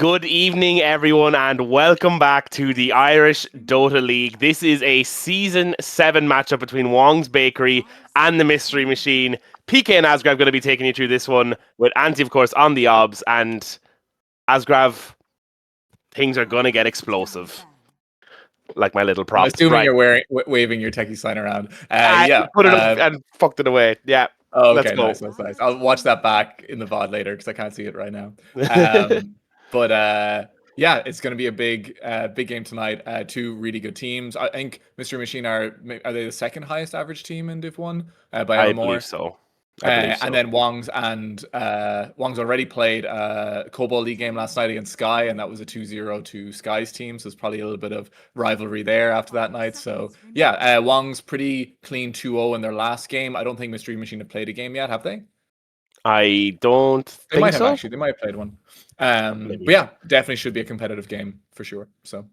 Good evening, everyone, and welcome back to the Irish Dota League. This is a Season 7 matchup between Wongs Bakery and the Myst-ery Machine. PK and Asgrav going to be taking you through this one, with Anti, of course, on the obs. And Asgrav, things are going to get explosive. Like my little prop. I'm assuming Right. you're waving your techie sign around. I put it up and fucked it away. Yeah. Oh, Let's okay, go. nice. I'll watch that back in the VOD later because I can't see it right now. But yeah, it's going to be a big game tonight. Two really good teams. I think Myst-ery Machine are they the second highest average team in Div 1 by I or more? believe so. And then Wongs already played a Cobalt League game last night against Sky, and that was a 2-0 to Sky's team. So it's probably a little bit of rivalry there after that night. So yeah, Wongs pretty clean 2-0 in their last game. I don't think Myst-ery Machine have played a game yet, have they? I don't They think might have so. actually. They might have played one. But yeah, definitely should be a competitive game for sure. So.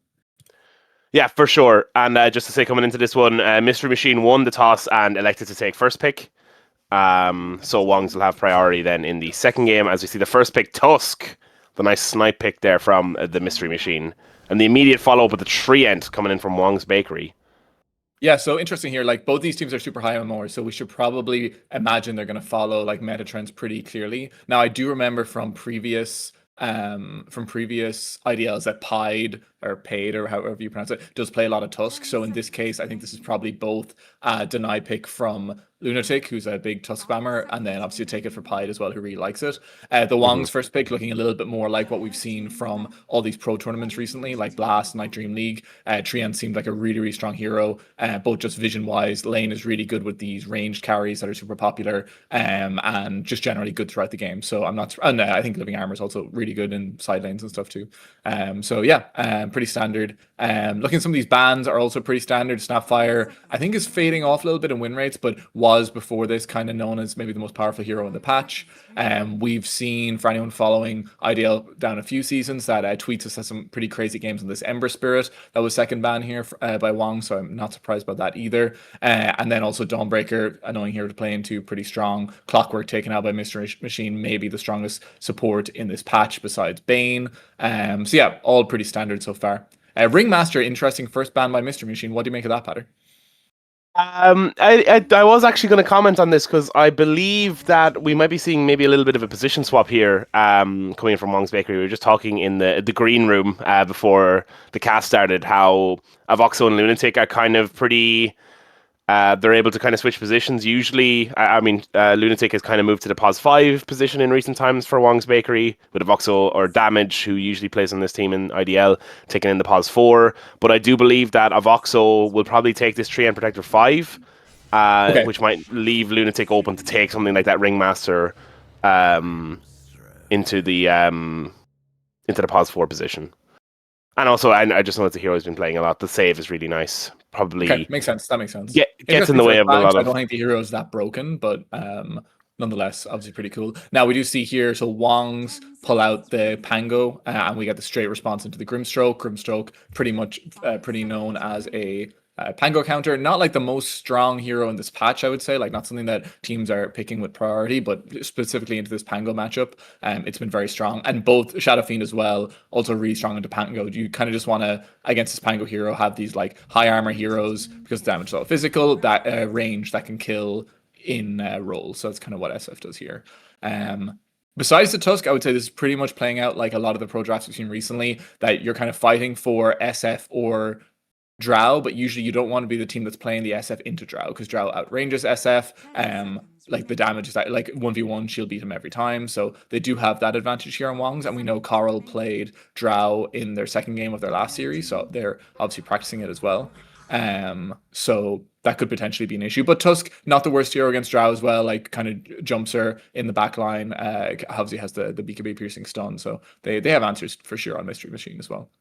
Yeah, for sure. And just to say, coming into this one, Myst-ery Machine won the toss and elected to take first pick. So Wongs will have priority then in the second game, as we see the first pick, Tusk, the nice snipe pick there from the Myst-ery Machine. And the immediate follow-up with the Treant coming in from Wongs Bakery. Yeah, so interesting here. Like both these teams are super high on more, so we should probably imagine they're going to follow like meta trends pretty clearly. Now, I do remember from previous IDLs that Paid or however you pronounce it does play a lot of Tusk. So in this case, I think this is probably both a deny pick from Lunatic, who's a big Tusk spammer, and then obviously take it for Pied as well, who really likes it. The Wong's first pick looking a little bit more like what we've seen from all these pro tournaments recently, like Blast, Night Dream League. Treant seemed like a really, really strong hero, both just vision-wise. Lane is really good with these ranged carries that are super popular, and just generally good throughout the game. So I'm not, and I think Living Armor is also really good in side lanes and stuff too. So yeah, pretty standard. Looking at some of these bans are also pretty standard. Snapfire, I think, is fading off a little bit in win rates, but was before this kind of known as maybe the most powerful hero in the patch. We've seen, for anyone following IDL down a few seasons, that Tweets has had some pretty crazy games on this Ember Spirit. That was second ban here by Wong, so I'm not surprised about that either. And then also Dawnbreaker, annoying hero to play into, pretty strong. Clockwork taken out by Myst-ery Machine, maybe the strongest support in this patch besides Bane. So yeah, all pretty standard so far. Ringmaster, interesting first ban by Myst-ery Machine. What do you make of that, Patter? I was actually going to comment on this because I believe that we might be seeing maybe a little bit of a position swap here coming from Wong's Bakery. We were just talking in the green room before the cast started how Avoxo and Lunatic are kind of pretty... they're able to kind of switch positions. Usually, Lunatic has kind of moved to the pos 5 position in recent times for Wong's Bakery, with Avoxo or Damage, who usually plays on this team in IDL, taking in the pos 4. But I do believe that Avoxo will probably take this Treant Protector 5, which might leave Lunatic open to take something like that Ringmaster into the pos 4 position. And also, I just know that the hero's been playing a lot. The save is really nice. Probably makes sense. That makes sense. Gets in the way of a lot of... I don't think the hero is that broken, but nonetheless, obviously pretty cool. Now we do see here, so Wongs pull out the Pango, and we get the straight response into the Grimstroke. Grimstroke pretty much pretty known as a Pango counter, not like the most strong hero in this patch, I would say, like not something that teams are picking with priority, but specifically into this Pango matchup, it's been very strong. And both Shadow Fiend as well, also really strong into Pango. You kind of just want to, against this Pango hero, have these like high armor heroes because damage is all physical, that range that can kill in roll. So that's kind of what SF does here. Besides the Tusk, I would say this is pretty much playing out like a lot of the pro drafts we've seen recently, that you're kind of fighting for SF or Drow, but usually you don't want to be the team that's playing the SF into Drow, because Drow outranges SF. Like the damage is that like 1v1 she'll beat him every time, so they do have that advantage here on Wongs. And we know Coral played Drow in their second game of their last series, so they're obviously practicing it as well. So that could potentially be an issue. But Tusk, not the worst hero against Drow as well, like kind of jumps her in the back line. Obviously has the BKB piercing stun, so they have answers for sure on Myst-ery Machine as well.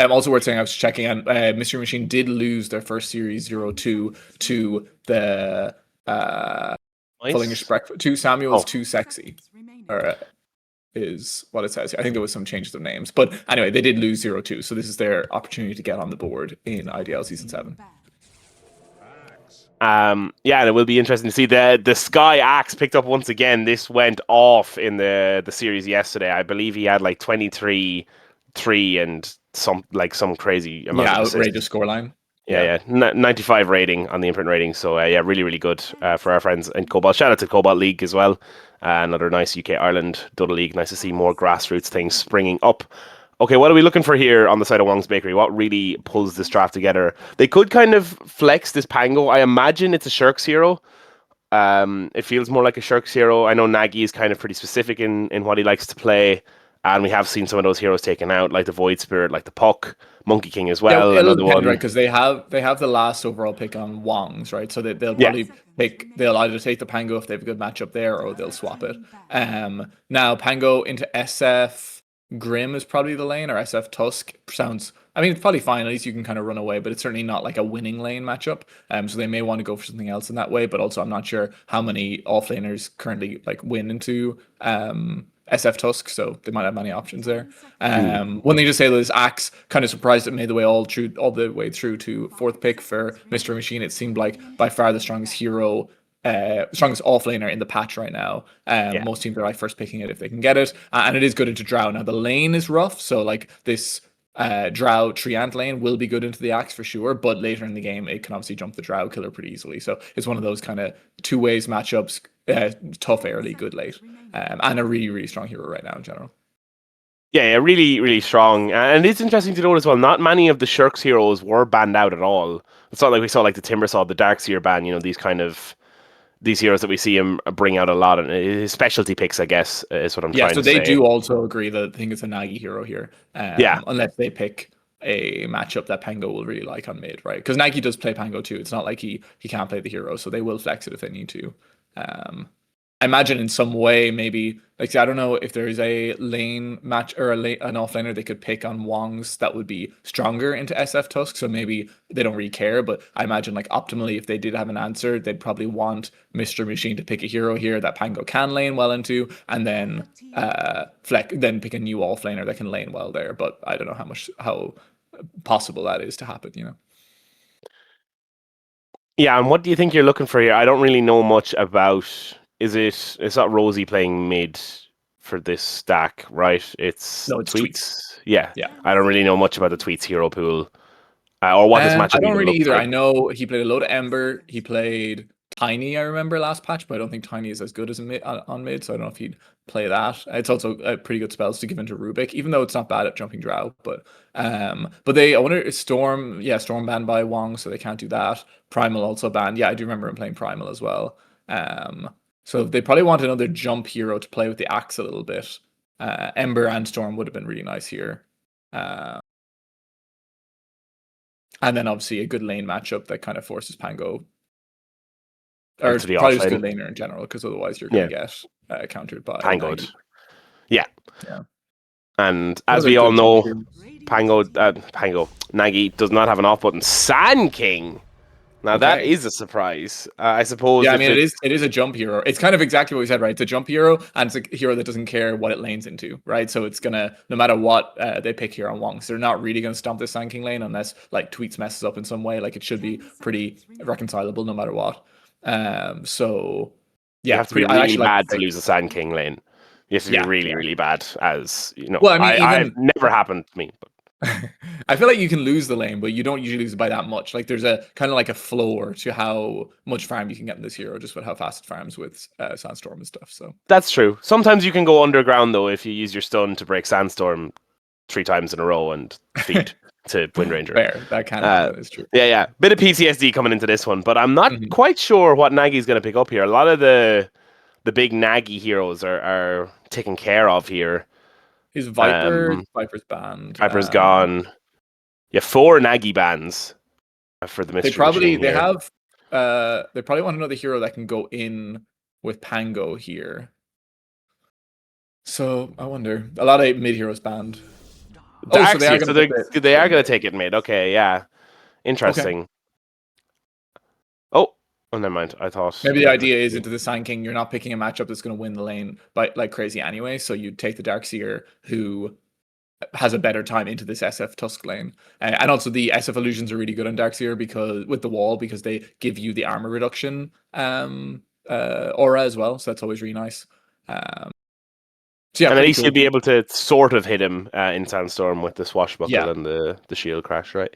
Also worth saying, I was checking, and Myst-ery Machine did lose their first series 0-2 to the Full English Breakfast, to Samuel's Too Sexy, or is what it says. I think there was some changes of names, but anyway, they did lose 0-2, so this is their opportunity to get on the board in IDL Season 7. Yeah, and it will be interesting to see the Sky Axe picked up once again. This went off in the series yesterday. I believe he had like 23, 3 and some crazy amount Yeah, of assists. outrageous scoreline. Yeah. Yeah, yeah. 95 rating on the imprint rating. So, yeah, really, really good for our friends in Cobalt. Shout out to Cobalt League as well. Another nice UK Ireland Dota League. Nice to see more grassroots things springing up. Okay, what are we looking for here on the side of Wong's Bakery? What really pulls this draft together? They could kind of flex this Pango. I imagine it's a Shirks hero. It feels more like a Shirks hero. I know Nagy is kind of pretty specific in what he likes to play, and we have seen some of those heroes taken out, like the Void Spirit, like the Puck, Monkey King as Yeah, well. it'll Another depend, right? one. Because they have the last overall pick on Wongs, right? So they'll Yeah. probably they'll either take the Pango if they have a good matchup there, or they'll swap it. Now Pango into SF Grim is probably the lane, or SF Tusk sounds. I mean, it's probably fine. At least you can kind of run away, but it's certainly not like a winning lane matchup. So they may want to go for something else in that way. But also, I'm not sure how many offlaners currently like win into SF Tusk, so they might have many options there. Mm. One thing to say though is Axe kind of surprised it made the way all the way through to fourth pick for Myst-ery Machine. It seemed like by far the strongest hero, strongest offlaner in the patch right now. Yeah. Most teams are like first picking it if they can get it, and it is good into Drow. Now the lane is rough, so like this Drow Treant lane will be good into the Axe for sure, but later in the game it can obviously jump the Drow killer pretty easily. So it's one of those kind of two ways matchups, tough early, good late, and a really really strong hero right now in general. Yeah, yeah, really, really strong. And it's interesting to note as well, not many of the Shirks heroes were banned out at all. It's not like we saw like the Timbersaw, the Darkseer ban, these kind of these heroes that we see him bring out a lot. And his specialty picks, I guess, is what I'm Yeah, trying so to they say. do also agree that I think it's a Nagi hero here, Yeah. unless they pick a matchup that Pango will really like on mid, right? Because Nagi does play Pango too. It's not like he can't play the hero, so they will flex it if they need to. Um, I imagine in some way, maybe like I don't know if there is a lane match or an offlaner they could pick on Wongs that would be stronger into SF Tusk. So maybe they don't really care, but I imagine like optimally, if they did have an answer, they'd probably want Myst-ery Machine to pick a hero here that Pango can lane well into, and then then pick a new offlaner that can lane well there. But I don't know how possible that is to happen. Yeah, and what do you think you're looking for here? I don't really know much about. It's not Rosie playing mid for this stack, right? It's No, it's tweets. Tweets. Yeah. Yeah. I don't really know much about the Tweets hero pool. Or what this I matchup don't even really looks either. like. I know he played a load of Ember. He played Tiny, I remember last patch, but I don't think Tiny is as good as a mid on mid, so I don't know if he'd play that. It's also pretty good spells to give into Rubik, even though it's not bad at jumping Drow. But I wonder if Storm, yeah, Storm banned by Wong, so they can't do that. Primal also banned. Yeah, I do remember him playing Primal as well. So they probably want another jump hero to play with the axe a little bit. Ember and Storm would have been really nice here. Uh, and then obviously a good lane matchup that kind of forces Pango, or Into the probably just a good offlane. laner in general, because otherwise you're going Yeah. to get countered by Pangoed. Nagi. Yeah. Yeah. And What as other we all good jump know, here? Nagy does not have an off button. Sand King. Now that Okay. is a surprise. I suppose Yeah, I if mean it's it is a jump hero. It's kind of exactly what we said, right? It's a jump hero, and it's a hero that doesn't care what it lanes into, right? So it's gonna, no matter what they pick here on Wong, so they're not really gonna stomp this Sand King lane unless like Tweets messes up in some way. Like it should be pretty reconcilable no matter what. So you yeah, have to be pretty. I really actually like the bad to pick. lose a Sand King lane. You have to be Yeah, really, yeah. really bad, as you know. Well, I mean, I've even never happened to me, but I feel like you can lose the lane, but you don't usually lose it by that much. Like there's a kind of like a floor to how much farm you can get in this hero, just with how fast it farms with Sandstorm and stuff. So that's true. Sometimes you can go underground though if you use your stun to break Sandstorm 3 times in a row and feed to Windranger. fair, that can Uh, happen. It's true. yeah, yeah. Bit of PTSD coming into this one, but I'm not Mhm. quite sure what Nagy's going to pick up here. A lot of the big Nagy heroes are taken care of here. Is Um, Viper's banned? Viper's gone. Yeah, 4 Nagy bans for the They Myst-ery probably Machine they here. have they probably want another hero that can go in with Pango here. So I wonder. A lot of mid heroes banned. Oh, so they are Darkseer, going so to put they the are going to mid. take it mid. Okay, yeah, Okay. interesting. Oh, oh, never mind. I thought Maybe the it was. idea is into the Sand King, you're not picking a matchup that's going to win the lane by like crazy anyway. So you take the Darkseer who has a better time into this SF Tusk lane. And also the SF illusions are really good on Darkseer because with the wall because they give you the armor reduction aura as well. So that's always really nice. So yeah, And at pretty least you'll cool. be able to sort of hit him in Sandstorm with the swashbuckle Yeah. and the shield crash, right?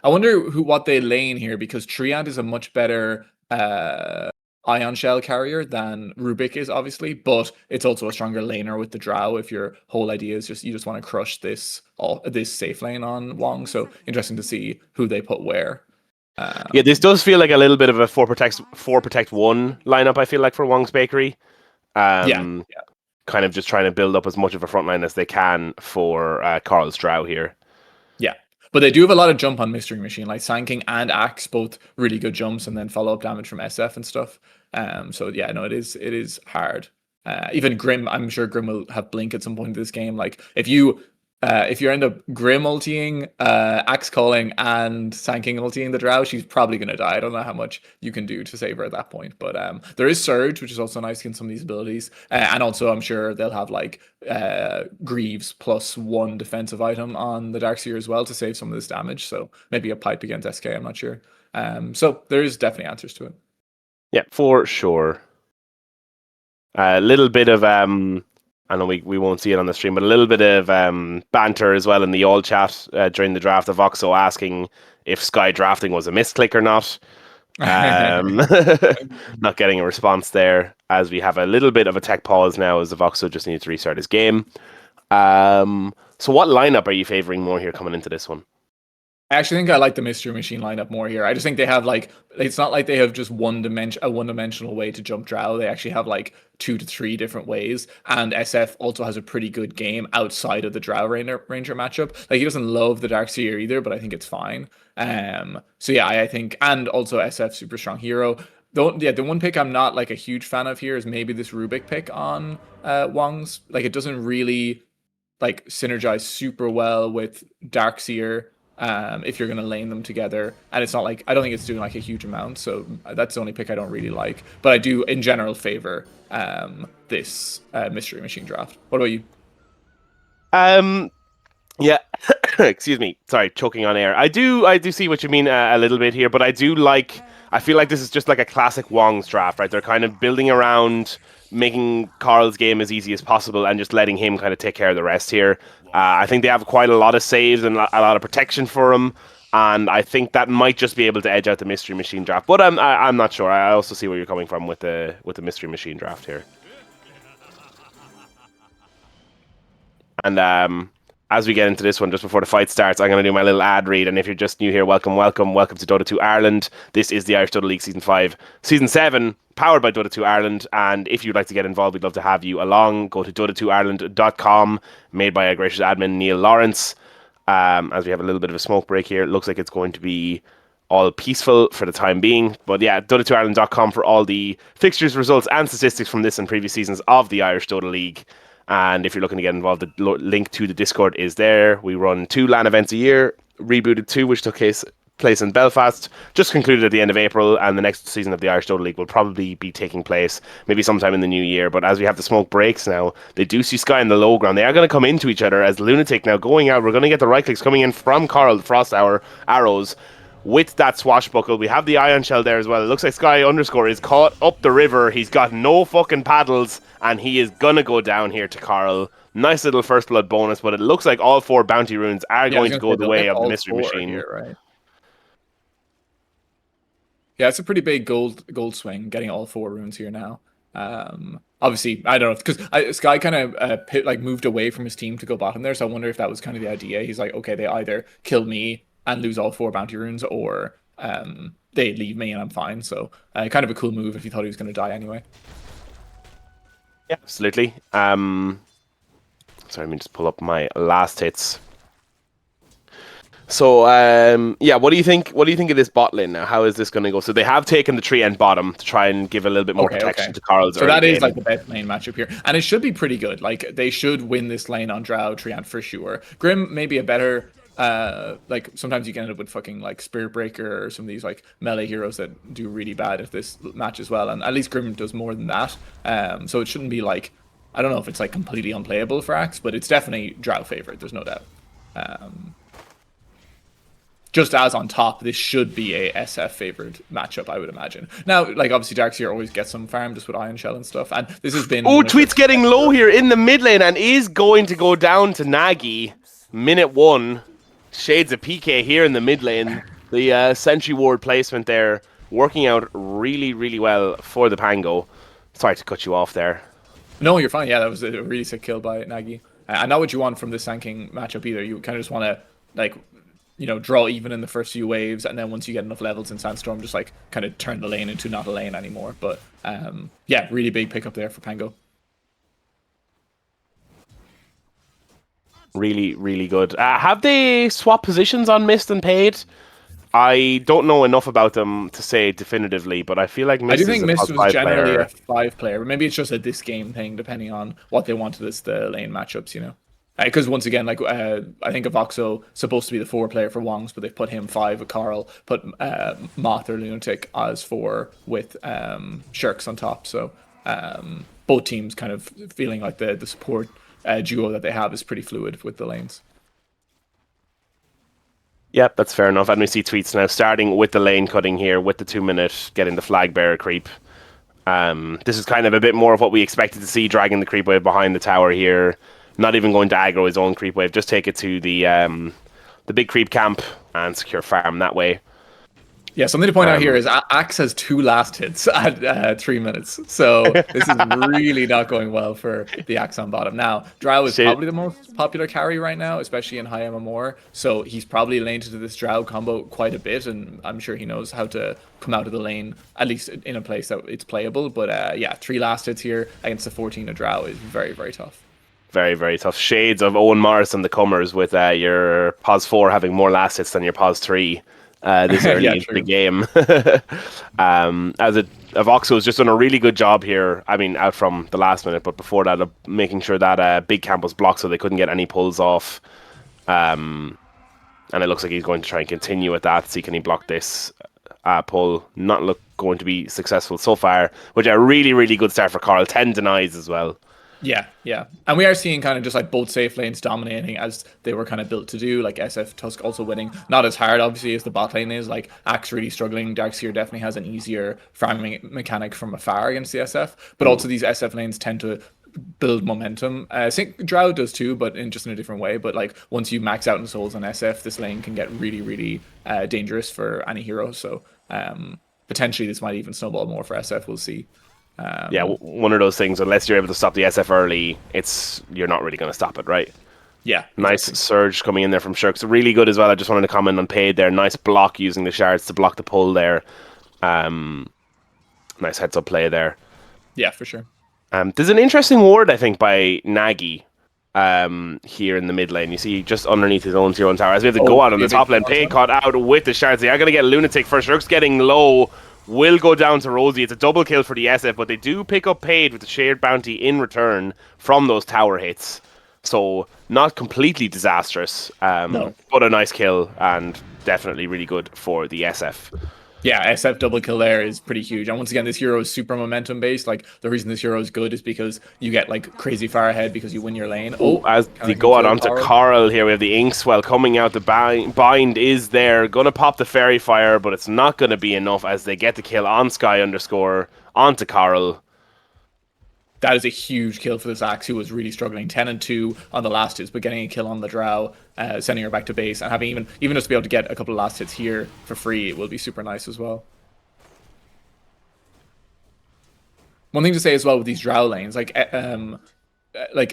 I wonder what they lane here because Treant is a much better ion shell carrier than Rubik is, obviously, but it's also a stronger laner with the Drow. If your whole idea is just you just want to crush this safe lane on Wong, so interesting to see who they put where. Yeah, this does feel like a little bit of a four protect one lineup. I feel like for Wong's Bakery, Yeah, um, kind of just trying to build up as much of a front line as they can for Carl's Drow here. yeah. But they do have a lot of jump on Mystery Machine, like Sand King and Axe, both really good jumps, and then follow up damage from SF and stuff. So yeah, no, it is hard. Even Grim, I'm sure Grim will have Blink at some point in this game. Like if you end up Grim ulting, Axe calling, and Sand King ulting the Drow, she's probably gonna die. I don't know how much you can do to save her at that point, but there is Surge, which is also nice against some of these abilities, and also I'm sure they'll have like Greaves plus one defensive item on the Darkseer as well to save some of this damage. So maybe a pipe against SK. I'm not sure. So there is definitely answers to it. Yeah, for sure. A little bit of I know we won't see it on the stream, but a little bit of banter as well in the all chat during the draft of Voxo asking if Sky drafting was a misclick or not. Um, not getting a response there as we have a little bit of a tech pause now as the Voxo just needs to restart his game. So what lineup are you favoring more here coming into this one? I actually think I like the Mystery Machine lineup more here. I just think they have like it's not like they have just a one-dimensional way to jump Drow. They actually have like 2 to 3 different ways. And SF also has a pretty good game outside of the Drow Ranger matchup. Like he doesn't love the Darkseer either, but I think it's fine. So yeah, I think and also SF super strong hero. The one pick I'm not like a huge fan of here is maybe this Rubik pick on Wongs. Like it doesn't really like synergize super well with Darkseer if you're going to lane them together. And it's not like, I don't think it's doing like a huge amount. So that's the only pick I don't really like. But I do, in general, favor this Mystery Machine draft. What about you? Um, yeah, excuse me. Sorry, choking on air. I do see what you mean a little bit here, but I do like. I feel like this is just like a classic Wong's draft, right? They're kind of building around making Carl's game as easy as possible and just letting him kind of take care of the rest here. I think they have quite a lot of saves and a lot of protection for him, and I think that might just be able to edge out the Mystery Machine draft. But I'm not sure. I also see where you're coming from with the Mystery Machine draft here. And as we get into this one, just before the fight starts, I'm going to do my little ad read. And if you're just new here, welcome to Dota 2 Ireland. This is the Irish Dota League Season 7, powered by Dota 2 Ireland. And if you'd like to get involved, we'd love to have you along. Go to dota2ireland.com, made by a gracious admin, Neil Lawrence. As we have a little bit of a smoke break here, it looks like it's going to be all peaceful for the time being. But yeah, dota2ireland.com for all the fixtures, results, and statistics from this and previous seasons of the Irish Dota League. And if you're looking to get involved, the link to the Discord is there. We run 2 LAN events a year. Rebooted 2, which took place in Belfast, just concluded at the end of April, and the next season of the Irish Dota League will probably be taking place maybe sometime in the new year. But as we have the smoke breaks now, they do see Sky in the low ground. They are going to come into each other as Lunatic now going out. We're going to get the right clicks coming in from Carl, the Frost Hour arrows. With that swashbuckle, we have the ion shell there as well. It looks like Sky underscore is caught up the river. He's got no fucking paddles, and he is gonna go down here to Carl. Nice little first blood bonus, but it looks like all 4 bounty runes are Yeah, I was going to gonna go say the they'll way get of the all Mystery 4 Machine. here, right? Yeah, it's a pretty big gold swing getting all 4 runes here now. Obviously, I don't know because Sky kind of like moved away from his team to go bottom there, so I wonder if that was kind of the idea. He's like, okay, they either kill me and lose all 4 bounty runes, or they leave me and I'm fine. So kind of a cool move if he thought he was going to die anyway. Yeah, absolutely. Sorry, let me just pull up my last hits. So, yeah, what do you think? What do you think of this bot lane now? How is this going to go? So they have taken the tree end bottom to try and give a little bit more protection to Carl's. So that is like the best lane matchup here, and it should be pretty good. Like they should win this lane on Drow Treant for sure. Grim may be a better. Like sometimes you can end up with fucking like Spirit Breaker or some of these like melee heroes that do really bad at this match as well, and at least Grim does more than that. So it shouldn't be like I don't know if it's like completely unplayable for Axe, but it's definitely Drow favorite. There's no doubt. Um, just as on top, this should be a SF favored matchup, I would imagine. Now, like obviously, Darkseer always gets some farm just with Iron Shell and stuff, and this has been Oh, one of Tweet's getting low here in the mid lane and is going to go down to Nagy. Minute 1. Shades of PK here in the mid lane. The Sentry Ward placement there working out really, really well for the Pango. Sorry to cut you off there. No, you're fine. Yeah, that was a really sick kill by Nagy. And not what you want from this Sanking matchup either. You kind of just want to like draw even in the first few waves, and then once you get enough levels in Sandstorm, just like kind of turn the lane into not a lane anymore. But yeah, really big pickup there for Pango. Really, really good. Have they swapped positions on Myst and Paid? I don't know enough about them to say definitively, but I feel like Myst I do think Myst was generally player. a 5 player, but maybe it's just a this game thing, depending on what they wanted as the lane matchups, Because once again, like I think Avoxo supposed to be the 4 player for Wongs, but they've put him 5 with Carl, put Moth or Lunatic as 4 with Shirks on top. So both teams kind of feeling like the support duo that they have is pretty fluid with the lanes. Yep, that's fair enough. And we see Tweets now starting with the lane cutting here with the 2-minute, getting the flag bearer creep. This is kind of a bit more of what we expected to see, dragging the creep wave behind the tower here. Not even going to aggro his own creep wave, just take it to the big creep camp and secure farm that way. Yeah, something to point out here is Axe has 2 last hits at 3 minutes. So this is really not going well for the Axe on bottom. Now, Drow is probably the most popular carry right now, especially in high MMR. So he's probably laned to this Drow combo quite a bit, and I'm sure he knows how to come out of the lane, at least in a place that it's playable. But yeah, 3 last hits here against the 14 of Drow is very, very tough. Very, very tough. Shades of Owen Morris and the Comers with your Pos 4 having more last hits than your Pos 3. This early yeah, into the game. As Avoxo has just done a really good job here. I mean, out from the last minute, but before that, making sure that big camp was blocked so they couldn't get any pulls off. And it looks like he's going to try and continue with that. See, can he block this pull? Not going to be successful so far, which a really, really good start for Carl. 10 denies as well. Yeah, yeah. And we are seeing kind of just like both safe lanes dominating as they were kind of built to do, like SF Tusk also winning. Not as hard, obviously, as the bot lane is. Like, Axe really struggling. Darkseer definitely has an easier farming mechanic from afar against the SF. But also these SF lanes tend to build momentum. I think Drow does too, but just in a different way. But like, once you max out in souls on SF, this lane can get really, really dangerous for any hero. So potentially this might even snowball more for SF. We'll see. Yeah, one of those things. Unless you're able to stop the SF early, you're not really going to stop it, right? Yeah. Nice surge coming in there from Shirks. Really good as well. I just wanted to comment on Paid there. Nice block using the shards to block the pull there. Nice heads up play there. Yeah, for sure. There's an interesting ward, I think, by Nagy here in the mid lane. You see just underneath his own tier 1 tower. As we have to go out on the top lane. Paid caught out with the shards. They are going to get Lunatic first. Shirks getting low. Will go down to Rosie. It's a double kill for the SF, but they do pick up Paid with the shared bounty in return from those tower hits. So, not completely disastrous, no. But a nice kill and definitely really good for the SF. Yeah, SF double kill there is pretty huge. And once again, this hero is super momentum based. Like, the reason this hero is good is because you get like crazy far ahead because you win your lane. As they go out onto Coral here, we have the Inkswell coming out. The bind is there. Gonna pop the Fairy Fire, but it's not gonna be enough as they get the kill on Sky underscore onto Coral. That is a huge kill for this Axe, who was really struggling. 10 and 2 on the last hits, but getting a kill on the Drow, sending her back to base, and having even just to be able to get a couple of last hits here for free, it will be super nice as well. One thing to say as well with these Drow lanes, like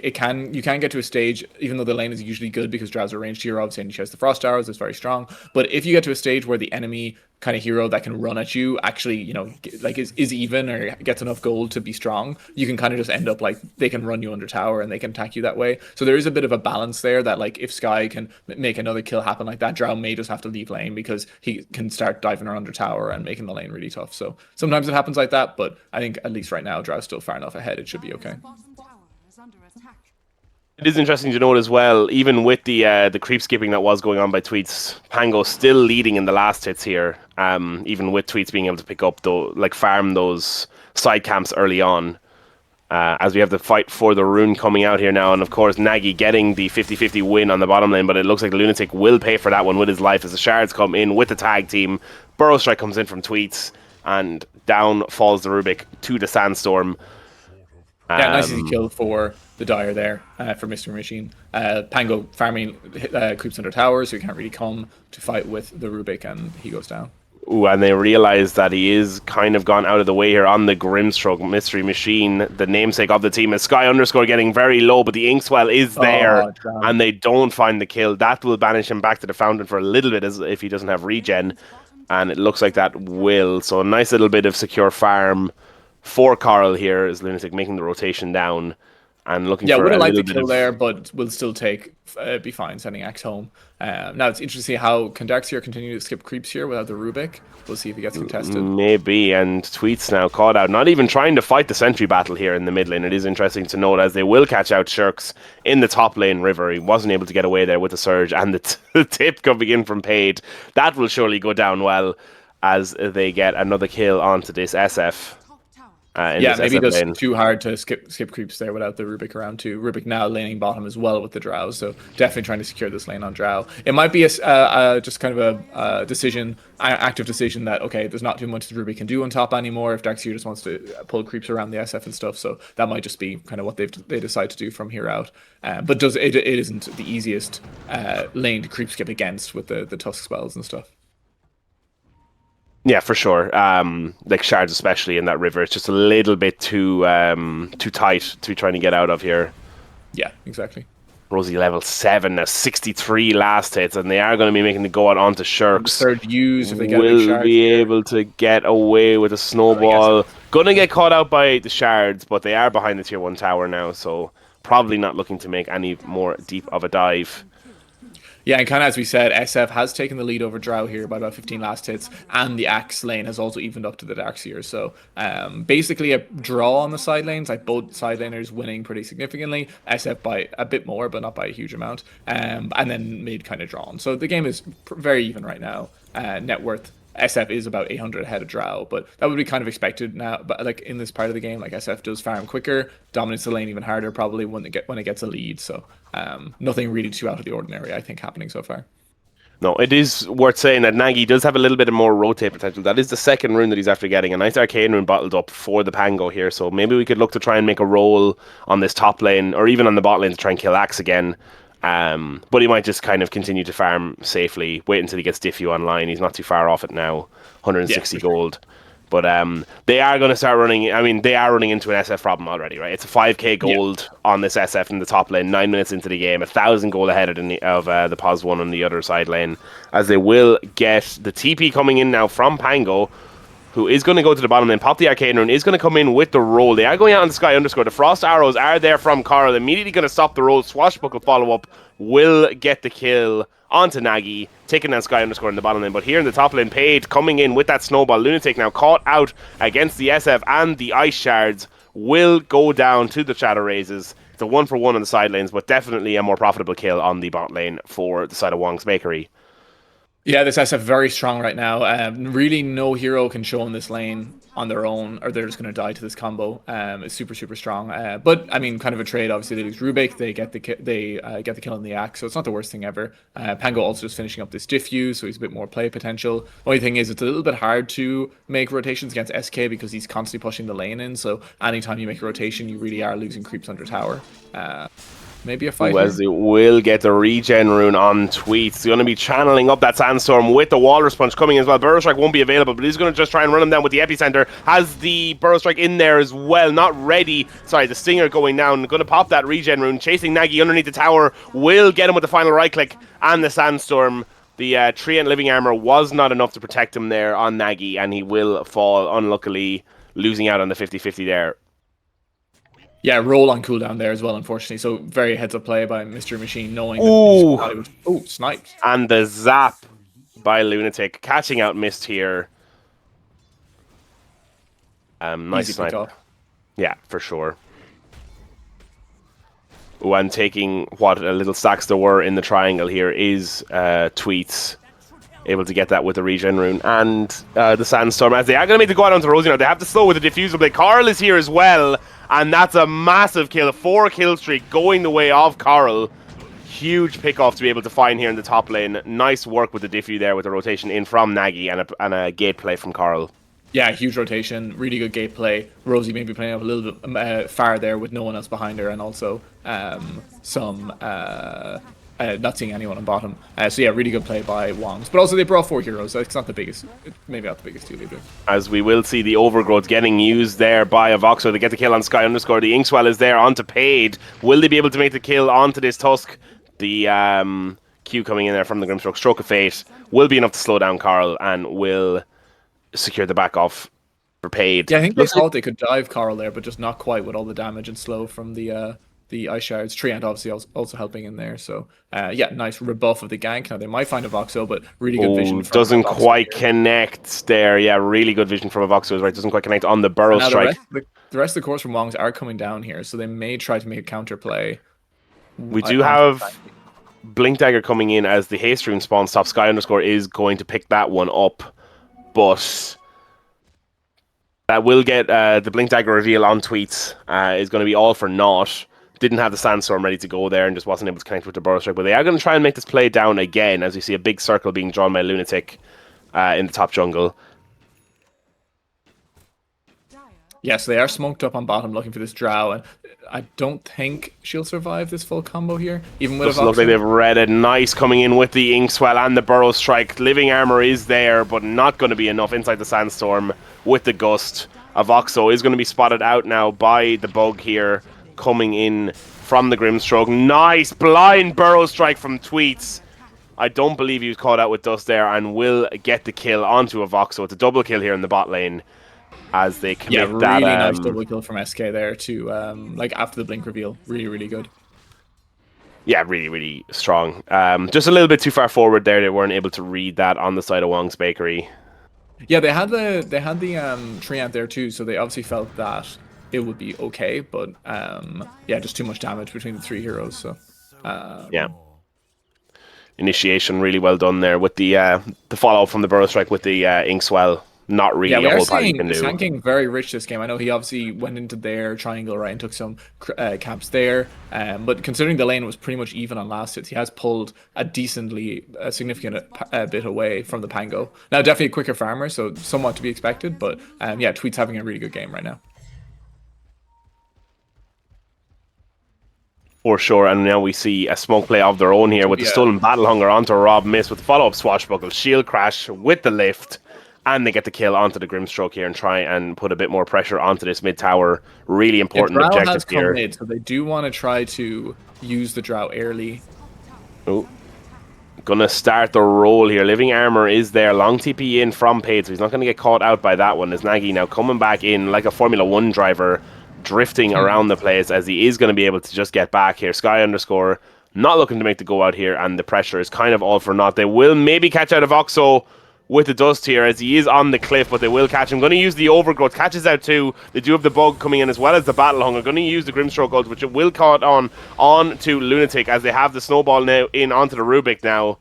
you can get to a stage, even though the lane is usually good because Drows are ranged hero, obviously, and she has the Frost Arrows, it's very strong. But if you get to a stage where the enemy kind of hero that can run at you actually, like is even or gets enough gold to be strong, you can kind of just end up like they can run you under tower and they can attack you that way. So there is a bit of a balance there that like if Sky can make another kill happen like that, Drow may just have to leave lane because he can start diving her under tower and making the lane really tough. So sometimes it happens like that, but I think at least right now Drow's still far enough ahead, it should be okay. It is interesting to note as well, even with the creep skipping that was going on by Tweets, Pango still leading in the last hits here. Even with Tweets being able to pick up farm those side camps early on. as we have the fight for the rune coming out here now. And of course, Nagy getting the 50-50 win on the bottom lane, but it looks like the Lunatic will pay for that one with his life as the Shards come in with the tag team. Burrow Strike comes in from Tweets, and down falls the Rubik to the Sandstorm. Yeah, nice easy kill for the Dire there for Myst-ery Machine. Pango farming creeps under towers, so he can't really come to fight with the Rubik, and he goes down. Ooh, and they realize that he is kind of gone out of the way here on the Grimstroke. Myst-ery Machine, the namesake of the team, is Sky Underscore getting very low, but the Inkswell is there, and they don't find the kill. That will banish him back to the fountain for a little bit as if he doesn't have regen, and it looks like that will. So a nice little bit of secure farm for Coral here as Lunatic making the rotation down. And looking for would have a liked little the bit kill of there, but will still be fine sending Axe home. Now it's interesting to see how can Darkseer continue to skip creeps here without the Rubik. We'll see if he gets contested. Maybe, and Tweets now caught out, not even trying to fight the sentry battle here in the mid lane. It is interesting to note as they will catch out Shirks in the top lane river. He wasn't able to get away there with the surge, and the tip coming in from Paid. That will surely go down well as they get another kill onto this SF. Yeah, maybe just too hard to skip creeps there without the Rubik around too. Rubik now laning bottom as well with the Drow, so definitely trying to secure this lane on Drow. It might be just kind of a decision, active decision that, okay, there's not too much the Rubik can do on top anymore if Darkseer just wants to pull creeps around the SF and stuff, so that might just be kind of what they decide to do from here out. But it isn't the easiest lane to creep skip against with the Tusk spells and stuff. Yeah, for sure. Like Shards, especially in that river, it's just a little bit too tight to be trying to get out of here. Yeah, exactly. Rosie level 7 now, 63 last hits, and they are going to be making the go out onto Shirks. Third use if they get will be able to get away with a snowball. Gonna get caught out by the Shards, but they are behind the tier 1 tower now, so probably not looking to make any more deep of a dive. Yeah, and kind of as we said, SF has taken the lead over Drow here by about 15 last hits, and the Axe lane has also evened up to the Darkseer. So basically a draw on the side lanes, like both side laners winning pretty significantly. SF by a bit more, but not by a huge amount. And then mid kind of drawn. So the game is very even right now. Net worth. SF is about 800 ahead of Drow, but that would be kind of expected now. But like in this part of the game, like SF does farm quicker, dominates the lane even harder probably when it gets a lead. So nothing really too out of the ordinary, I think, happening so far. No, it is worth saying that Nagy does have a little bit of more rotate potential. That is the second rune that he's after getting. A nice arcane rune bottled up for the Pango here. So maybe we could look to try and make a roll on this top lane, or even on the bot lane to try and kill Axe again. But he might just kind of continue to farm safely, wait until he gets Diffu online. He's not too far off it now, 160 gold. But they are going to start running. I mean, they are running into an SF problem already, right? It's a 5k gold on this SF in the top lane, 9 minutes into the game, 1,000 gold ahead of the POS 1 on the other side lane, as they will get the TP coming in now from Pango, who is going to go to the bottom lane, pop the arcane rune, is going to come in with the roll. They are going out on the Sky Underscore. The frost arrows are there from Coral, immediately going to stop the roll. Swashbuckle follow-up will get the kill onto Nagy, taking down Sky Underscore in the bottom lane. But here in the top lane, Paid coming in with that snowball. Lunatic now caught out against the SF, and the Ice Shards will go down to the Shadow Raises. It's a 1-for-1 on the side lanes, but definitely a more profitable kill on the bot lane for the side of Wong's Bakery. Yeah, this SF very strong right now. Really, no hero can show in this lane on their own, or they're just going to die to this combo. It's super, super strong. But I mean, kind of a trade. Obviously, they lose Rubik, they get the kill on the Axe, so it's not the worst thing ever. Pango also just finishing up this Diffuse, so he's a bit more play potential. Only thing is, it's a little bit hard to make rotations against SK because he's constantly pushing the lane in. So anytime you make a rotation, you really are losing creeps under tower. Maybe a fight. As it will get the regen rune on Tweets. He's going to be channeling up that Sandstorm with the Walrus Punch coming as well. Burrow Strike won't be available, but he's going to just try and run him down with the Epicenter. Has the Burrow Strike in there as well. Not ready. Sorry, the Stinger going down. Going to pop that regen rune. Chasing Nagy underneath the tower. Will get him with the final right click and the Sandstorm. The Treant Living Armor was not enough to protect him there on Nagy, and he will fall, unluckily, losing out on the 50-50 there. Yeah, roll on cooldown there as well, unfortunately. So very heads up play by Myst-ery Machine, knowing that sniped. And the zap by Lunatic, catching out Myst here. Nice snipe. Yeah, for sure. Ooh, and taking what a little stacks there were in the triangle here is Tweets. Able to get that with the regen rune and the Sandstorm, as they are going to make the go out onto Rosie now. They have to slow with the Diffusal Blade. Carl is here as well, and that's a massive kill. A 4-kill streak going the way of Coral. Huge pick-off to be able to find here in the top lane. Nice work with the Diffu there with the rotation in from Nagy and a gate play from Coral. Yeah, huge rotation, really good gate play. Rosie maybe playing up a little bit far there with no one else behind her, and also not seeing anyone on bottom. So yeah, really good play by Wongs. But also they brought 4 heroes, so it's not the biggest, maybe not the biggest deal either. As we will see the overgrowth getting used there by Avoxo to get the kill on Sky Underscore. The Inkswell is there onto Paid. Will they be able to make the kill onto this Tusk? The Q coming in there from the Grimstroke. Stroke of Fate will be enough to slow down Coral and will secure the back off for Paid. Yeah, I think they thought they could dive Coral there, but just not quite with all the damage and slow from the Ice Shards. Treant obviously also helping in there. So yeah, nice rebuff of the gank. Now they might find a Voxo, but really good vision. Doesn't quite connect there. Yeah, really good vision from a Voxo, right? Doesn't quite connect on the Burrow Strike. The rest of the course from Wongs are coming down here, so they may try to make a counter play. We do have Blink Dagger coming in as the haste rune spawn stop. Sky Underscore is going to pick that one up, but that will get the Blink Dagger reveal on tweets. Is going to be all for naught. Didn't have the Sandstorm ready to go there and just wasn't able to connect with the Burrow Strike. But they are going to try and make this play down again as we see a big circle being drawn by Lunatic in the top jungle. Yes, they are smoked up on bottom looking for this Drow, and I don't think she'll survive this full combo here, even with a Voxo. Looks like they've read it. Nice coming in with the Inkswell and the Burrow Strike. Living Armor is there, but not going to be enough inside the Sandstorm with the Gust. Avoxo is going to be spotted out now by the Bug here, coming in from the Grimstroke. Nice blind Burrow Strike from Tweets. I don't believe he was caught out with Dust there and will get the kill onto Avoxo. It's a double kill here in the bot lane as they commit that. Really nice double kill from SK there to like after the blink reveal. Really, really good. Yeah, really, really strong. Just a little bit too far forward there. They weren't able to read that on the side of Wong's Bakery. Yeah, they had the Treant there too, so they obviously felt that it would be okay, but yeah, just too much damage between the 3 heroes. So yeah, initiation really well done there with the follow up from the Burrow Strike with the Inkswell. Not really a whole party can do. Shanking very rich this game. I know he obviously went into their triangle right and took some camps there, but considering the lane was pretty much even on last hits, he has pulled a significant bit away from the Pango. Now definitely a quicker farmer, so somewhat to be expected, but yeah, Tweet's having a really good game right now. For sure, and now we see a smoke play of their own here with the stolen Battle Hunger onto Rob Myst with the follow-up Swashbuckle, Shield Crash with the lift, and they get the kill onto the Grimstroke here and try and put a bit more pressure onto this mid tower. Really important objective here. Mid, so they do want to try to use the Drow early. Oh, gonna start the roll here. Living Armor is there. Long TP in from Paid, so he's not going to get caught out by that one. As Nagy now coming back in like a Formula 1 driver, drifting around the place as he is going to be able to just get back here. Sky Underscore not looking to make the go out here, and the pressure is kind of all for naught. They will maybe catch out of Voxo with the Dust here as he is on the cliff, but they will catch him. Going to use the Overgrowth, catches out too. They do have the Bug coming in as well as the Battle Hunger. Going to use the Grimstroke ult, which it will caught on to Lunatic as they have the Snowball now in onto the Rubik now.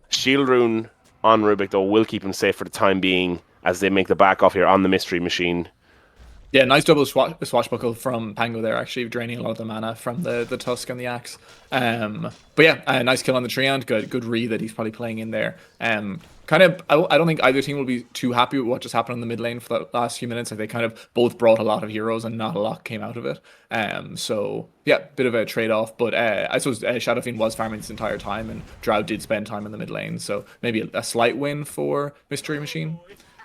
Shield Rune on Rubik though will keep him safe for the time being as they make the back off here on the Mystery Machine. Yeah, nice double swashbuckle from Pango there, actually draining a lot of the mana from the Tusk and the Axe. But yeah, nice kill on the Treant. Good read that he's probably playing in there. I don't think either team will be too happy with what just happened on the mid lane for the last few minutes. Like they kind of both brought a lot of heroes and not a lot came out of it. So yeah, bit of a trade-off. But I suppose Shadow Fiend was farming this entire time, and Drow did spend time in the mid lane. So maybe a slight win for Myst-ery Machine.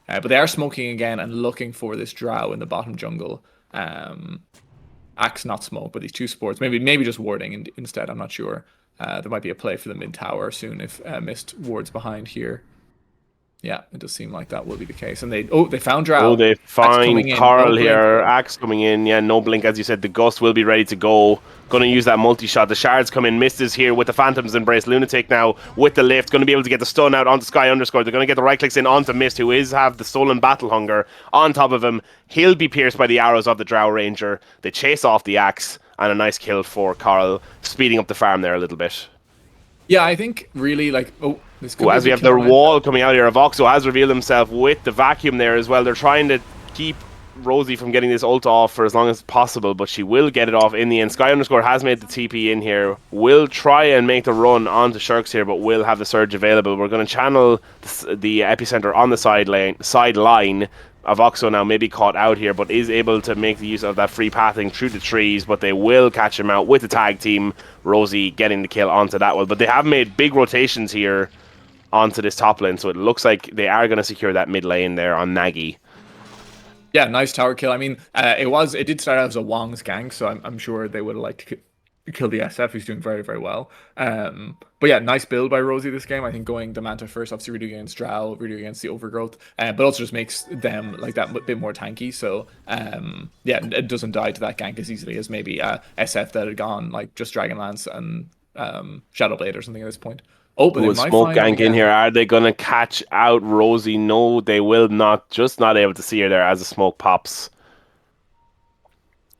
But they are smoking again and looking for this Drow in the bottom jungle. Axe not smoke, but these 2 supports. Maybe just warding instead. I'm not sure. There might be a play for the mid tower soon if Myst wards behind here. Yeah, it does seem like that will be the case. And they found Drow. Oh, they find Carl here. Axe coming in. Yeah, no blink. As you said, the Gust will be ready to go. Going to use that multi-shot. The Shards come in. Myst is here with the Phantom's Embrace. Lunatic now with the lift. Going to be able to get the stun out onto Sky Underscore. They're going to get the right clicks in onto Myst, who have the stolen Battle Hunger on top of him. He'll be pierced by the arrows of the Drow Ranger. They chase off the Axe. And a nice kill for Carl, speeding up the farm there a little bit. Yeah, I think really like... this could as we have the wall coming out here, Avoxo has revealed himself with the vacuum there as well. They're trying to keep Rosie from getting this ult off for as long as possible, but she will get it off in the end. Sky underscore has made the TP in here. Will try and make the run onto Shirks here, but will have the surge available. We're going to channel the epicenter on the sideline. Avoxo now maybe caught out here, but is able to make the use of that free pathing through the trees, but they will catch him out with the tag team. Rosie getting the kill onto that one, but they have made big rotations here onto this top lane, so it looks like they are going to secure that mid lane there on Nagy. Yeah, nice tower kill. I mean, it did start out as a Wong's gank, so I'm sure they would have liked to kill the SF, who's doing very, very well. But yeah, nice build by Rosie this game. I think going the Manta first, obviously really against Drow, really against the Overgrowth, but also just makes them like that bit more tanky. So yeah, it doesn't die to that gank as easily as maybe SF that had gone like just Dragonlance and Shadowblade or something at this point. Oh, but Ooh, smoke gank in here. Are they going to catch out Rosie? No, they will not. Just not able to see her there as the smoke pops.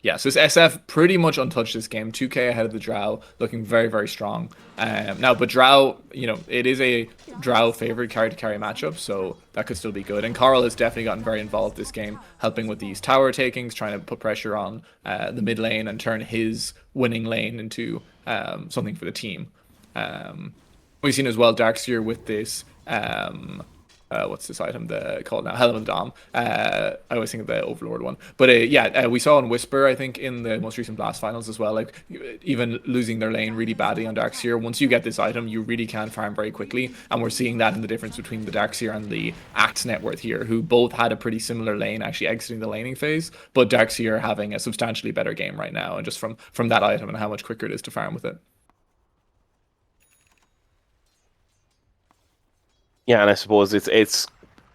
Yeah, so this SF pretty much untouched this game. 2k ahead of the Drow, looking very, very strong. Now, but Drow, it is a Drow favored carry-to-carry matchup, so that could still be good. And Carl has definitely gotten very involved this game, helping with these tower takings, trying to put pressure on the mid lane and turn his winning lane into something for the team. We've seen as well Darkseer with this, what's this item called now? Hell of a Dom. I always think of the Overlord one. But yeah, we saw in Whisper, I think, in the most recent Blast Finals as well, like even losing their lane really badly on Darkseer. Once you get this item, you really can farm very quickly. And we're seeing that in the difference between the Darkseer and the Axe Networth here, who both had a pretty similar lane, actually exiting the laning phase. But Darkseer having a substantially better game right now, and just from that item and how much quicker it is to farm with it. Yeah, and I suppose it's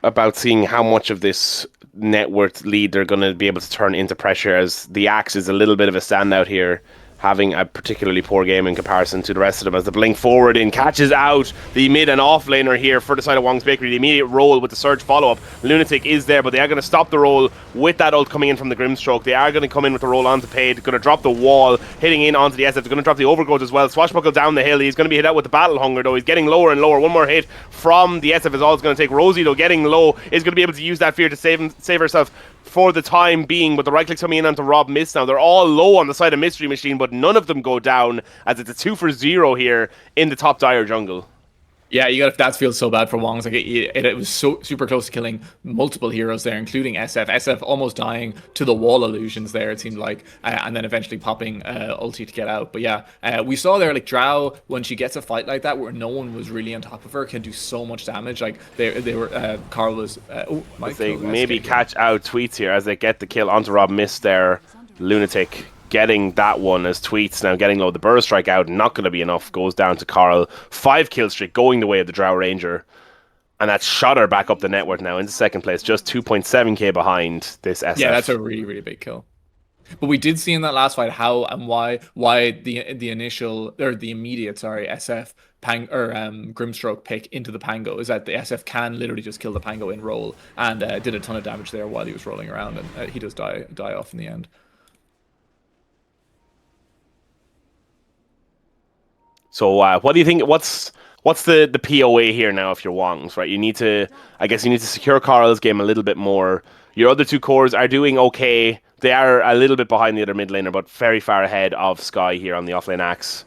about seeing how much of this net worth lead they're going to be able to turn into pressure, as the Axe is a little bit of a standout here, having a particularly poor game in comparison to the rest of them, as the blink forward in catches out the mid and off laner here for the side of Wong's Bakery. The immediate roll with the surge follow-up. Lunatic is there, but they are going to stop the roll with that ult coming in from the Grimstroke. They are going to come in with the roll onto Paid, going to drop the wall, hitting in onto the SF. They're going to drop the Overgrowth as well. Swashbuckle down the hill. He's going to be hit out with the Battle Hunger, though. He's getting lower and lower. One more hit from the SF is all it's going to take. Rosie, though, getting low, is going to be able to use that fear to save herself for the time being, but the right clicks coming in onto Rob Myst now. They're all low on the side of Mystery Machine, but none of them go down, as it's a 2-for-0 here in the top dire jungle. Yeah, that feels so bad for Wongs. Like it was so super close to killing multiple heroes there, including SF. SF almost dying to the wall illusions there, it seemed like, and then eventually popping ulti to get out. But yeah, we saw there like Drow, when she gets a fight like that where no one was really on top of her, can do so much damage. Like they were Carl was they maybe catch out Tweets here as they get the kill onto Rob Myst there. Lunatic getting that one, as Tweets now getting low. The Burrow Strike out, not going to be enough. Goes down to Carl. 5 kill streak going the way of the Drow Ranger. And that's shot her back up the network now into second place, just 2.7k behind this SF. Yeah, that's a really, really big kill. But we did see in that last fight how and why the immediate SF Grimstroke pick into the Pango is that the SF can literally just kill the Pango in roll, and did a ton of damage there while he was rolling around, and he does die off in the end. So what do you think? What's the POA here now if you're Wongs, right? I guess you need to secure Carl's game a little bit more. Your other two cores are doing okay. They are a little bit behind the other mid laner, but very far ahead of Sky here on the offlane Axe.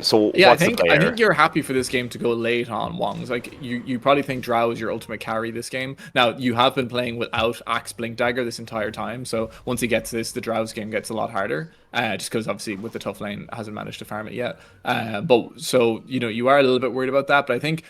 So yeah, I think you're happy for this game to go late on Wongs. Like you probably think Drow is your ultimate carry this game. Now you have been playing without Axe Blink Dagger this entire time, so once he gets this, the Drow's game gets a lot harder. Just because obviously with the tough lane hasn't managed to farm it yet. But so you are a little bit worried about that. But I think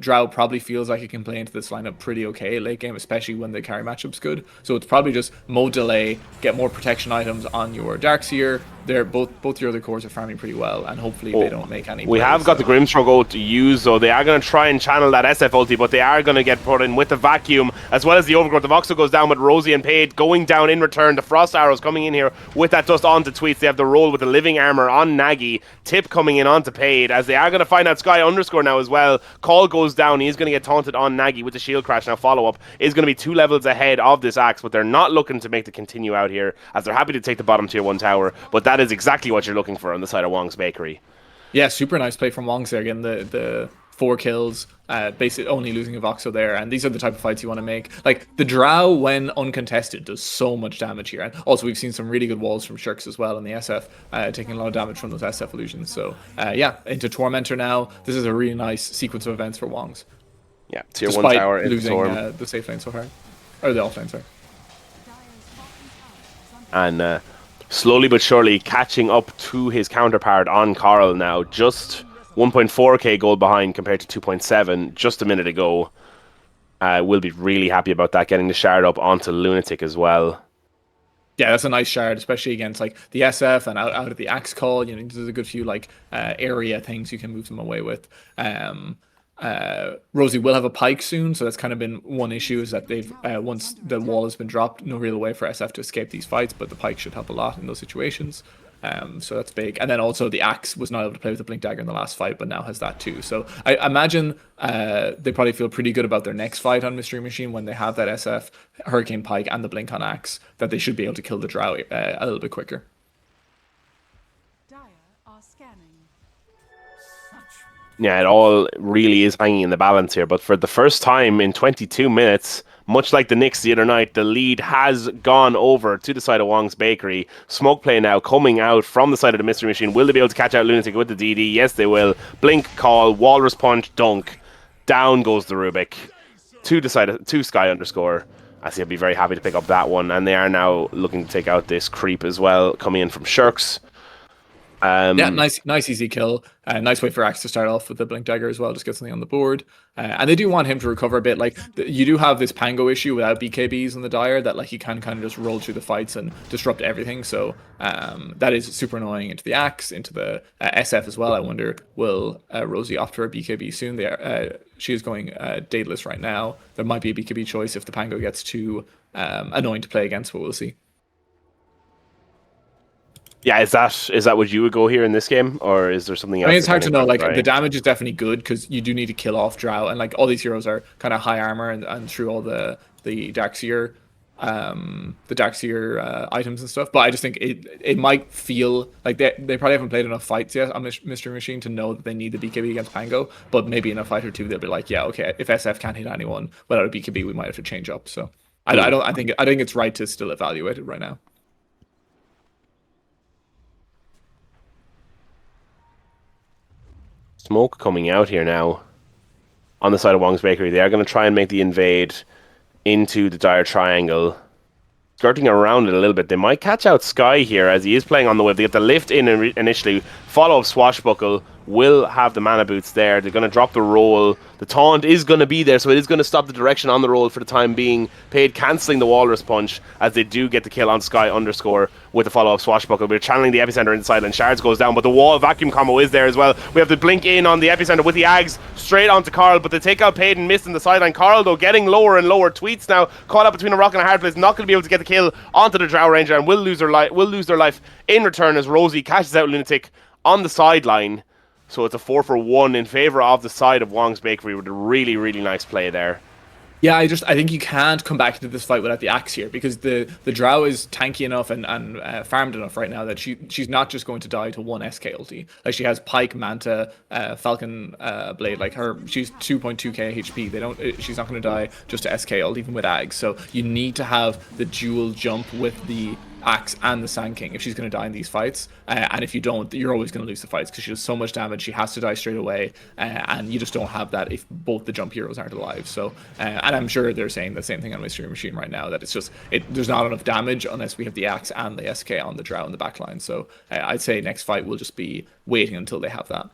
Drow probably feels like he can play into this lineup pretty okay late game, especially when the carry matchup's good. So it's probably just mode delay, get more protection items on your Darkseer. They're both your other cores are farming pretty well, and hopefully they don't make any. We have got the Grimstroke ult to use, though. They are going to try and channel that SF ulti, but they are going to get put in with the vacuum as well as the Overgrowth. The Voxel goes down with Rosie and Paid going down in return. The Frost Arrows coming in here with that dust onto Tweets. They have the roll with the living armor on Nagy. Tip coming in onto Paid, as they are going to find out Sky underscore now as well. Call goes down. He's going to get taunted on Nagy with the shield crash. Now follow up is going to be 2 levels ahead of this Axe, but they're not looking to make the continue out here, as they're happy to take the bottom tier 1 tower. But that is exactly what you're looking for on the side of Wong's Bakery. Yeah, super nice play from Wongs there, again the 4 kills, basically only losing a Voxel there. And these are the type of fights you want to make. Like, the Drow, when uncontested, does so much damage here. And also, we've seen some really good walls from Shirks as well in the SF, taking a lot of damage from those SF illusions. So, yeah, into Tormentor now. This is a really nice sequence of events for Wongs. Yeah, tier 1 Despite tower in losing Storm. the safe lane so hard. Or the off lane, sorry. And slowly but surely catching up to his counterpart on Carl now. Just 1.4k gold behind compared to 2.7 just a minute ago. We'll be really happy about that, getting the shard up onto Lunatic as well. Yeah, that's a nice shard, especially against like the SF and out of the Axe Call. You know, there's a good few like area things you can move them away with. Rosie will have a pike soon, so that's kind of been one issue, is that they've once the wall has been dropped, no real way for SF to escape these fights, but the pike should help a lot in those situations. So that's big. And then also the Axe was not able to play with the Blink Dagger in the last fight, but now has that too. So I imagine they probably feel pretty good about their next fight on Myst-ery Machine when they have that SF, Hurricane Pike, and the Blink on Axe, that they should be able to kill the Drow a little bit quicker. Yeah, it all really is hanging in the balance here. But for the first time in 22 minutes, much like the Knicks the other night, the lead has gone over to the side of Wong's Bakery. Smoke play now coming out from the side of the Myst-ery Machine. Will they be able to catch out Lunatic with the DD? Yes, they will. Blink, call, Walrus Punch, dunk. Down goes the Rubik to the side of to Sky underscore. I see he'll be very happy to pick up that one. And they are now looking to take out this creep as well, coming in from Shirks. Yeah, nice easy kill. Nice way for Axe to start off with the Blink Dagger as well, just get something on the board. And they do want him to recover a bit. Like, you do have this Pango issue without BKBs in the Dire, that like he can kind of just roll through the fights and disrupt everything. So that is super annoying into the Axe, into the SF as well. I wonder, will Rosie opt for a BKB soon? She is going dateless right now. There might be a BKB choice if the Pango gets too annoying to play against, but we'll see. Yeah, is that what you would go here in this game, or is there something else? I mean, it's hard to know. Like, the damage is definitely good because you do need to kill off Drow, and like all these heroes are kind of high armor and through all the Darkseer, items and stuff. But I just think it might feel like they probably haven't played enough fights yet on Myst-ery Machine to know that they need the BKB against Pango. But maybe in a fight or two they'll be like, yeah, okay, if SF can't hit anyone without a BKB, we might have to change up. So I think it's right to still evaluate it right now. Smoke coming out here now on the side of Wong's Bakery. They are going to try and make the invade into the Dire Triangle. Skirting around it a little bit. They might catch out Sky here as he is playing on the wave. They get the lift in initially. Follow up Swashbuckle. Will have the mana boots there. They're going to drop the roll. The taunt is going to be there, so it is going to stop the direction on the roll for the time being. Paid cancelling the Walrus Punch as they do get the kill on Sky underscore with the follow-up Swashbuckle. We're channeling the Epicenter inside and Shards goes down, but the wall vacuum combo is there as well. We have to blink in on the Epicenter with the Ags straight onto Carl, but they take out Paid and Myst in the sideline. Carl, though, getting lower and lower. Tweets now caught up between a rock and a hard place. Not going to be able to get the kill onto the Drow Ranger and will lose their life in return as Rosie catches out Lunatic on the sideline. So it's a 4-for-1 in favor of the side of Wong's Bakery with a really, really nice play there. Yeah, I think you can't come back into this fight without the Axe here, because the Drow is tanky enough and farmed enough right now that she's not just going to die to one SK ulti. Like, she has Pike, Manta, Falcon Blade. Like, she's 2.2k HP. She's not going to die just to SK ult, even with Ags. So you need to have the dual jump with the Axe and the Sand King if she's going to die in these fights, and if you don't, you're always going to lose the fights because she does so much damage. She has to die straight away, and you just don't have that if both the jump heroes aren't alive. So and I'm sure they're saying the same thing on Myst-ery Machine right now, that it's just there's not enough damage unless we have the Axe and the SK on the Drow in the backline. So I'd say next fight will just be waiting until they have that.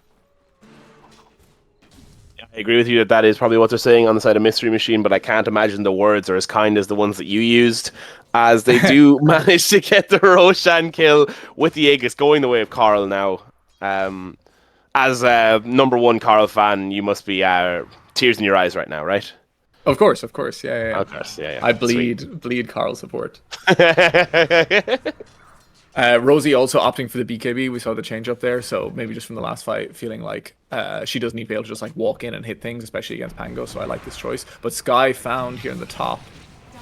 I agree with you that is probably what they're saying on the side of Myst-ery Machine, but I can't imagine the words are as kind as the ones that you used, as they do manage to get the Roshan kill with the Aegis going the way of Carl now. As a #1 Carl fan, you must be tears in your eyes right now, right? Of course, yeah. Of course, yeah. I bleed Carl support. Rosie also opting for the BKB. We saw the change up there, so maybe just from the last fight, feeling like she doesn't need to be able to just like walk in and hit things, especially against Pango. So I like this choice. But Sky found here in the top.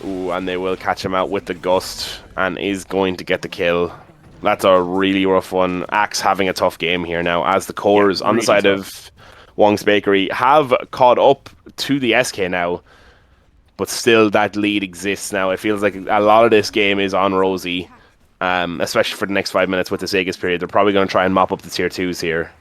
Ooh, and they will catch him out with the Gust and is going to get the kill. That's a really rough one. Axe having a tough game here now as the cores on the side of Wong's Bakery have caught up to the SK now, but still that lead exists now. It feels like a lot of this game is on Rosie, especially for the next 5 minutes with this Aegis period. They're probably going to try and mop up the tier 2s here.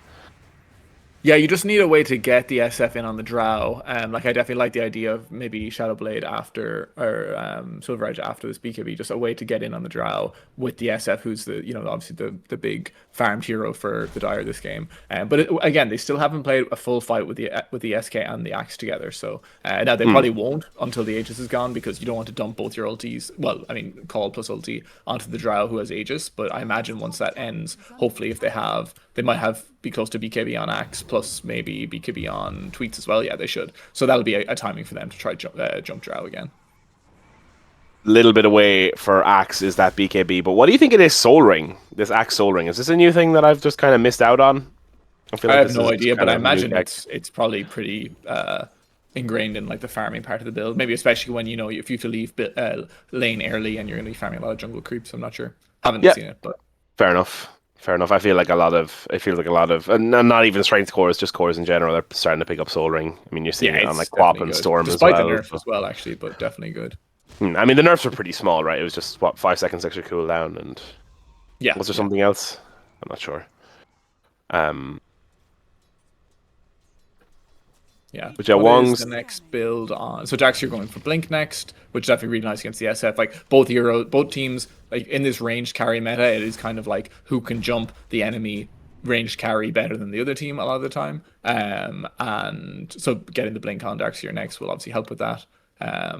Yeah, you just need a way to get the SF in on the Drow. Like I definitely like the idea of maybe Shadowblade after or Silver Edge after this BKB, just a way to get in on the Drow with the SF, who's the obviously the big farmed hero for the Dire this game. But again, they still haven't played a full fight with the SK and the Axe together. So now they probably won't until the Aegis is gone, because you don't want to dump both your ultis. Well, I mean, call plus ulti onto the Drow who has Aegis. But I imagine once that ends, hopefully if they might have be close to BKB on Axe plus maybe BKB on Tweets as well. Yeah, they should. So that'll be a timing for them to try jump Drow again. Little bit away for Axe is that BKB, but what do you think of this Soul Ring? This Axe Soul Ring, is this a new thing that I've just kind of missed out on? I have no idea, but I imagine it's probably pretty ingrained in like the farming part of the build. Maybe especially when if you have to leave lane early and you're going to be farming a lot of jungle creeps. I'm not sure. Haven't seen it, but fair enough. Fair enough. It feels like a lot of, and not even strength cores, just cores in general, are starting to pick up Soul Ring. I mean, you're seeing it on like Quap and Storm despite as well. Despite the nerf as well, actually, but definitely good. I mean, the nerfs were pretty small, right? It was just, 5 seconds extra cooldown, and was there something else? I'm not sure. Yeah. But Wongs, the next build on. So Dax, you're going for Blink next, which is definitely really nice against the SF. Like both teams, like in this ranged carry meta, it is kind of like who can jump the enemy ranged carry better than the other team a lot of the time. And so getting the Blink on Dax here next will obviously help with that. I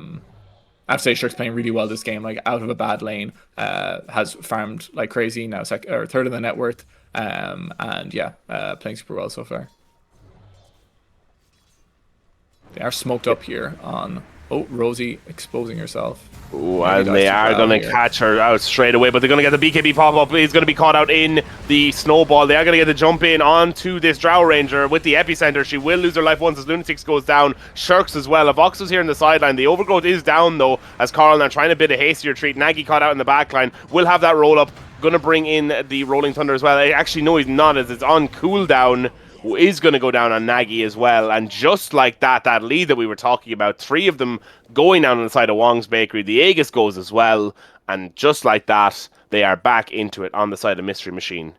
have to say Shirk's playing really well this game, like out of a bad lane, has farmed like crazy, now third in the net worth, and playing super well so far. They are smoked up here on Rosie exposing herself. Ooh, and they are going to catch her out straight away, but they're going to get the BKB pop-up. He's going to be caught out in the snowball. They are going to get the jump in onto this Drow Ranger with the epicenter. She will lose her life once as Lunatics goes down. Shirks as well. Avox is here in the sideline. The overgrowth is down, though, as Carl now trying a bit of hasty retreat. Nagy caught out in the backline. Will have that roll-up. Going to bring in the Rolling Thunder as well. Actually, no, he's not, as it's on cooldown. Is going to go down on Nagy as well, and just like that lead that we were talking about, 3 of them going down on the side of Wong's Bakery, the Aegis goes as well, and just like that, they are back into it on the side of Myst-ery Machine.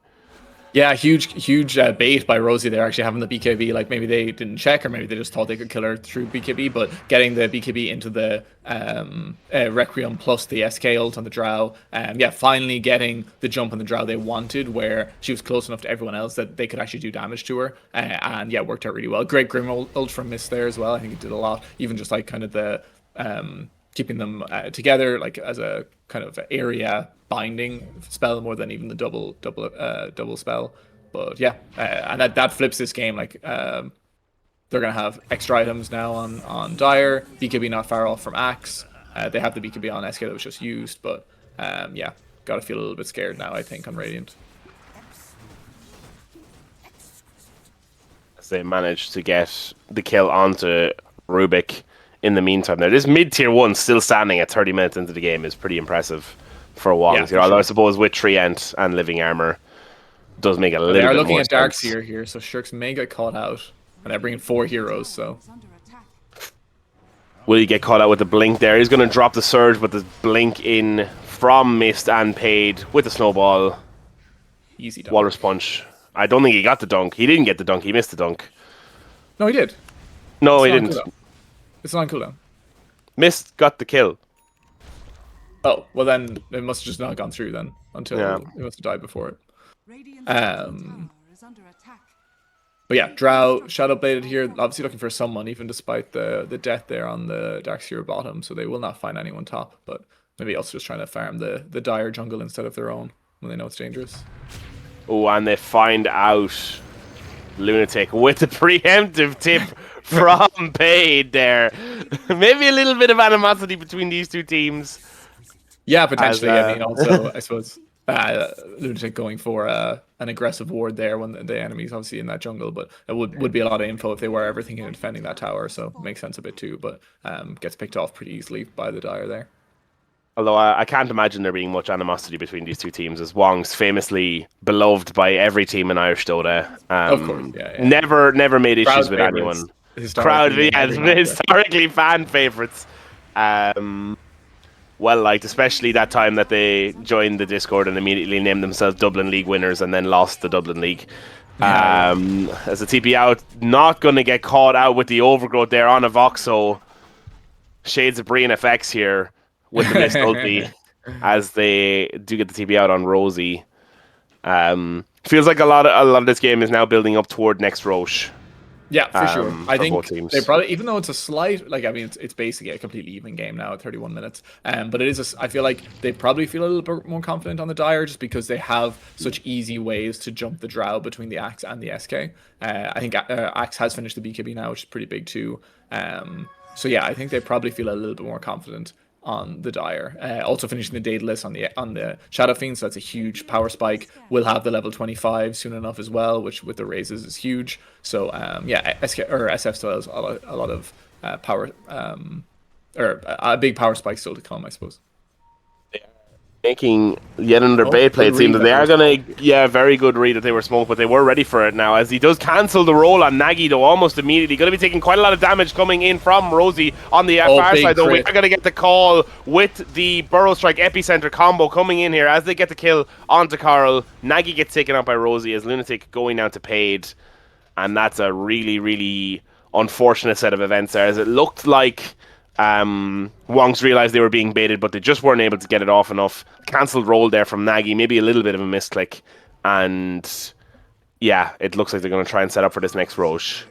Yeah, huge bait by Rosie there, actually having the BKB. Like maybe they didn't check, or maybe they just thought they could kill her through BKB, but getting the BKB into the Requiem plus the SK ult on the Drow. Finally getting the jump on the Drow they wanted, where she was close enough to everyone else that they could actually do damage to her. Worked out really well. Great Grim ult from Myst there as well. I think it did a lot. Even just like kind of the keeping them together, like as a kind of area binding spell more than even the double spell. But and that flips this game. Like they're gonna have extra items now on Dire. BKB not far off from Axe. They have the BKB on SK that was just used, but gotta feel a little bit scared now, I think, on Radiant. As they managed to get the kill onto Rubik in the meantime. Now, this mid-tier 1 still standing at 30 minutes into the game is pretty impressive for Wongs. Although I suppose with Treant and Living Armor does make it a little bit more sense. They are looking at Darkseer here, so Shirks may get caught out. And they're bringing 4 heroes, so... Will he get caught out with the Blink there? He's going to drop the Surge with the Blink in from Mist and Paid with the Snowball. Easy dunk. Walrus Punch. I don't think he got the dunk. He didn't get the dunk. He missed the dunk. No, he did. No, he didn't. It's not on cooldown. Mist got the kill. Oh, well then it must have just not gone through then until it must have died before it. But yeah, Drow Shadowbladed here, obviously looking for someone, even despite the death there on the Darkseer bottom, so they will not find anyone top, but maybe also just trying to farm the Dire jungle instead of their own when they know it's dangerous. Oh, and they find out Lunatic with the preemptive tip from Paid there. Maybe a little bit of animosity between these two teams. Yeah, potentially. I mean, also, I suppose Lunatic going for an aggressive ward there when the enemy's obviously in that jungle, but it would be a lot of info if they were ever thinking of defending that tower, so it makes sense a bit too, but gets picked off pretty easily by the Dire there. Although I can't imagine there being much animosity between these two teams, as Wong's famously beloved by every team in Irish Dota. Of course, yeah, yeah. Never made issues Crowd with favorites anyone. Crowd, historically in yeah, every matchup. historically fan favorites. Um, well liked, especially that time that they joined the Discord and immediately named themselves Dublin League winners and then lost the Dublin League. Yeah, yeah. As a TP out, not going to get caught out with the overgrowth there on a Voxo. Shades of Brian FX here with the missed ulti as they do get the TP out on Rosie. Feels like a lot of this game is now building up toward next Roche Yeah, for sure. I for both think they teams. probably, even though it's a slight, like I mean, it's basically a completely even game now at 31 minutes. But it is. I feel like they probably feel a little bit more confident on the Dire just because they have such easy ways to jump the Drow between the Axe and the SK. I think Axe has finished the BKB now, which is pretty big too. So yeah, I think they probably feel a little bit more confident on the Dire. Also finishing the Daedalus on the Shadow Fiend, so that's a huge power spike. We'll have the level 25 soon enough as well, which with the raises is huge. So yeah, SK or SF still has a lot of power, or a big power spike still to come, I suppose. Making yet another Oh, bait play. good It seems read that that they they are were going smoked. to, yeah, very good read that they were smoked, but they were ready for it now as he does cancel the roll on Nagy, though, almost immediately. Going to be taking quite a lot of damage coming in from Rosie on the Oh, far big side, though. We crit. are going to get the call with the Burrow Strike Epicenter combo coming in here as they get the kill onto Carl. Nagy gets taken out by Rosie as Lunatic going down to Paid, and that's a really, really unfortunate set of events there as it looked like Wongs realized they were being baited, but they just weren't able to get it off enough. Cancelled roll there from Nagy, maybe a little bit of a misclick. And yeah, it looks like they're going to try and set up for this next Roche.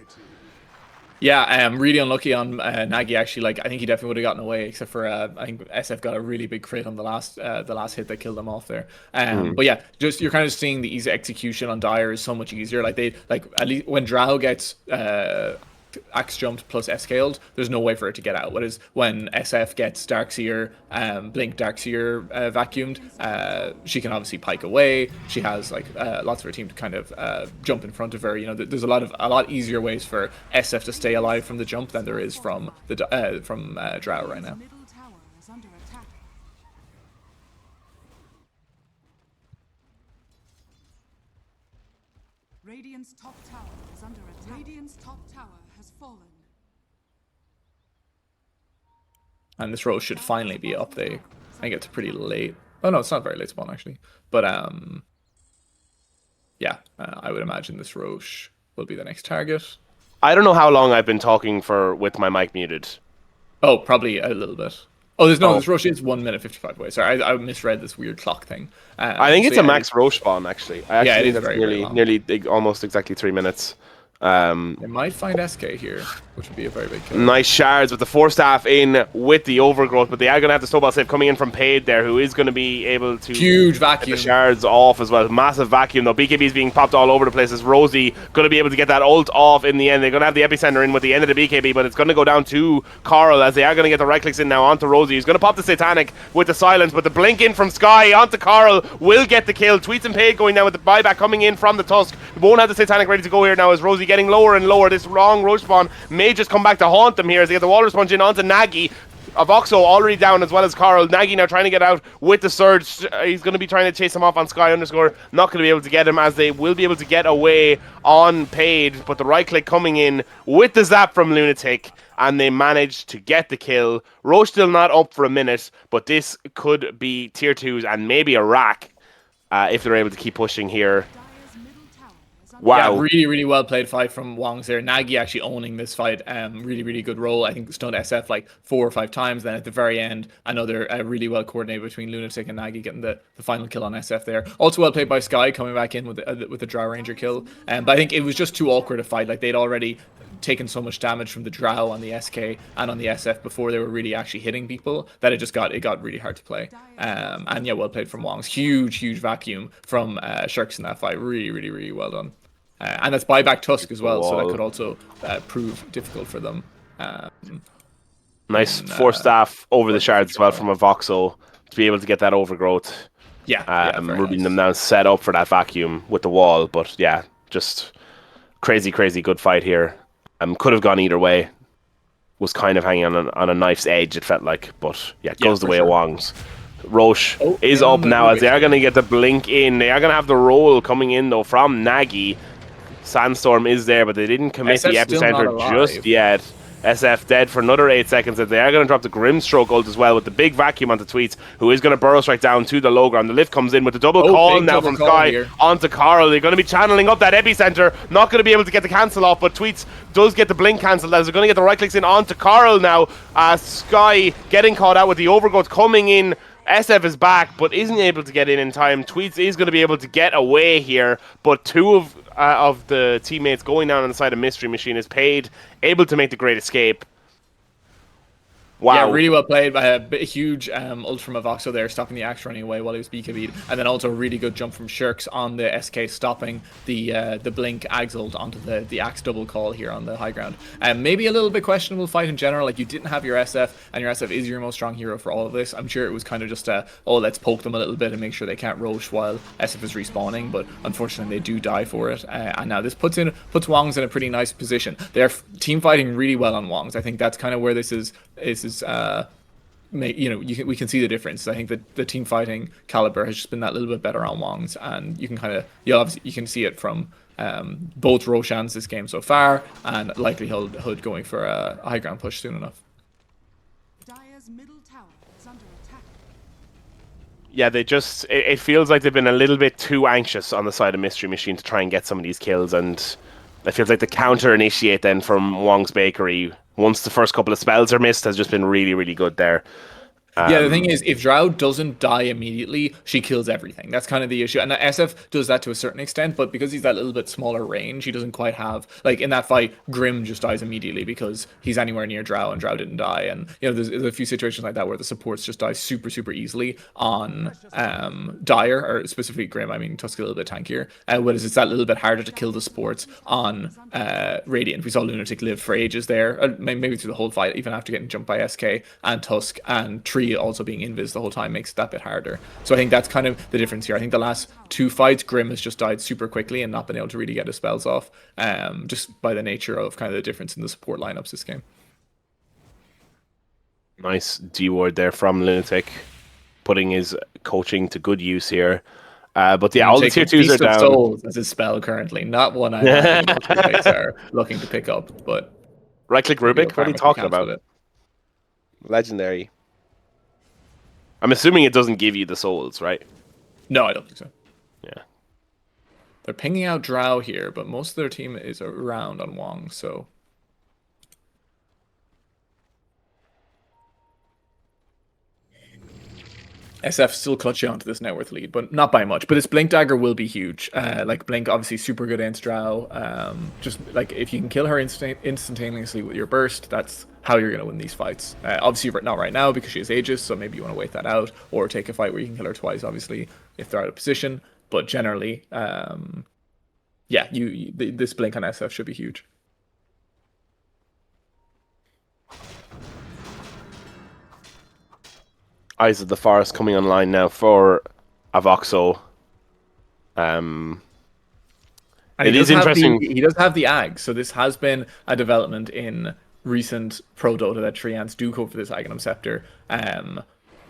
Yeah, really unlucky on Nagy. Actually, like I think he definitely would have gotten away, except for I think SF got a really big crit on the last hit that killed them off there. But yeah, just you're kind of seeing the easy execution on Dire is so much easier. Like they like at least when Drow gets axe jumped plus scaled, there's no way for it to get out. Whereas when SF gets Darkseer, Blink Darkseer vacuumed, she can obviously pike away. She has like lots of her team to kind of jump in front of her. You know, there's a lot easier ways for SF to stay alive from the jump than there is from the Drow right now. Middle tower is under attack. Radiant's top tower is under attack. Radiant's top tower has fallen. And this row should finally be up. I think it's pretty late. Oh no, it's not very late spawn actually. But yeah, I would imagine this Roche will be the next target. I don't know how long I've been talking for with my mic muted. Oh, probably a little bit. Oh, Oh. this Roche is 1 minute 55 away. Sorry, I misread this weird clock thing. I think so it's yeah, a max Roche spawn, actually. I actually Yeah, it think is that's very, very long. nearly almost exactly 3 minutes. They might find SK here, which would be a very big kill. Nice shards with the 4 staff in with the overgrowth, but they are going to have the snowball save coming in from Paid there, who is going to be able to Huge get vacuum. the shards off as well. Massive vacuum though. BKB is being popped all over the place. Is Rosie going to be able to get that ult off in the end? They're going to have the epicenter in with the end of the BKB, but it's going to go down to Carl as they are going to get the right clicks in now onto Rosie. He's going to pop the Satanic with the silence, but the blink in from Sky onto Carl will get the kill. Tweets and Paid going down with the buyback coming in from the Tusk. Won't have the Satanic ready to go here now as Rosie getting lower and lower. This wrong Roche spawn may just come back to haunt them here as they get the Walrus Punch in onto Nagy. Avoxo already down as well as Carl. Nagy now trying to get out with the surge. He's going to be trying to chase him off on Sky underscore. Not going to be able to get him as they will be able to get away on Paid. But the right click coming in with the zap from Lunatic. And they managed to get the kill. Roche still not up for a minute. But this could be tier 2s and maybe a rack if they're able to keep pushing here. Dire's middle tower is under Wow. Yeah, really, really well played fight from Wongs there. Nagy actually owning this fight. Really, really good role. I think stunned SF like 4 or 5 times. Then at the very end, another really well coordinated between Lunatic and Nagy getting the final kill on SF there. Also well played by Sky coming back in with the Drow Ranger kill. But I think it was just too awkward a fight. Like they'd already taken so much damage from the Drow on the SK and on the SF before they were really actually hitting people that it got really hard to play. And yeah, well played from Wongs. Huge vacuum from Shirks in that fight. Really, really, really well done. And that's buyback Tusk as well, so that could also prove difficult for them. Nice 4 staff over the shards as well from a Voxel to be able to get that overgrowth. Yeah, very Rubbing nice. them down set up for that vacuum with the wall. But yeah, just crazy good fight here. Could have gone either way. was kind of hanging on a knife's edge, it felt like. But yeah, it Yeah, goes the for way sure. of Wongs. Roche Oh, is in on up the now as Rubik. they are going to get the blink in. They are going to have the roll coming in, though, from Nagy. Sandstorm is there, but they didn't commit the SF's still not epicenter just alive. yet. SF dead for another 8 seconds. They are going to drop the Grimstroke ult as well with the big vacuum onto Tweets, who is going to burrow straight down to the low ground. The lift comes in with the double Oh, call big now double from call Sky here. onto Carl. They're going to be channeling up that epicenter. Not going to be able to get the cancel off, but Tweets does get the blink cancelled as they're going to get the right clicks in onto Carl now. Sky getting caught out with the overgrowth coming in. SF is back, but isn't able to get in time. Tweets is going to be able to get away here, but two of the teammates going down on the side of Myst-ery Machine is paid, able to make the great escape. Wow. Yeah, really well played by a huge ult from Avoxo there, stopping the Axe running away while he was BKB'd. And then also a really good jump from Shirks on the SK, stopping the Blink Axe ult onto the Axe double call here on the high ground. Maybe a little bit questionable fight in general. Like, you didn't have your SF, and your SF is your most strong hero for all of this. I'm sure it was kind of just let's poke them a little bit and make sure they can't roach while SF is respawning. But unfortunately, they do die for it. And now this puts Wongs in a pretty nice position. They're team fighting really well on Wongs. I think that's kind of where this is we can see the difference. I think that the team fighting caliber has just been that little bit better on Wongs, and you can obviously you can see it from both Roshans this game so far, and likelihood going for a high ground push soon enough. Dire's middle tower is under attack. Yeah, it feels like they've been a little bit too anxious on the side of Myst-ery Machine to try and get some of these kills, and it feels like the counter initiate then from Wong's Bakery, once the first couple of spells are missed, has just been really, really good there. Yeah, the thing is, if Drow doesn't die immediately, she kills everything. That's kind of the issue. And SF does that to a certain extent, but because he's that little bit smaller range, he doesn't quite have... Like, in that fight, Grim just dies immediately because he's anywhere near Drow, and Drow didn't die. And, there's a few situations like that where the supports just die super, super easily on Dire, or specifically Grim. I mean, Tusk a little bit tankier. Whereas it's that little bit harder to kill the supports on Radiant. We saw Lunatic live for ages there, maybe through the whole fight, even after getting jumped by SK and Tusk, and Tree also being invis the whole time makes it that bit harder. So I think that's kind of the difference here. I think the last two fights, Grim has just died super quickly and not been able to really get his spells off, just by the nature of kind of the difference in the support lineups this game. Nice D-word there from Lunatic, putting his coaching to good use here. But yeah, all the tier 2s are down. Souls as his spell currently, not one I imagine most teammates are looking to pick up. But right-click Rubik, what are you talking about? Legendary. I'm assuming it doesn't give you the souls, right? No, I don't think so. Yeah. They're pinging out Drow here, but most of their team is around on Wong, so... SF still clutching onto this net worth lead, but not by much. But this Blink Dagger will be huge. Like, Blink, obviously super good against Drow. Just, like, if you can kill her instantaneously with your burst, that's how you're going to win these fights. Obviously, not right now because she has Aegis, so maybe you want to wait that out. Or take a fight where you can kill her twice, obviously, if they're out of position. But generally, yeah, this Blink on SF should be huge. Eyes of the Forest coming online now for Avoxo. And it is interesting. He does have the Ag, so this has been a development in recent Pro Dota that Treants do go for this Aghanim Scepter.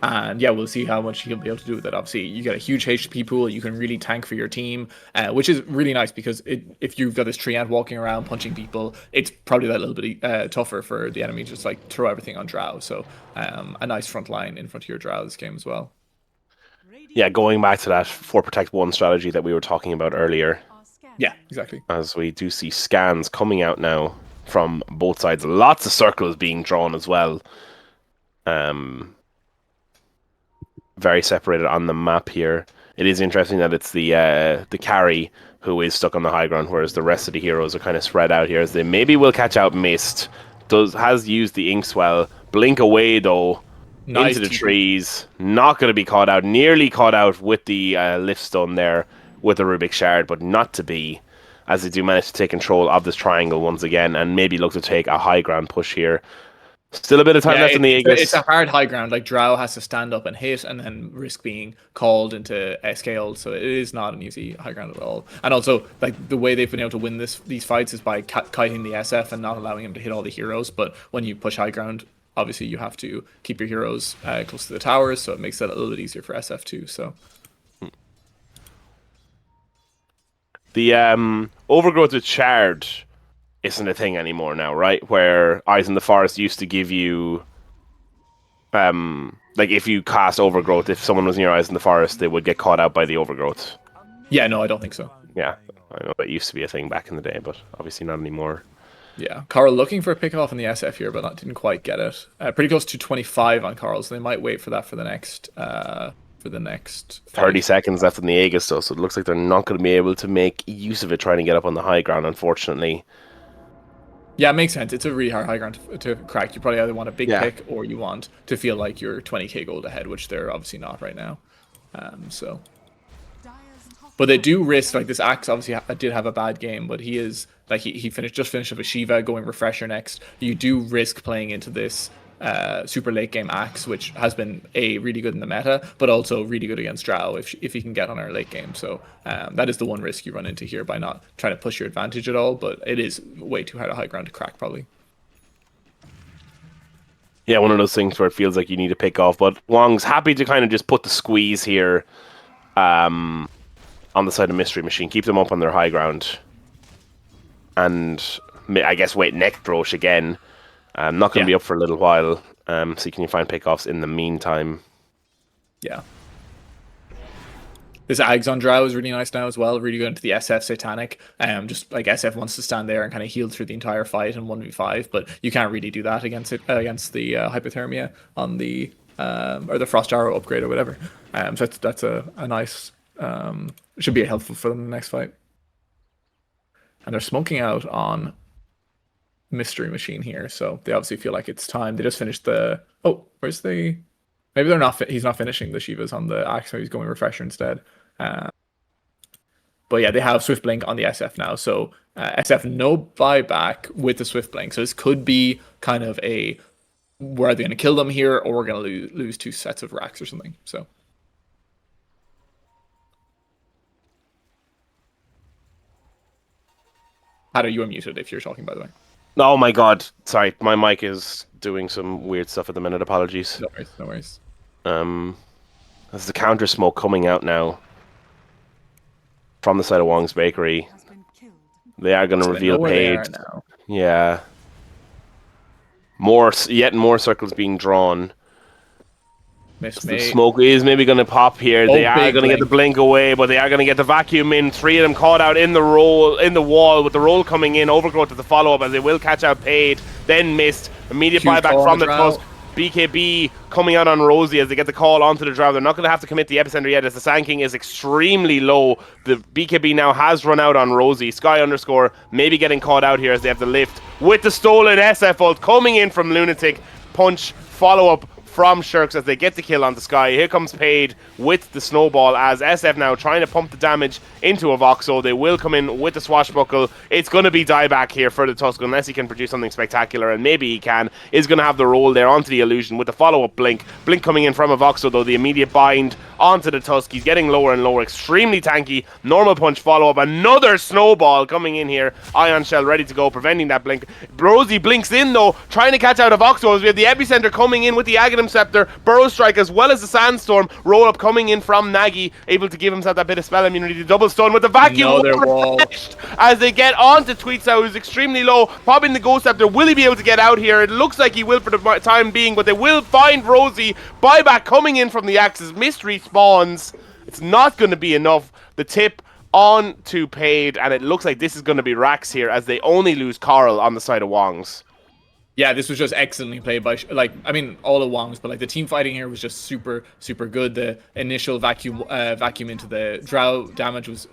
And yeah, we'll see how much he'll be able to do with it. Obviously, you get a huge HP pool. You can really tank for your team, which is really nice because if you've got this Treant walking around punching people, it's probably that little bit tougher for the enemy to just like throw everything on Drow. So a nice front line in front of your Drow this game as well. Yeah, going back to that 4 protect 1 strategy that we were talking about earlier. Yeah, exactly. As we do see scans coming out now from both sides. Lots of circles being drawn as well. Very separated on the map here. It is interesting that it's the carry who is stuck on the high ground, whereas the rest of the heroes are kind of spread out here as they maybe will catch out Myst. Has used the Inkswell. Blink away though. Nice into the trees. Not going to be caught out. Nearly caught out with the lift stone there with the Rubik Shard, but not to be, as they do manage to take control of this triangle once again and maybe look to take a high ground push here. Still a bit of time Yeah, left in the it's Aegis. a hard high ground. Like Drow has to stand up and hit, and then risk being called into SK'd. So it is not an easy high ground at all. And also, like the way they've been able to win these fights is by kiting the SF and not allowing him to hit all the heroes. But when you push high ground, obviously you have to keep your heroes close to the towers, so it makes it a little bit easier for SF too. So The overgrowth with shard isn't a thing anymore now, right? Where Eyes in the Forest used to give you like if you cast overgrowth, if someone was near Eyes in the Forest, they would get caught out by the overgrowth. yeah, no, I don't think so. Yeah, I know that used to be a thing back in the day, but obviously not anymore. Yeah, Carl looking for a pick off in the SF here, but didn't quite get it. Pretty close to 25 on Carl, so they might wait for that for the next fight. 30 seconds left in the Aegis, though, so it looks like they're not going to be able to make use of it trying to get up on the high ground, unfortunately. Yeah, it makes sense. It's a really hard high ground to crack. You probably either want a big pick or you want to feel like you're 20k gold ahead, which they're obviously not right now. But they do risk, like this Axe obviously did have a bad game, but he is like he just finished with a Shiva going refresher next. You do risk playing into this super late game Axe, which has been really good in the meta, but also really good against Drow if he can get on our late game. So that is the one risk you run into here by not trying to push your advantage at all. But it is way too hard a high ground to crack, probably. Yeah, one of those things where it feels like you need to pick off. But Wong's happy to kind of just put the squeeze here on the side of Myst-ery Machine, keep them up on their high ground, and I guess wait next Roche again. Not going to be up for a little while. See, can you find pickoffs in the meantime? Yeah. This Ags on Drow is really nice now as well. Really good into the SF Satanic. Just like SF wants to stand there and kind of heal through the entire fight in 1v5, but you can't really do that against the Hypothermia on the or the Frost Arrow upgrade or whatever. So that's a nice should be helpful for them in the next fight. And they're smoking out on Myst-ery Machine here, so they obviously feel like it's time. They just finished the where's the maybe they're not he's not finishing the Shivas on the Axe, so he's going refresher instead. But yeah, they have Swift Blink on the SF now, so SF no buyback with the Swift Blink, so this could be kind of a we're either going to kill them here or we're going to lose 2 sets of racks or something. So How are you unmuted if you're talking, by the way? Oh my god, sorry, my mic is doing some weird stuff at the minute, apologies. No worries. There's the counter smoke coming out now from the side of Wong's Bakery. They are going to reveal Paige. Yeah. Yet more circles being drawn. The smoke is maybe going to pop here. They are going to get the blink away, but they are going to get the vacuum in. 3 of them caught out in the wall, with the roll coming in. Overgrowth at the follow-up, as they will catch out Paid. Then Myst. Immediate buyback from the Tusk. BKB coming out on Rosie as they get the call onto the Drow. They're not going to have to commit the epicenter yet, as the Sand King is extremely low. The BKB now has run out on Rosie. Sky underscore maybe getting caught out here as they have the lift with the stolen SF ult coming in from Lunatic. Punch, follow-up from Shirks as they get the kill on the Sky. Here comes Paid with the snowball as SF now trying to pump the damage into a Voxel. They will come in with the swashbuckle. It's going to be dieback here for the Tusk unless he can produce something spectacular, and maybe he can. Is going to have the roll there onto the illusion with the follow-up blink. Blink coming in from a Voxel, though. The immediate bind onto the Tusk. He's getting lower and lower. Extremely tanky. Normal punch follow-up. Another snowball coming in here. Ion Shell ready to go, preventing that blink. Rosie blinks in, though, trying to catch out a Voxel as we have the epicenter coming in with the Aghanim Scepter, Burrow Strike, as well as the Sandstorm. Roll up coming in from Nagy, able to give himself that bit of spell immunity to double stun with the vacuum as they get onto Tweetsow, who's extremely low, popping the Ghost Scepter. Will he be able to get out here? It looks like he will for the time being, but they will find Rosie. Buyback coming in from the Axes. Myst-ery spawns. It's not going to be enough. The tip on to Paid, and it looks like this is going to be Rax here as they only lose Coral on the side of Wongs. Yeah, this was just excellently played by, all of Wongs, but the team fighting here was just super, super good. The initial vacuum into the Drow damage was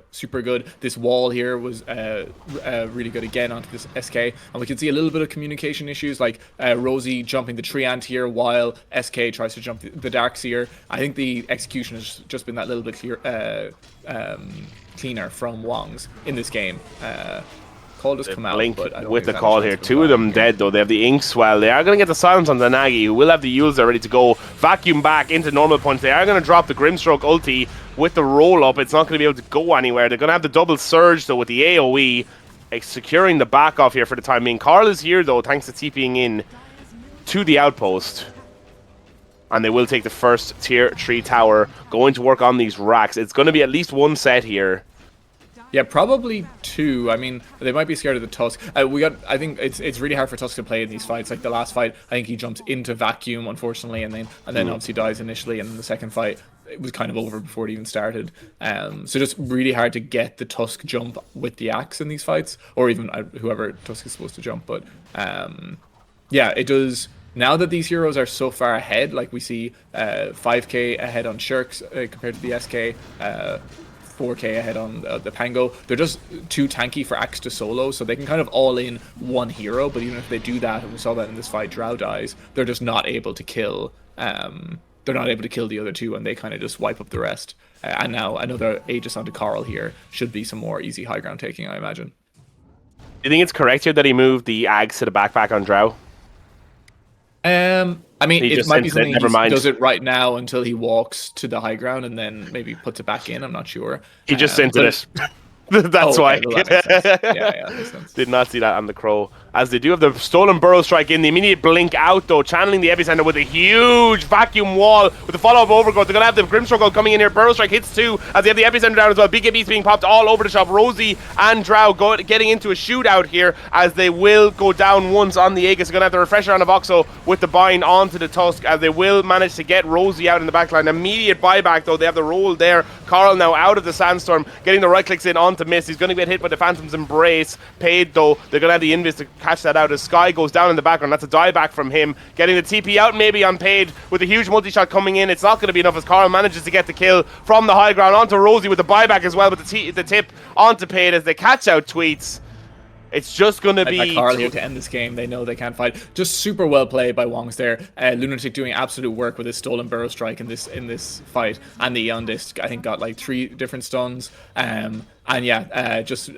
super good. This wall here was really good again onto this SK, and we can see a little bit of communication issues, like Rosie jumping the Treant here while SK tries to jump the Darkseer. I think the execution has just been that little bit cleaner from Wongs in this game. Call just come out, Blink but I don't with think the there's call any here. chance 2 of them revive. dead though. They have the Inkswell. They are going to get the silence on the Nagi, who will have the Yules there ready to go. Vacuum back into normal points. They are going to drop the Grimstroke ulti with the roll up. It's not going to be able to go anywhere. They're going to have the double surge though with the AoE, securing the back off here for the time being. Carl is here though, thanks to TPing in to the outpost. And they will take the first tier 3 tower, going to work on these racks. It's going to be at least 1 set here. Yeah, probably 2. I mean, they might be scared of the Tusk. I think it's really hard for Tusk to play in these fights. Like the last fight, I think he jumped into Vacuum, unfortunately, and then obviously dies initially, and in the second fight, it was kind of over before it even started. So just really hard to get the Tusk jump with the axe in these fights, or even whoever Tusk is supposed to jump. But yeah, it does. Now that these heroes are so far ahead, like we see 5k ahead on Shirks compared to the SK, 4k ahead on the Pango. They're just too tanky for Axe to solo, so they can kind of all in one hero, but even if they do that, and we saw that in this fight, Drow dies, they're just not able to kill they're not able to kill the other 2, and they kind of just wipe up the rest. And now another Aegis onto Coral here should be some more easy high ground taking, I imagine. Do you think it's correct here that he moved the Ags to the backpack on Drow? I mean, He it just might be sends it, something never he mind. does it right now until he walks to the high ground and then maybe puts it back in. I'm not sure. He just sent it. That's oh, why. okay, well, that makes sense. Yeah, that makes sense. Did not see that on the Crow. As they do have the stolen Burrow Strike in, the immediate blink out though, channeling the Epicenter with a huge vacuum wall with the follow-up overgrowth. They're going to have the Grimstroke coming in here. Burrow Strike hits 2 as they have the Epicenter down as well. BKB's being popped all over the shop. Rosie and Drow getting into a shootout here as they will go down once on the Aegis. They're going to have the refresher on the Voxo with the bind onto the Tusk as they will manage to get Rosie out in the backline. Immediate buyback though. They have the roll there. Carl now out of the Sandstorm, getting the right clicks in onto Myst. He's going to get hit by the Phantom's Embrace. Paid though. They're going to have the Invis to catch that out as Sky goes down in the background. That's a dieback from him. Getting the TP out maybe on Paid with a huge multi-shot coming in. It's not going to be enough as Carl manages to get the kill from the high ground onto Rosie with the buyback as well, but the tip onto Paid as they catch out Tweets. It's just going to be Carl here to end this game. They know they can't fight. Just super well played by Wongs there. Lunatic doing absolute work with his stolen Burrow Strike in this fight, and the Eon Disc I think got like 3 different stuns. And yeah, just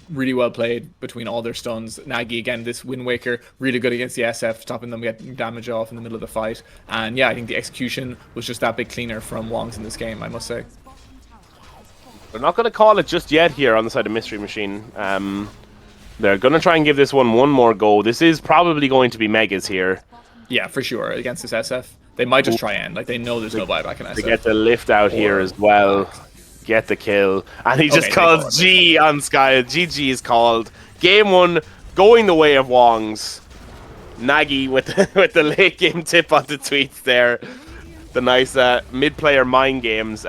really well played between all their stuns. Nagi again, this Wind Waker, really good against the SF, stopping them getting damage off in the middle of the fight. And yeah, I think the execution was just that bit cleaner from Wongs in this game, I must say. They're not going to call it just yet here on the side of Mystery Machine. They're going to try and give this one more go. This is probably going to be Megas here. Yeah, for sure. Against this SF. They might just try end. Like, they know there's no buyback in SF. They get the lift out here as well. Get the kill. And he just calls G on Sky. GG is called. Game 1 going the way of Wongs. Nagi with the late game tip on the Tweets there. The nice mid-player mind games.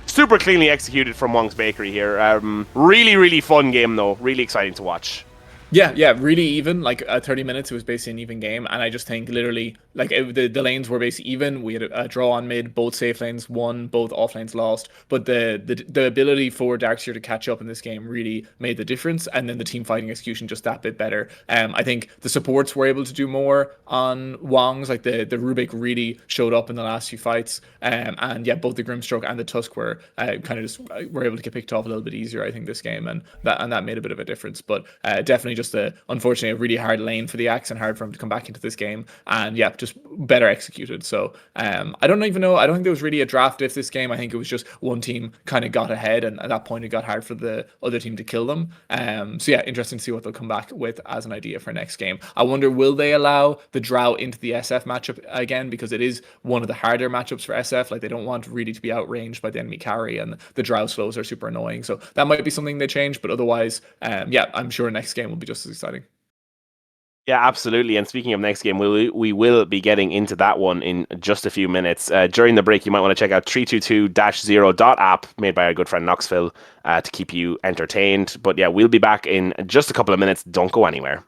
Super cleanly executed from Wongs Bakery here. Really, really fun game though. Really exciting to watch. Yeah, really even. Like 30 minutes, it was basically an even game, and I just think literally, like the lanes were basically even. We had a draw on mid, both safe lanes won, both off lanes lost. But the ability for Darkseer to catch up in this game really made the difference, and then the team fighting execution just that bit better. I think the supports were able to do more on Wongs. Like the Rubik really showed up in the last few fights, and yeah, both the Grimstroke and the Tusk were kind of just were able to get picked off a little bit easier, I think, this game, and that made a bit of a difference. But definitely just unfortunately a really hard lane for the Axe and hard for him to come back into this game, and yeah, just better executed. So I don't even know, I don't think there was really a draft if this game. I think it was just one team kind of got ahead, and at that point it got hard for the other team to kill them. So yeah, interesting to see what they'll come back with as an idea for next game. I wonder, will they allow the Drow into the SF matchup again, because it is one of the harder matchups for SF. Like, they don't want really to be outranged by the enemy carry, and the Drow slows are super annoying, so that might be something they change. But otherwise, yeah, I'm sure next game will be just as exciting. Yeah, absolutely. And speaking of next game, we will be getting into that one in just a few minutes. During the break, you might want to check out 322-0.app made by our good friend Knoxville to keep you entertained. But yeah, we'll be back in just a couple of minutes. Don't go anywhere.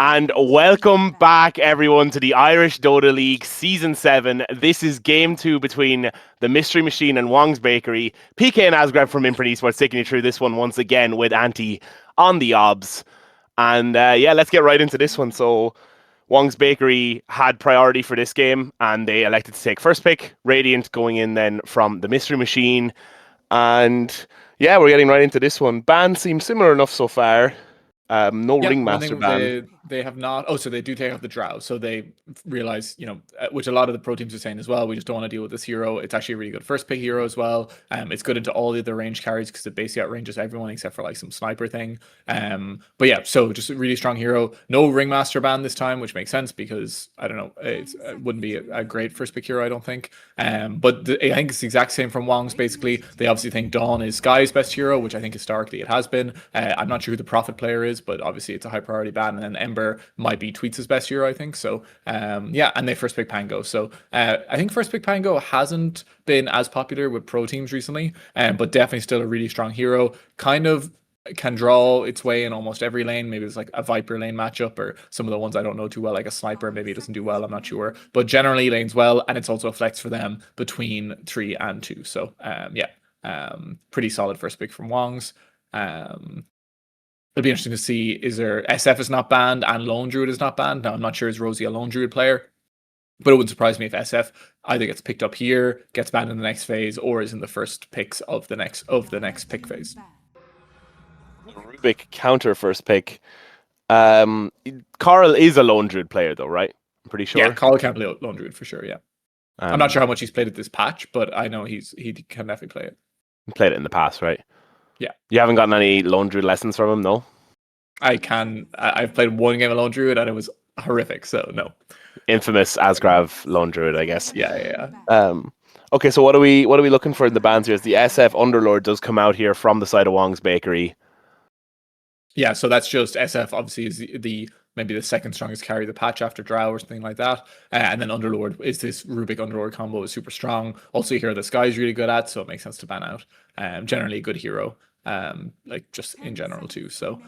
And welcome back, everyone, to the Irish Dota League Season 7. This is Game 2 between the Myst-ery Machine and Wongs Bakery. PK and Asgrab from Imprint Esports taking you through this one once again with Anti on the obs. And yeah, let's get right into this one. So, Wongs Bakery had priority for this game, and they elected to take first pick. Radiant going in then from the Myst-ery Machine. And yeah, we're getting right into this one. Ban seems similar enough so far. No Yeah, Ringmaster ban. they have not. Oh, so they do take off the drow. So they realize, which a lot of the pro teams are saying as well. We just don't want to deal with this hero. It's actually a really good first pick hero as well. It's good into all the other range carries because it basically outranges everyone except for like some sniper thing. But yeah, so just a really strong hero. No Ringmaster ban this time, which makes sense because I don't know, it wouldn't be a great first pick hero, I don't think. But I think it's the exact same from Wongs. Basically, they obviously think Dawn is Sky's best hero, which I think historically it has been. I'm not sure who the Prophet player is, but obviously it's a high priority ban, and then Ember might be Tweets' best hero, I think. So yeah, and they first pick Pango. So I think first pick Pango hasn't been as popular with pro teams recently, but definitely still a really strong hero. Kind of can draw its way in almost every lane. Maybe it's like a Viper lane matchup, or some of the ones I don't know too well, like a Sniper. Maybe it doesn't do well, I'm not sure. But generally lanes well, and it's also a flex for them between 3 and 2. So yeah, pretty solid first pick from Wongs. It'll be interesting to see, is there SF is not banned and Lone Druid is not banned. Now I'm not sure is Rosie a Lone Druid player, but it wouldn't surprise me if SF either gets picked up here, gets banned in the next phase, or is in the first picks of the next pick phase. Rubik counter first pick. Carl is a Lone Druid player though, right? I'm pretty sure. Yeah, Carl can play Lone Druid for sure, yeah. I'm not sure how much he's played at this patch, but I know he can definitely play it. Played it in the past, right? Yeah. You haven't gotten any Lone Druid lessons from him, no? I've played one game of Lone Druid and it was horrific, so no. Infamous Asgrav Lone Druid, I guess. Yeah. Okay, so what are we looking for in the bans here? Is the SF Underlord does come out here from the side of Wong's Bakery. Yeah, so that's just SF obviously is the maybe the second strongest carry of the patch after Drow or something like that. And then Underlord is this Rubik Underlord combo is super strong. Also a hero that Sky is really good at, so it makes sense to ban out. Generally a good hero. Like just in general too. So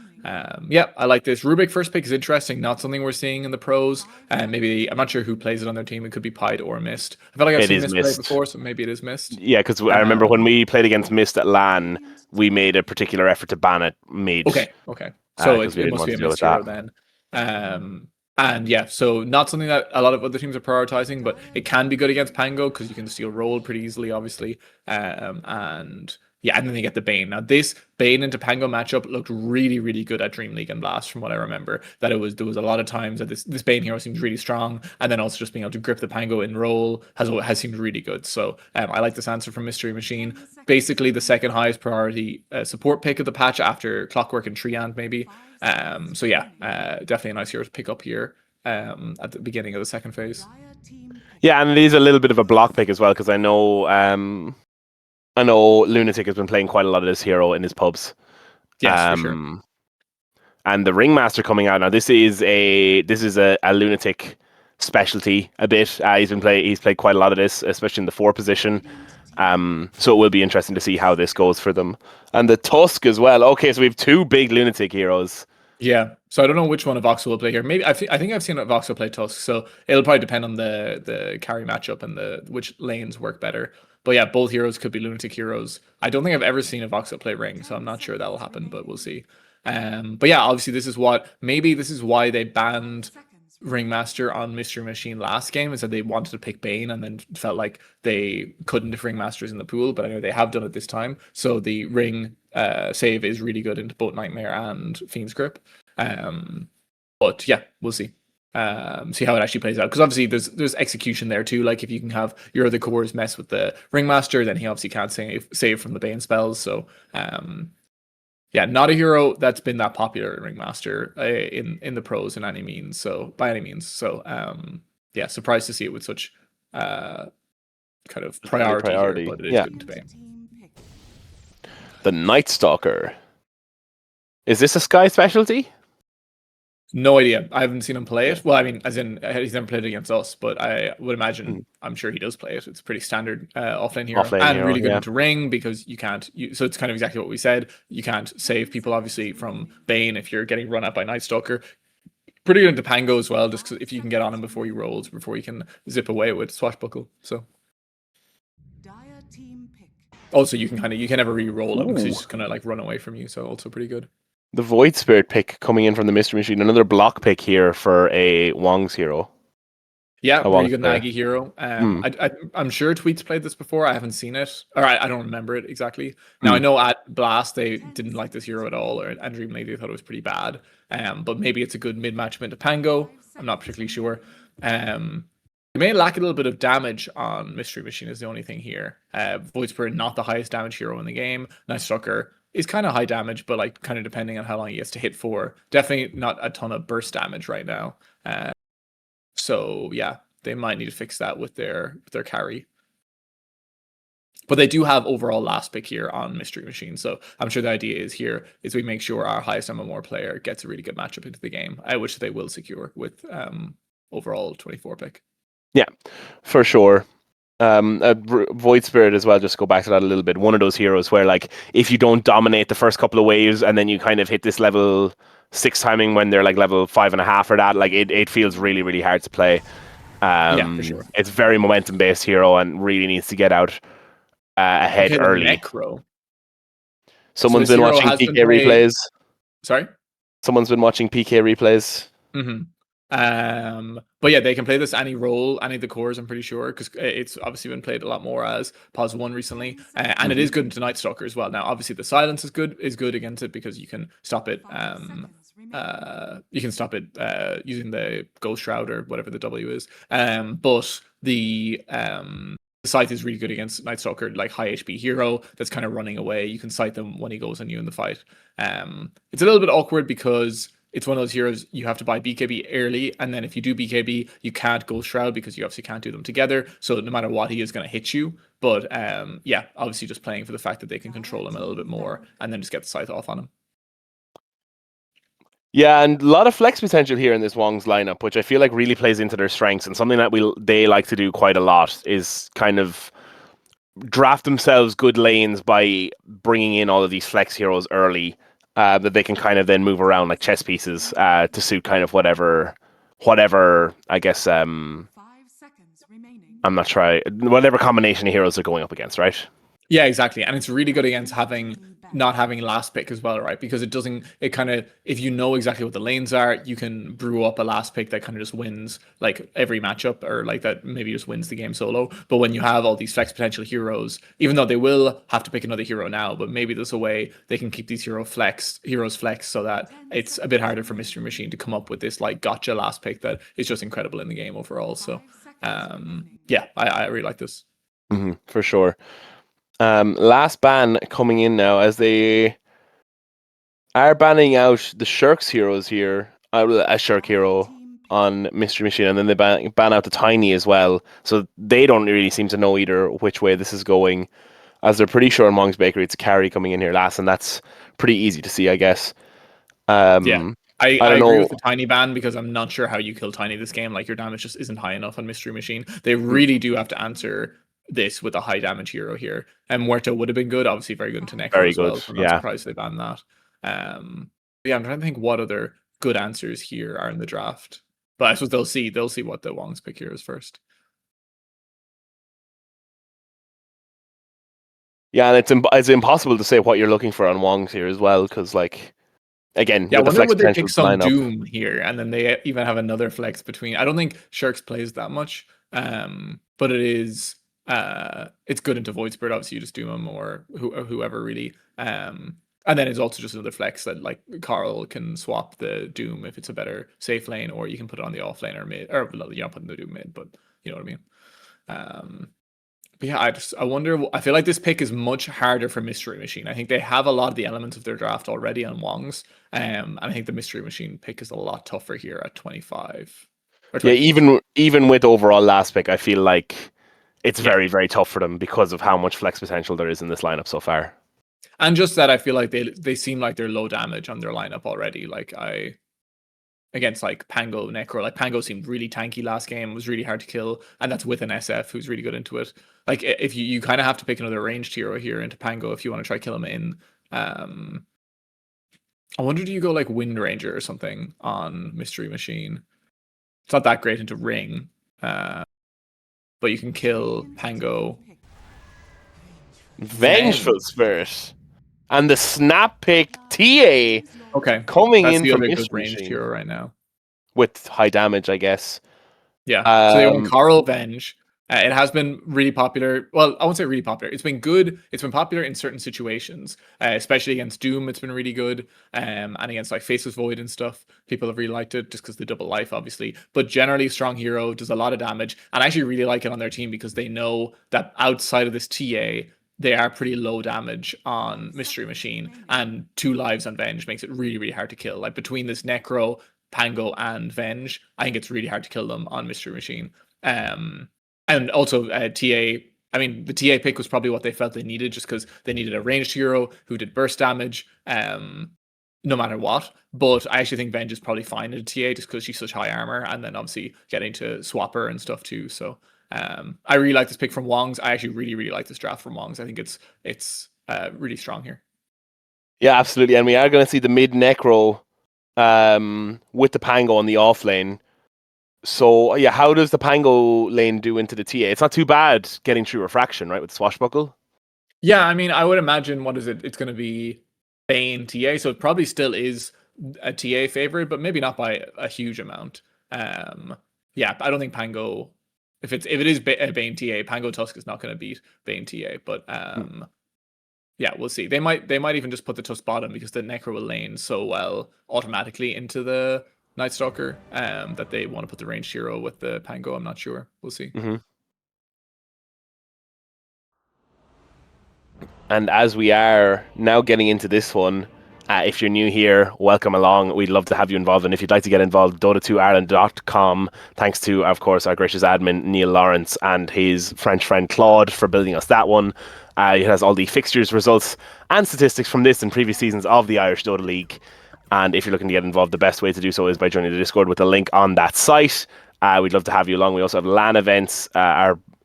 yeah, I like this. Rubik first pick is interesting, not something we're seeing in the pros. Maybe I'm not sure who plays it on their team. It could be Pied or Myst. I feel like I've seen Myst play before, so maybe it is Myst. Yeah, because I remember when we played against Myst at LAN, we made a particular effort to ban it mid. Okay. So it must be a Myst hero then. And yeah, so not something that a lot of other teams are prioritizing, but it can be good against Pango because you can steal roll pretty easily, obviously. And yeah, and then they get the Bane. Now, this Bane into Pango matchup looked really, really good at Dream League and Blast, from what I remember. That there was a lot of times that this Bane hero seems really strong, and then also just being able to grip the Pango in roll has seemed really good. So I like this answer from Myst-ery Machine. Basically, the second highest priority support pick of the patch after Clockwork and Treant, maybe. So yeah, definitely a nice hero to pick up here at the beginning of the second phase. Yeah, and it is a little bit of a block pick as well, because I know Lunatic has been playing quite a lot of this hero in his pubs. Yes, for sure. And the Ringmaster coming out now. This is a Lunatic specialty a bit. He's played quite a lot of this, especially in the 4 position. So it will be interesting to see how this goes for them. And the Tusk as well. Okay, so we have 2 big Lunatic heroes. Yeah, so I don't know which one of Voxel will play here. Maybe I think I've seen Voxel play Tusk, so it'll probably depend on the carry matchup and which lanes work better. But yeah, both heroes could be Lunatic heroes. I don't think I've ever seen a Voxel play Ring, so I'm not sure that will happen, but we'll see. But yeah, obviously this is why they banned Ringmaster on Myst-ery Machine last game, is that they wanted to pick Bane and then felt like they couldn't if Ringmaster's in the pool, but I know they have done it this time. So the Ring save is really good into both Nightmare and Fiend's Grip. But yeah, we'll see. See how it actually plays out, because obviously there's execution there too. Like if you can have your other cores mess with the Ringmaster, then he obviously can't save from the Bane spells. So yeah, not a hero that's been that popular in Ringmaster in the pros in any means. So by any means, so yeah, surprised to see it with such kind of priority here, but it is good to Bane. The Night Stalker. Is this a Sky specialty? No idea. I haven't seen him play it. Well, I mean, as in he's never played it against us, but I would imagine, I'm sure he does play it. It's a pretty standard offlane hero, and really good into Ring, because you can't. So it's kind of exactly what we said. You can't save people obviously from Bane if you're getting run at by Night Stalker. Pretty good into Pango as well, just 'cause if you can get on him before he rolls, before you can zip away with Swashbuckle. So Dire team pick. also you can never re-roll him because he's Ooh. just gonna like run away from you. So also pretty good. The Void Spirit pick coming in from the Mystery Machine. Another block pick here for a Wong's hero. Yeah, A really Wong's good player. Nagi hero. I'm sure Tweets played this before. I haven't seen it, or I don't remember it exactly. Now I know at Blast they didn't like this hero at all, or and Dream League they thought it was pretty bad. But maybe it's a good mid matchup into Pango. I'm not particularly sure. They may lack a little bit of damage on Mystery Machine is the only thing here. Void Spirit not the highest damage hero in the game. Night Stalker is kind of high damage, but like kind of depending on how long he gets to hit for. Definitely not a ton of burst damage right now. So yeah, they might need to fix that with their carry. But they do have overall last pick here on Mystery Machine. So I'm sure the idea is here is we make sure our highest MMR player gets a really good matchup into the game, which they will secure with overall 24 pick. Yeah, for sure. Void Spirit as well, just go back to that a little bit. One of those heroes where, like, if you don't dominate the first couple of waves and then you kind of hit this level 6 timing when they're like level 5.5 or that, like it feels really, really hard to play. Yeah, for sure. It's very momentum based hero and really needs to get out ahead Okay, the early. Necro. Someone's this been hero watching has been PK played- replays. Sorry? Someone's been watching PK replays. But yeah, they can play this any role, any of the cores, I'm pretty sure, because it's obviously been played a lot more as Pos 1 recently, and it is good into Night Stalker as well. Now, obviously, the silence is good against it because you can stop it. You can stop it using the Ghost Shroud or whatever the W is. But the Scythe is really good against Night Stalker, like high HP hero that's kind of running away. You can sight them when he goes on you in the fight. It's a little bit awkward because it's one of those heroes you have to buy BKB early, and then if you do BKB, you can't go Shroud because you obviously can't do them together. So no matter what, he is going to hit you. But yeah, obviously just playing for the fact that they can control him a little bit more and then just get the scythe off on him. Yeah, and a lot of flex potential here in this Wong's lineup, which I feel like really plays into their strengths. And something that they like to do quite a lot is kind of draft themselves good lanes by bringing in all of these flex heroes early that they can kind of then move around like chess pieces to suit kind of whatever I guess 5 seconds remaining. I'm not sure whatever combination of heroes they're going up against, right? Yeah, exactly. And it's really good against not having last pick as well, right? Because it kind of, if you know exactly what the lanes are, you can brew up a last pick that kind of just wins like every matchup, or like that maybe just wins the game solo. But when you have all these flex potential heroes, even though they will have to pick another hero now, but maybe there's a way they can keep these heroes flex so that it's a bit harder for Mystery Machine to come up with this like gotcha last pick that is just incredible in the game overall. So yeah, I really like this. For sure. Last ban coming in now as they are banning out the Shirks heroes here. A Shirk hero on Mystery Machine, and then they ban out the Tiny as well. So they don't really seem to know either which way this is going, as they're pretty sure in Wongs Bakery it's a carry coming in here last, and that's pretty easy to see, I guess. Yeah. I don't agree know. with the Tiny ban because I'm not sure how you kill Tiny this game. Like your damage just isn't high enough on Mystery Machine. They really do have to answer this with a high damage hero here. And Muerto would have been good, obviously very good into Necro Very as well. good, So I'm not yeah. surprised they banned that. Yeah, I'm trying to think what other good answers here are in the draft. But I suppose they'll see what the Wongs pick here is first. Yeah, and it's impossible to say what you're looking for on Wongs here as well, because like again, Yeah, I with the wonder flex would they potential pick some lineup. Doom here, and then they even have another flex between. I don't think Sharks plays that much, but it is it's good into Void Spirit. Obviously, you just Doom him or whoever really. And then it's also just another flex that like Carl can swap the Doom if it's a better safe lane, or you can put it on the off lane or mid, or you're not putting the Doom mid, but you know what I mean. But yeah, I wonder. I feel like this pick is much harder for Mystery Machine. I think they have a lot of the elements of their draft already on Wongs, and I think the Mystery Machine pick is a lot tougher here at 25. Or Yeah, 24. even with overall last pick, I feel like it's Yeah. very, very tough for them because of how much flex potential there is in this lineup so far. And just that I feel like they seem like they're low damage on their lineup already. Like against like Pango, Necro. Like Pango seemed really tanky last game, was really hard to kill, and that's with an SF who's really good into it. Like if you kind of have to pick another ranged hero here into Pango if you want to try kill him in I wonder, do you go like Wind Ranger or something on Myst-ery Machine? It's not that great into Ring, but you can kill Pango. Vengeful Spirit. And the snap pick TA Okay, coming that's in the from other good Myst-ery ranged Machine hero right now. with high damage, I guess. Yeah. So they went Carl Venge. It has been really popular. Well, I won't say really popular. It's been good. It's been popular in certain situations, especially against Doom. It's been really good, and against like Faceless Void and stuff. People have really liked it just because the double life, obviously. But generally, strong hero does a lot of damage, and I actually really like it on their team because they know that outside of this TA, they are pretty low damage on Myst-ery Machine, and 2 lives on Venge makes it really, really hard to kill. Like between this Necro, Pango, and Venge, I think it's really hard to kill them on Myst-ery Machine. And also TA. I mean, the TA pick was probably what they felt they needed, just because they needed a ranged hero who did burst damage, no matter what. But I actually think Venge is probably fine at a TA just because she's such high armor, and then obviously getting to swap her and stuff too. So I really like this pick from Wongs. I actually really, really like this draft from Wongs. I think it's really strong here. Yeah, absolutely. And we are going to see the mid Necro with the Pango on the off lane. So, yeah, how does the Pango lane do into the TA? It's not too bad getting through Refraction, right, with Swashbuckle? Yeah, I mean, I would imagine, what is it? It's going to be Bane TA, so it probably still is a TA favorite, but maybe not by a huge amount. Yeah, I don't think Pango. If it is Bane TA, Pango Tusk is not going to beat Bane TA. But yeah, we'll see. They might even just put the Tusk bottom because the Necro will lane so well automatically into the Night Stalker that they want to put the ranged hero with the Pango. I'm not sure. We'll see. Mm-hmm. And as we are now getting into this one, if you're new here, welcome along. We'd love to have you involved. And if you'd like to get involved, Dota2Ireland.com. Thanks to, of course, our gracious admin, Neil Lawrence, and his French friend Claude for building us that one. It has all the fixtures, results, and statistics from this and previous seasons of the Irish Dota League. And if you're looking to get involved, the best way to do so is by joining the Discord with the link on that site. We'd love to have you along. We also have LAN events.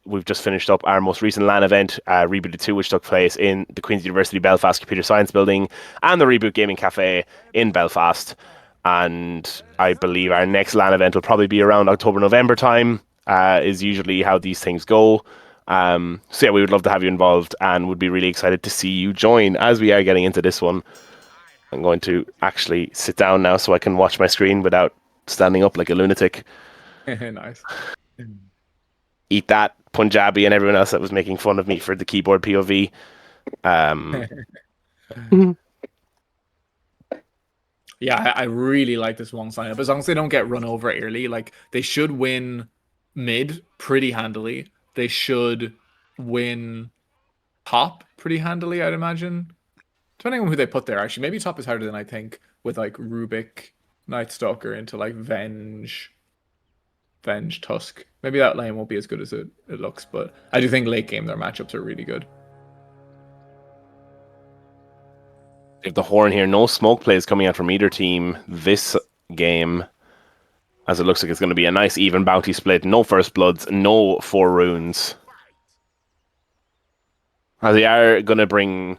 We've just finished up our most recent LAN event, Rebooted 2, which took place in the Queen's University Belfast Computer Science Building and the Reboot Gaming Cafe in Belfast. And I believe our next LAN event will probably be around October, November time, is usually how these things go. So yeah, we would love to have you involved and would be really excited to see you join as we are getting into this one. I'm going to actually sit down now so I can watch my screen without standing up like a lunatic. Nice. Eat that, Punjabi and everyone else that was making fun of me for the keyboard POV. Yeah, I really like this Wongs lineup. As long as they don't get run over early, like they should win mid pretty handily. They should win top pretty handily, I'd imagine. Depending on who they put there, actually. Maybe top is harder than I think, with like Rubik, Night Stalker into like Venge Tusk. Maybe that lane won't be as good as it looks, but I do think late game their matchups are really good. If the horn here, no smoke plays coming out from either team this game, as it looks like it's going to be a nice even bounty split. No first bloods, no 4 runes. As they are going to bring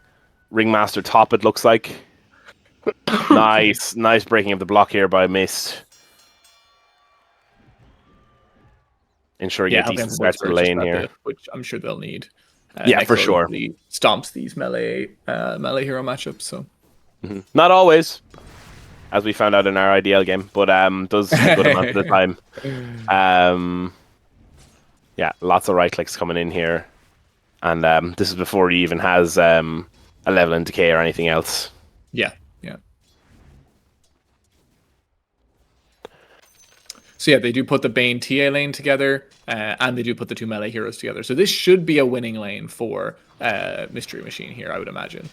Ringmaster top, it looks like. Nice breaking of the block here by Myst. Ensuring a decent start to the lane here. Which I'm sure they'll need. Yeah, for sure. Stomps these melee hero matchups. So not always, as we found out in our IDL game, but does a good amount of the time. Yeah, lots of right clicks coming in here, and this is before he even has a level in decay or anything else. Yeah. So yeah, they do put the Bane TA lane together, and they do put the 2 melee heroes together. So this should be a winning lane for Myst-ery Machine here, I would imagine.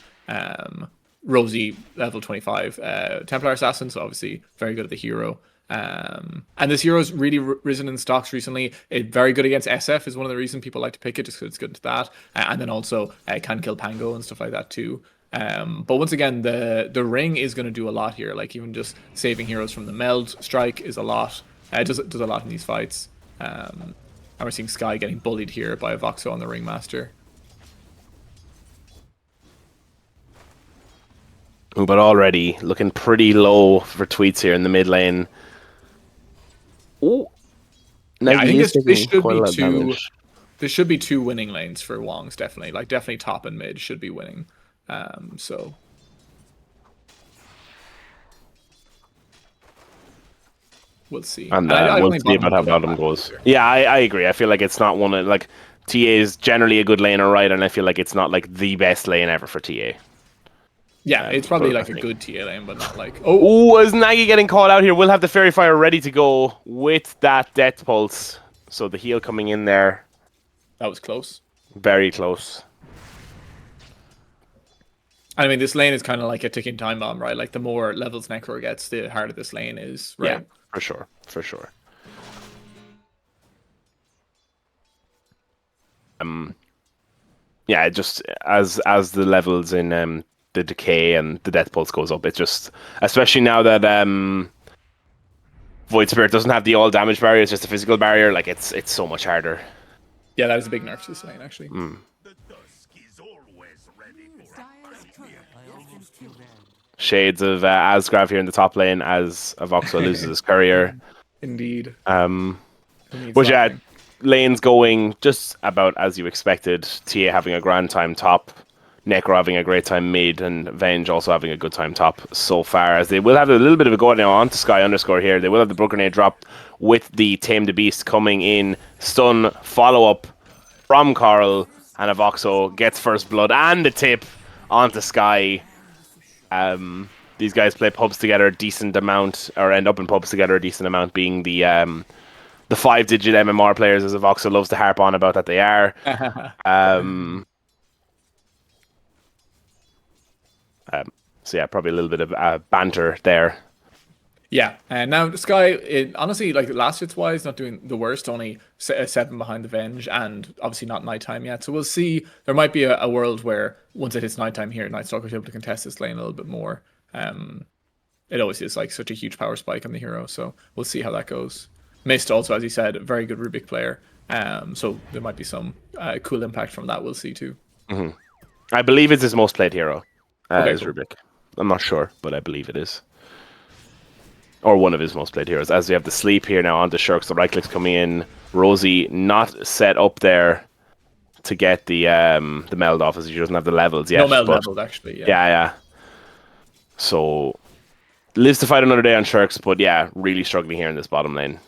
Rosie, level 25, Templar Assassin, so obviously very good at the hero. And this hero's really risen in stocks recently. Very good against SF is one of the reasons people like to pick it, just because it's good at that. And then also can kill Pango and stuff like that too. But once again, the ring is going to do a lot here. Like even just saving heroes from the meld strike is a lot. It does a lot in these fights. And we're seeing Sky getting bullied here by a Voxo on the Ringmaster. But already looking pretty low for tweets here in the mid lane. Oh, Yeah, I Nagy think is this taking should quite a be lot of damage. there should be two winning lanes for Wongs, definitely. Like definitely top and mid should be winning. So we'll see. And I don't we'll think see bottom about will how be that bottom bad goes. either. Yeah, I agree. I feel like it's not one of like TA is generally a good laner, right? And I feel like it's not like the best lane ever for TA. Yeah, it's probably But I like a think. good TA lane, but not like oh Oh, is Nagy getting caught out here? We'll have the Fairy Fire ready to go with that Death Pulse. So the heal coming in there. that was close. Very close. I mean, this lane is kind of like a ticking time bomb, right? Like the more levels Necro gets, the harder this lane is, Yeah, right? for sure. For sure. Yeah, just as the levels in the decay and the death pulse goes up, it just, especially now that Void Spirit doesn't have the all damage barrier, it's just a physical barrier. Like it's so much harder. Yeah, that is a big nerf to this lane, actually. Dire's turret has been killed. Shades of Asgrav here in the top lane as Avoxo loses his courier. Indeed. Um, Who needs but that yeah, thing? lanes going just about as you expected. TA having a grand time top, Necro having a great time mid, and Venge also having a good time top so far. As they will have a little bit of a go now on to Sky underscore here. They will have the Brook Grenade dropped with the Tame the Beast coming in. Stun follow up from Carl, and Avoxo gets first blood and the tip onto Sky. These guys play pubs together a decent amount, or end up in pubs together a decent amount, being the 5-digit MMR players, as Avoxo loves to harp on about that they are. So yeah, probably a little bit of banter there. Yeah, and now the Sky, honestly, like last hits wise, not doing the worst. Only 7 behind the Venge, and obviously not nighttime yet. So we'll see. There might be a world where once it hits nighttime here, Night Stalker's able to contest this lane a little bit more. It always is like such a huge power spike on the hero, so we'll see how that goes. Myst also, as you said, a very good Rubik player. So there might be some cool impact from that. We'll see too. I believe it's his most played hero, Okay, is cool. Rubik. I'm not sure, but I believe it is. Or one of his most played heroes. As we have the sleep here now onto Shirks, the right clicks coming in. Rosie not set up there to get the meld off, as he doesn't have the levels yet. No meld but leveled actually. yeah. So lives to fight another day on Shirks, but yeah, really struggling here in this bottom lane.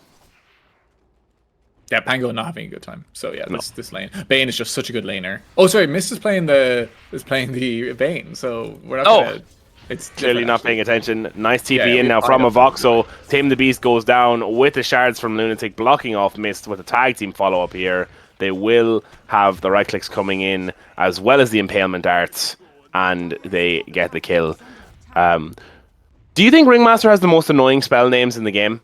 Yeah, Pango not having a good time. So yeah, this lane. Bane is just such a good laner. Oh, sorry, Mist is playing the Bane. So we're not gonna. It's Clearly different, not actually. paying attention. Nice TP Yeah, in we now have from five Avoxo. Tame the Beast goes down with the shards from Lunatic, blocking off Mist with a tag team follow up here. They will have the right clicks coming in as well as the impalement arts, and they get the kill. Do you think Ringmaster has the most annoying spell names in the game?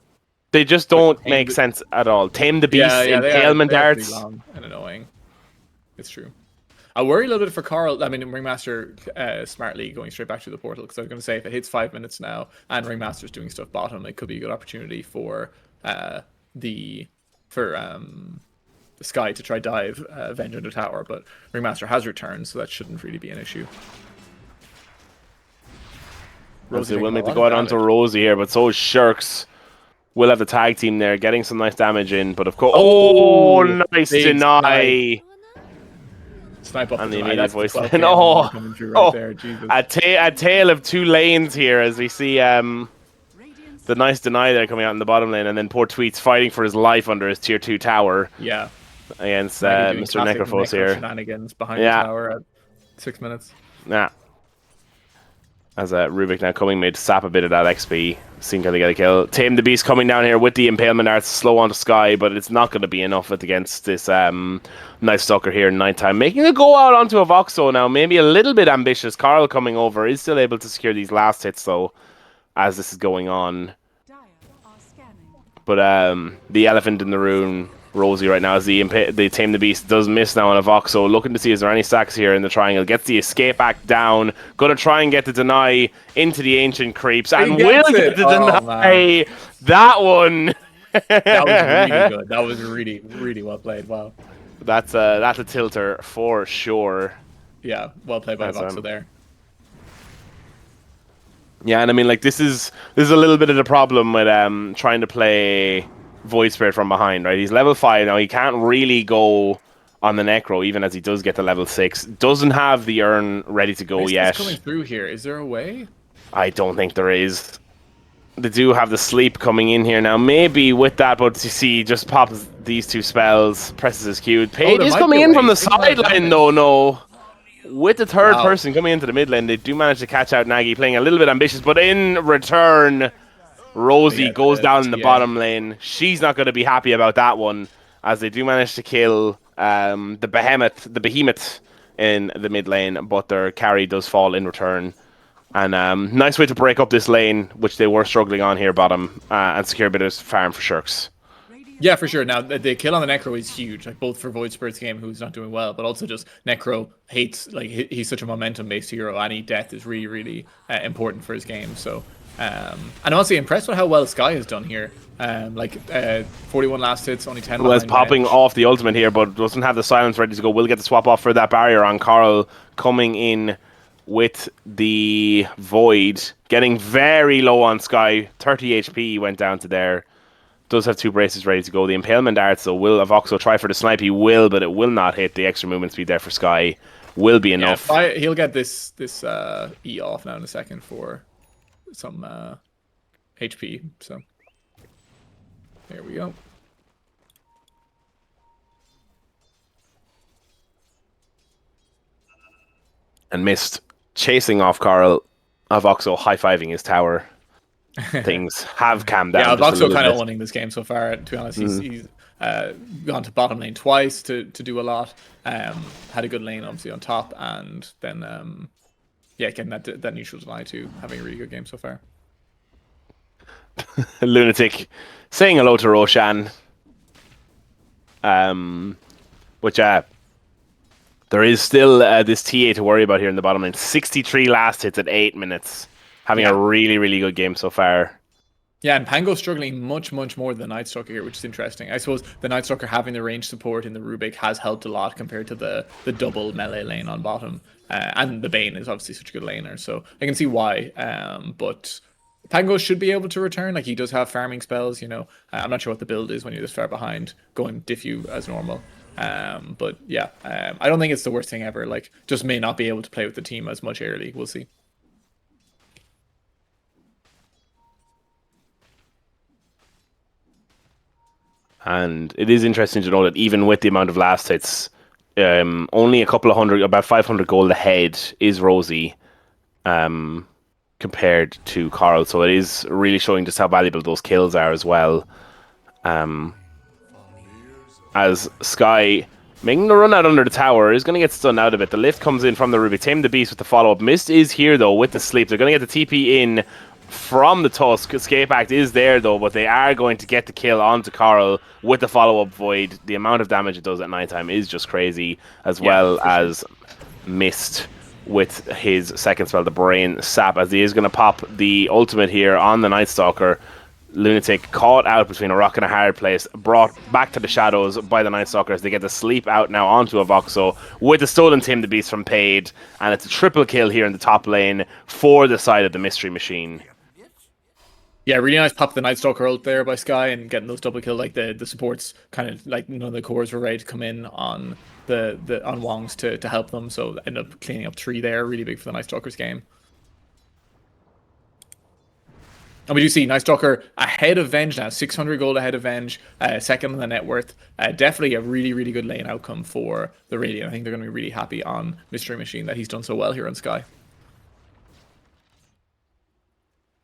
They just don't make sense at all. Tame the Beast, Yeah, impalement they are pretty arts. long and annoying. It's true. I worry a little bit for Carl. I mean, Ringmaster smartly going straight back to the portal, because I was going to say if it hits 5 minutes now and Ringmaster's doing stuff bottom, it could be a good opportunity for the Sky to try dive Avenge under tower. But Ringmaster has returned, so that shouldn't really be an issue. Rosie taking will a make the lot go of out onto damage. Rosie here, but so is Shirks. We'll have the tag team there, getting some nice damage in, but of course... Oh, nice big deny! Snipe up And the the deny. immediate That's the voice 12K then. MMR coming through right there. Jesus. A tale of two lanes here, as we see Radiant's the nice deny there coming out in the bottom lane, and then poor Tweets fighting for his life under his tier 2 tower Yeah. against Maggie doing Mr. classic Necrophos Necro here. shenanigans behind Yeah. the tower at 6 minutes. Yeah. As Rubik now coming mid, sap a bit of that XP. Seeing how they get a kill. Tame the Beast coming down here with the Impalement Arts, slow onto Sky, but it's not going to be enough against this Night Stalker here in nighttime. Making a go out onto a Voxo now, maybe a little bit ambitious. Carl coming over is still able to secure these last hits though, as this is going on. Dire are scanning. But the elephant in the room, Rosie right now, as the Tame the Beast does miss now on a Voxo. Looking to see is there any stacks here in the triangle. Gets the escape act down. Gonna try and get the deny into the ancient creeps. And will gets get it! the Oh, deny. That one. That was really good. That was really, really well played. Wow. That's a tilter for sure. Yeah, well played by That's, Voxel there. Yeah, and I mean, like, this is a little bit of the problem with trying to play Void Spirit from behind, right? He's level 5 now. He can't really go on the Necro, even as he does get to level 6. Doesn't have the urn ready to go Myst is yet. coming through here. Is there a way? I don't think there is. They do have the sleep coming in here now. Maybe with that, but you see, just pops these 2 spells, presses his Q. Page there is might coming be a in way. from the He's taking a lot of sideline, damage. though, no. With the third Wow. person coming into the mid lane, they do manage to catch out Nagy, playing a little bit ambitious, but in return, Rosie Yeah, goes down in the TA. bottom lane. She's not going to be happy about that one, as they do manage to kill the behemoth in the mid lane, but their carry does fall in return. And nice way to break up this lane, which they were struggling on here bottom, and secure a bit of farm for Shirks. Yeah, for sure. Now, the kill on the Necro is huge, like both for Void Spirit's game, who's not doing well, but also just Necro hates, like, he's such a momentum-based hero. Any death is really, really important for his game. So, and I'm honestly impressed with how well Sky has done here. 41 last hits, only 10 Was behind popping bench. off the ultimate here, but doesn't have the silence ready to go. Will get the swap off for that barrier on Carl, coming in with the Void, getting very low on Sky. 30 HP went down to there. Does have 2 braces ready to go. The Impalement Arts, so will Avoxo try for the snipe? He will, but it will not hit. The extra movement speed there for Sky will be enough. Yeah, he'll get this E off now in a second for some HP. So there we go. And Myst chasing off Carl. Avoxo high-fiving his tower. Things have calmed down. Yeah, just a Voxo little kind of bit. owning this game so far. To be honest, he's gone to bottom lane twice to do a lot. Had a good lane obviously on top, and then getting that neutral deny too. Having a really good game so far. Lunatic saying hello to Roshan. Which there is still this TA to worry about here in the bottom lane. 63 last hits at 8 minutes. Having a really, really good game so far. Yeah, and Pango's struggling much, much more than the Night Stalker here, which is interesting. I suppose the Night Stalker having the range support in the Rubik has helped a lot compared to the double melee lane on bottom. And the Bane is obviously such a good laner, so I can see why. But Pango should be able to return. Like, he does have farming spells, you know. I'm not sure what the build is when you're this far behind, going diffuse as normal. But yeah, I don't think it's the worst thing ever. Like, just may not be able to play with the team as much early. We'll see. And it is interesting to know that even with the amount of last hits, only a couple of hundred, about 500 gold ahead is Rosie, compared to Carl. So it is really showing just how valuable those kills are as well. As Sky making the run out under the tower is going to get stunned out of it. The lift comes in from the Ruby. Tame the Beast with the follow-up. Myst is here, though, with the sleep. They're going to get the TP in from the Tusk. Escape Act is there, though, but they are going to get the kill onto Carl with the follow-up Void. The amount of damage it does at nighttime is just crazy, as well as Myst with his second spell, the Brain Sap, as he is going to pop the ultimate here on the Night Stalker. Lunatic caught out between a rock and a hard place, brought back to the shadows by the Night Stalkers. They get the sleep out now onto Avoxo with the stolen Tame the Beast from Paid, and it's a triple kill here in the top lane for the side of the Mystery Machine. Yeah, really nice pop the Night Stalker ult there by Sky and getting those double kill. Like the supports kind of like none of the cores were ready to come in on the on Wongs to help them, so end up cleaning up 3 there. Really big for the Night Stalker's game. And we do see Night Stalker ahead of Venge now, 600 gold ahead of Venge, second on the net worth. Definitely a really, really good lane outcome for the Radiant. I think they're going to be really happy on Myst-ery Machine that he's done so well here on Sky.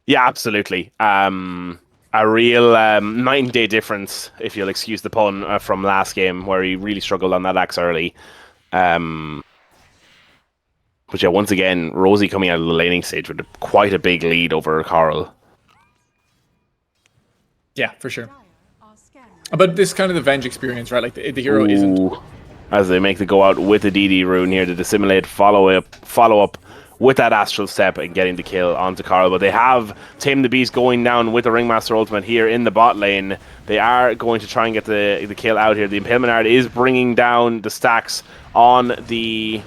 Yeah, absolutely. A real night and day difference, if you'll excuse the pun, from last game, where he really struggled on that axe early. But yeah, once again, Rosie coming out of the laning stage with quite a big lead over Carl. Yeah, for sure. But this kind of the Venge experience, right? Like the hero isn't... As they make the go out with the DD rune here to dissimulate, follow up with that Astral Step and getting the kill onto Carl. But they have Tame the Beast going down with the Ringmaster ultimate here in the bot lane. They are going to try and get the kill out here. The Impalement Art is bringing down the stacks on the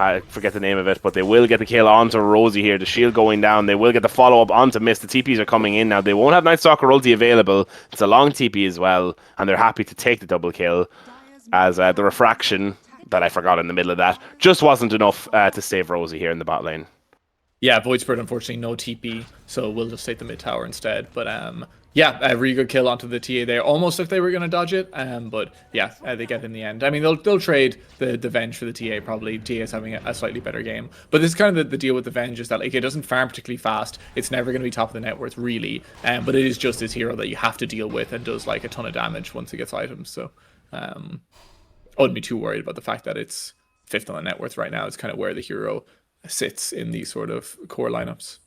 I forget the name of it, but they will get the kill onto Rosie here. The shield going down. They will get the follow-up onto Myst. The TPs are coming in now. They won't have Night Stalker ulti available. It's a long TP as well, and they're happy to take the double kill as the refraction that I forgot in the middle of that just wasn't enough to save Rosie here in the bot lane. Yeah, Void Spirit, unfortunately, no TP, so we'll just take the mid tower instead. But yeah, a really good kill onto the TA there. Almost like they were going to dodge it, but yeah, they get it in the end. I mean, they'll trade the Venge for the TA probably. TA is having a slightly better game. But this is kind of the deal with the Venge is that like it doesn't farm particularly fast. It's never going to be top of the net worth, really. But it is just this hero that you have to deal with and does like a ton of damage once it gets items. So I wouldn't be too worried about the fact that it's 5th on the net worth right now. It's kind of where the hero sits in these sort of core lineups.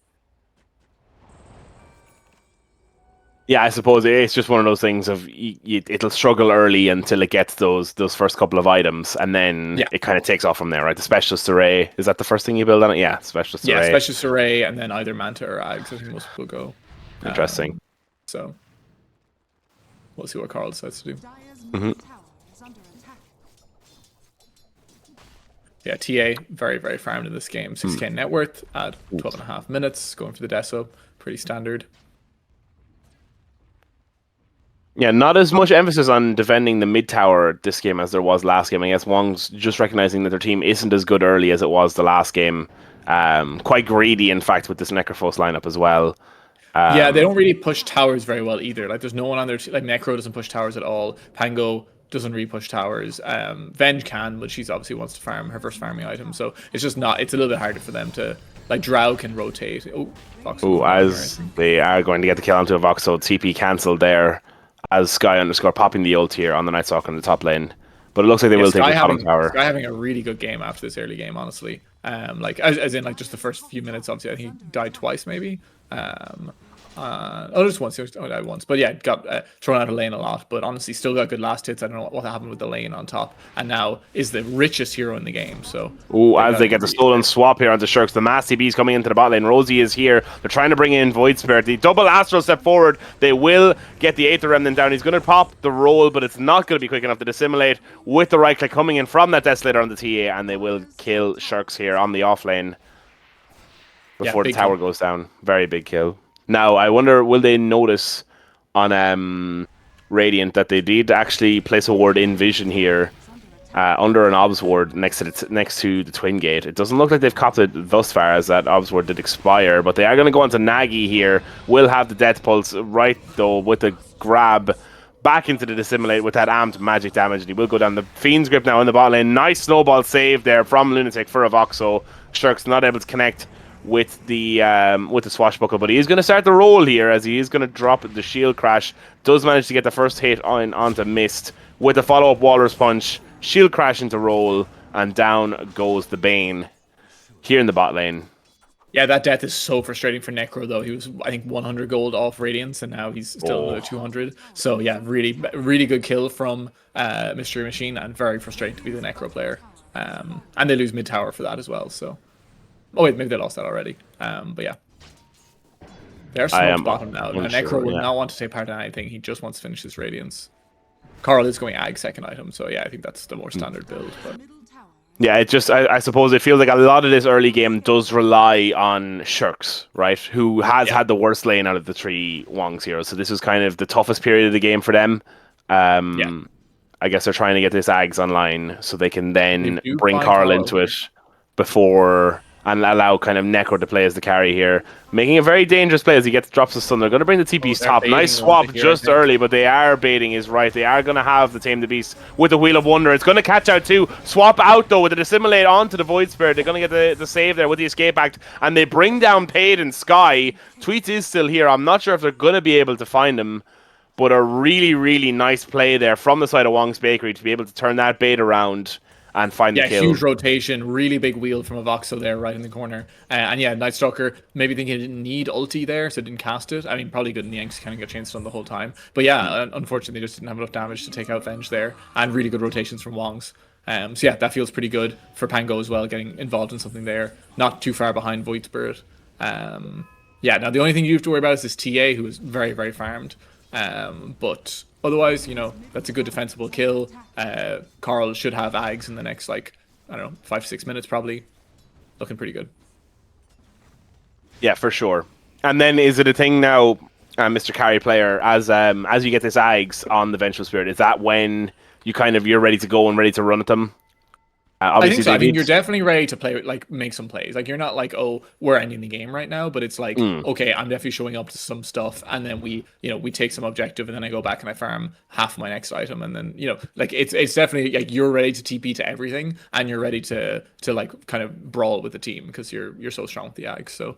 Yeah, I suppose it's just one of those things of it'll struggle early until it gets those first couple of items, and then it kind of takes off from there, right? The Specialist Array, is that the first thing you build on it? Yeah, Specialist Array. Yeah, Specialist Array, and then either Manta or Ags. I think most people go. Interesting. So we'll see what Carl decides to do. Yeah, TA, very, very farmed in this game. 6k net worth at 12.5 minutes, going for the Deso. Pretty standard. Yeah, not as much emphasis on defending the mid tower this game as there was last game. I guess Wong's just recognizing that their team isn't as good early as it was the last game. Quite greedy, in fact, with this Necrophos lineup as well. Yeah, they don't really push towers very well either. Like, there's no one on their team. Like, Necro doesn't push towers at all. Pango doesn't really push towers. Venge can, but she's obviously wants to farm her first farming item. So it's just not. It's a little bit harder for them to. Like, Drow can rotate. As they are going to get the kill onto a Voxel. TP cancelled there. As Sky underscore popping the ult here on the Night Stalker in the top lane. But it looks like they will take the bottom tower. Sky having a really good game after this early game, honestly. Like as in like just the first few minutes, obviously I think he died twice maybe. Just once. He died once. But yeah, got thrown out of lane a lot. But honestly, still got good last hits. I don't know what happened with the lane on top. And now is the richest hero in the game. So as they get the stolen swap here onto Shirks. The Mass TB's coming into the bot lane. Rosie is here. They're trying to bring in Void Spirit. The double Astral step forward. They will get the Aether Remnant down. He's going to pop the roll, but it's not going to be quick enough to dissimulate with the right click coming in from that Desolator on the TA. And they will kill Shirks here on the off lane before the tower goes down. Very big kill. Now, I wonder, will they notice on Radiant that they did actually place a ward in Vision here under an Obs ward next to the Twin Gate. It doesn't look like they've copped it thus far, as that Obs ward did expire, but they are going to go on to Nagi here. Will have the Death Pulse right, though, with the grab back into the Dissimulate with that amped magic damage, and he will go down the Fiend's Grip now in the bot lane. Nice snowball save there from Lunatic for a Voxo. Shirk's not able to connect with the swashbuckle, but he is going to start the roll here as he is going to drop the shield crash. Does manage to get the first hit onto Myst with the follow-up Walrus Punch. Shield crash into roll, and down goes the Bane here in the bot lane. Yeah, that death is so frustrating for Necro, though. He was, I think, 100 gold off Radiance, and now he's still another 200. So yeah, really, really good kill from Myst-ery Machine, and very frustrating to be the Necro player. And they lose mid tower for that as well. So. Oh wait, maybe they lost that already. But yeah. They're smoked bottom now. And Necro would not want to take part in anything. He just wants to finish his Radiance. Carl is going Ag second item, so yeah, I think that's the more standard build. But. Yeah, it just, I suppose it feels like a lot of this early game does rely on Shirks, right? Who has had the worst lane out of the 3 Wongs heroes. So this is kind of the toughest period of the game for them. I guess they're trying to get this Ags online so they can then bring Carl into it before... and allow kind of Necro to play as the carry here. Making a very dangerous play as he drops the stun. They're going to bring the TP's top. Nice swap just early, but they are baiting is right. They are going to have the Tame the Beast with the Wheel of Wonder. It's going to catch out too. Swap out though with the Dissimulate onto the Void Spirit. They're going to get the save there with the Escape Act. And they bring down Paid and Sky. Tweets is still here. I'm not sure if they're going to be able to find him. But a really, really nice play there from the side of Wong's Bakery to be able to turn that bait around and find the kill. Yeah, huge rotation, really big wheel from a Voxel there right in the corner. And yeah, Night Stalker, maybe thinking he didn't need ulti there, so didn't cast it. I mean, probably good in the Yanks, kind of got chain stun the whole time. But yeah, unfortunately, they just didn't have enough damage to take out Venge there. And really good rotations from Wongs. So yeah, that feels pretty good for Pango as well, getting involved in something there. Not too far behind Void Spirit. Yeah, now the only thing you have to worry about is this TA, who is very, very farmed. But otherwise, you know, that's a good defensible kill. Carl should have Ags in the next, like, I don't know, 5-6 minutes probably. Looking pretty good. Yeah, for sure. And then is it a thing now, Mr. Carry player, as you get this Ags on the Vengeful Spirit, is that when you're ready to go and ready to run at them? I think Obviously, so. I they mean, need. you're definitely ready to play, like make some plays. Like you're not like, oh, we're ending the game right now, but it's like, okay, I'm definitely showing up to some stuff, and then we take some objective, and then I go back and I farm half my next item, and then like it's definitely like you're ready to TP to everything, and you're ready to like kind of brawl with the team because you're so strong with the Ags. So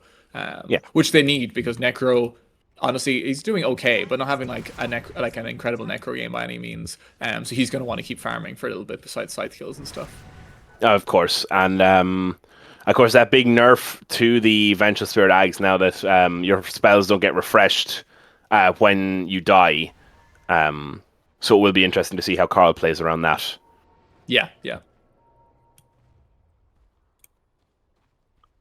Yeah. which they need because Necro. Honestly, he's doing okay, but not having like like an incredible Necro game by any means. So he's going to want to keep farming for a little bit besides side kills and stuff. Of course, and of course that big nerf to the Vengeful Spirit Ags now that your spells don't get refreshed when you die. So it will be interesting to see how Carl plays around that. Yeah, yeah.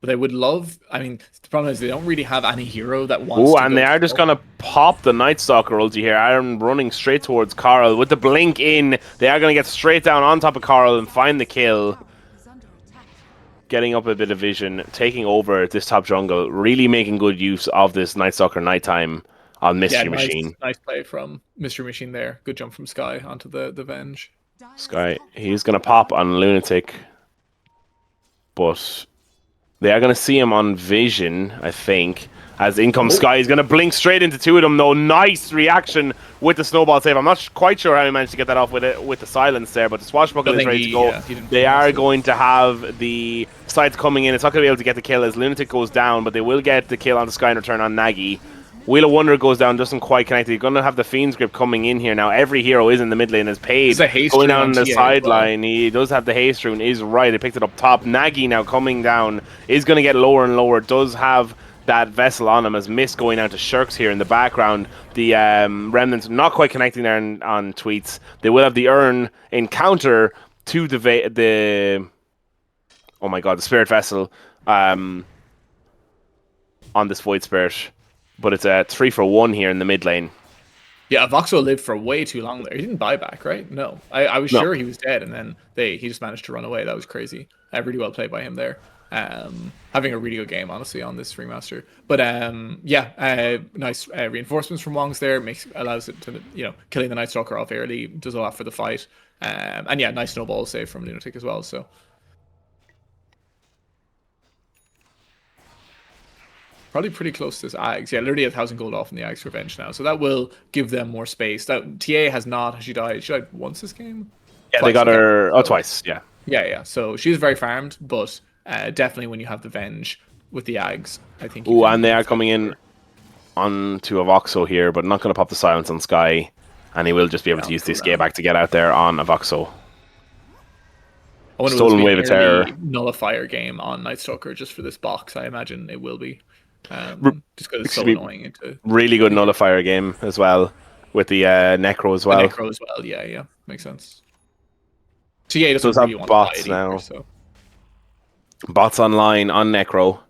But they would love. I mean, the problem is they don't really have any hero that wants. Oh, to and go they are just gonna pop the Night Stalker ulti here. Aaron running straight towards Carl with the blink in. They are gonna get straight down on top of Carl and find the kill. Is under attack. Getting up a bit of vision, taking over this top jungle, really making good use of this Night Stalker nighttime on Myst-ery Machine. Nice play from Myst-ery Machine there. Good jump from Sky onto the Venge. Sky, he's gonna pop on Lunatic, but they are going to see him on vision, I think. As in comes Sky, he's going to blink straight into two of them, though. Nice reaction with the snowball save. I'm not quite sure how he managed to get that off with the silence there, but the Swashbuckle is ready to go. They are going to have the sides coming in. It's not going to be able to get the kill as Lunatic goes down, but they will get the kill on the Sky in return on Nagy. Wheel of Wonder goes down, doesn't quite connect. You're going to have the Fiend's Grip coming in here now. Every hero is in the mid lane, is paid. Going down the sideline. Well. He does have the haste rune, is right. He picked it up top. Nagy now coming down is going to get lower and lower. Does have that vessel on him as Myst going down to Shirks here in the background. The Remnants not quite connecting there on tweets. They will have the Urn encounter to the oh my god, the Spirit Vessel on this Void Spirit. But it's a 3-for-1 here in the mid lane. Yeah, Voxo lived for way too long there. He didn't buy back, right? No. I was sure he was dead, and then he just managed to run away. That was crazy. Really well played by him there. Having a really good game, honestly, on this remaster. But nice reinforcements from Wongs there. Allows it to, killing the Night Stalker off early. Does a lot for the fight. And yeah, nice snowball save from Lunatic as well, so... Probably pretty close to this Ags. Yeah, literally 1,000 gold off in the Ags Revenge now. So that will give them more space. That TA has not. Has she died? She died once this game? Yeah, Twice, they got her twice. Yeah. Yeah. So she's very farmed, but definitely when you have the Venge with the Ags, I think. Oh, and they are coming in onto a Voxo here, but not going to pop the silence on Sky. And he will just be able to use the escape back to get out there on a Voxo. Stolen Wave of Terror. Nullifier game on Night Stalker just for this box. I imagine it will be. Just because it's so annoying. Really good nullifier game as well with the Necro as well. The Necro as well, yeah, makes sense. So yeah, does really have bots now. Either, so. Bots online on Necro.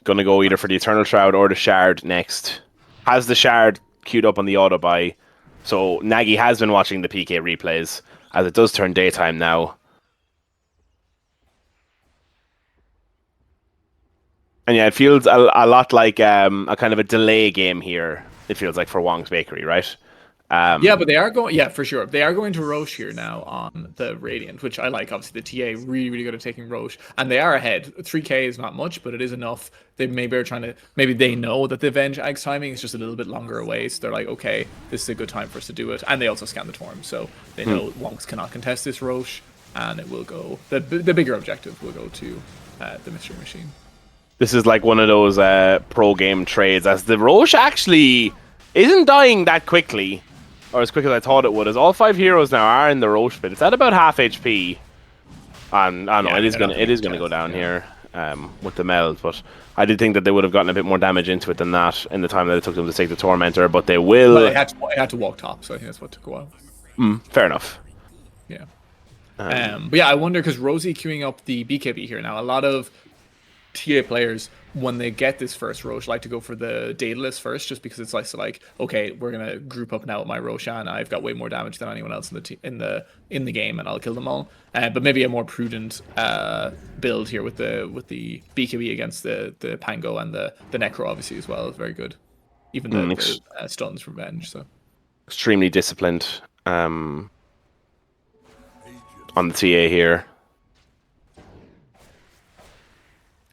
Gonna go either for the Eternal Shroud or the Shard next. Has the Shard queued up on the auto buy, so Nagy has been watching the PK replays as it does turn daytime now. And yeah, it feels a lot like a kind of a delay game here. It feels like for Wong's Bakery, right? Yeah, but they are going. Yeah, for sure. They are going to Roche here now on the Radiant, which I like. Obviously, the TA really, really good at taking Roche, and they are ahead. 3K is not much, but it is enough. They maybe are trying to. Maybe they know that the Avenge Ags timing is just a little bit longer away, so they're like, okay, this is a good time for us to do it. And they also scan the Torm, so they know Wongs cannot contest this Roche, and it will go. The bigger objective will go to the Myst-ery Machine. This is like one of those pro game trades, as the Roche actually isn't dying that quickly, or as quick as I thought it would, as all 5 heroes now are in the Roche pit. It's at about half HP. And I know it is gonna go down here with the meld, but I did think that they would have gotten a bit more damage into it than that in the time that it took them to take the Tormentor, but they will. Well, they had to walk top, so I think that's what took a while. Fair enough. Yeah. But yeah, I wonder because Rosie queuing up the BKB here now. A lot of TA players, when they get this first Roche, like to go for the Daedalus first, just because it's like okay, we're gonna group up now with my Roshan. I've got way more damage than anyone else in the game, and I'll kill them all. But maybe a more prudent build here with the BKB against the Pango and the Necro obviously as well is very good. Even the stuns revenge. So extremely disciplined on the TA here.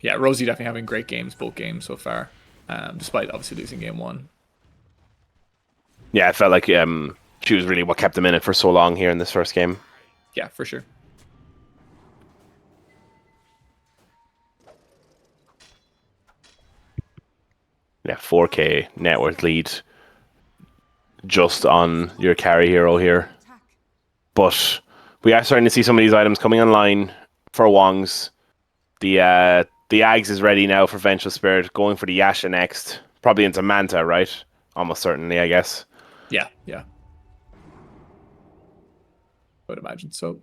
Yeah, Rosie definitely having great games, both games so far, despite obviously losing game 1. Yeah, I felt like she was really what kept them in it for so long here in this first game. Yeah, for sure. Yeah, 4K net worth lead just on your carry hero here. But we are starting to see some of these items coming online for Wongs. The Ags is ready now for Vengeful Spirit, going for the Yasha next. Probably into Manta, right? Almost certainly, I guess. Yeah. I would imagine so.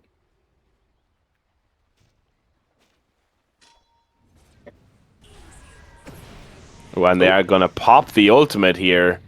When they are going to pop the ultimate here.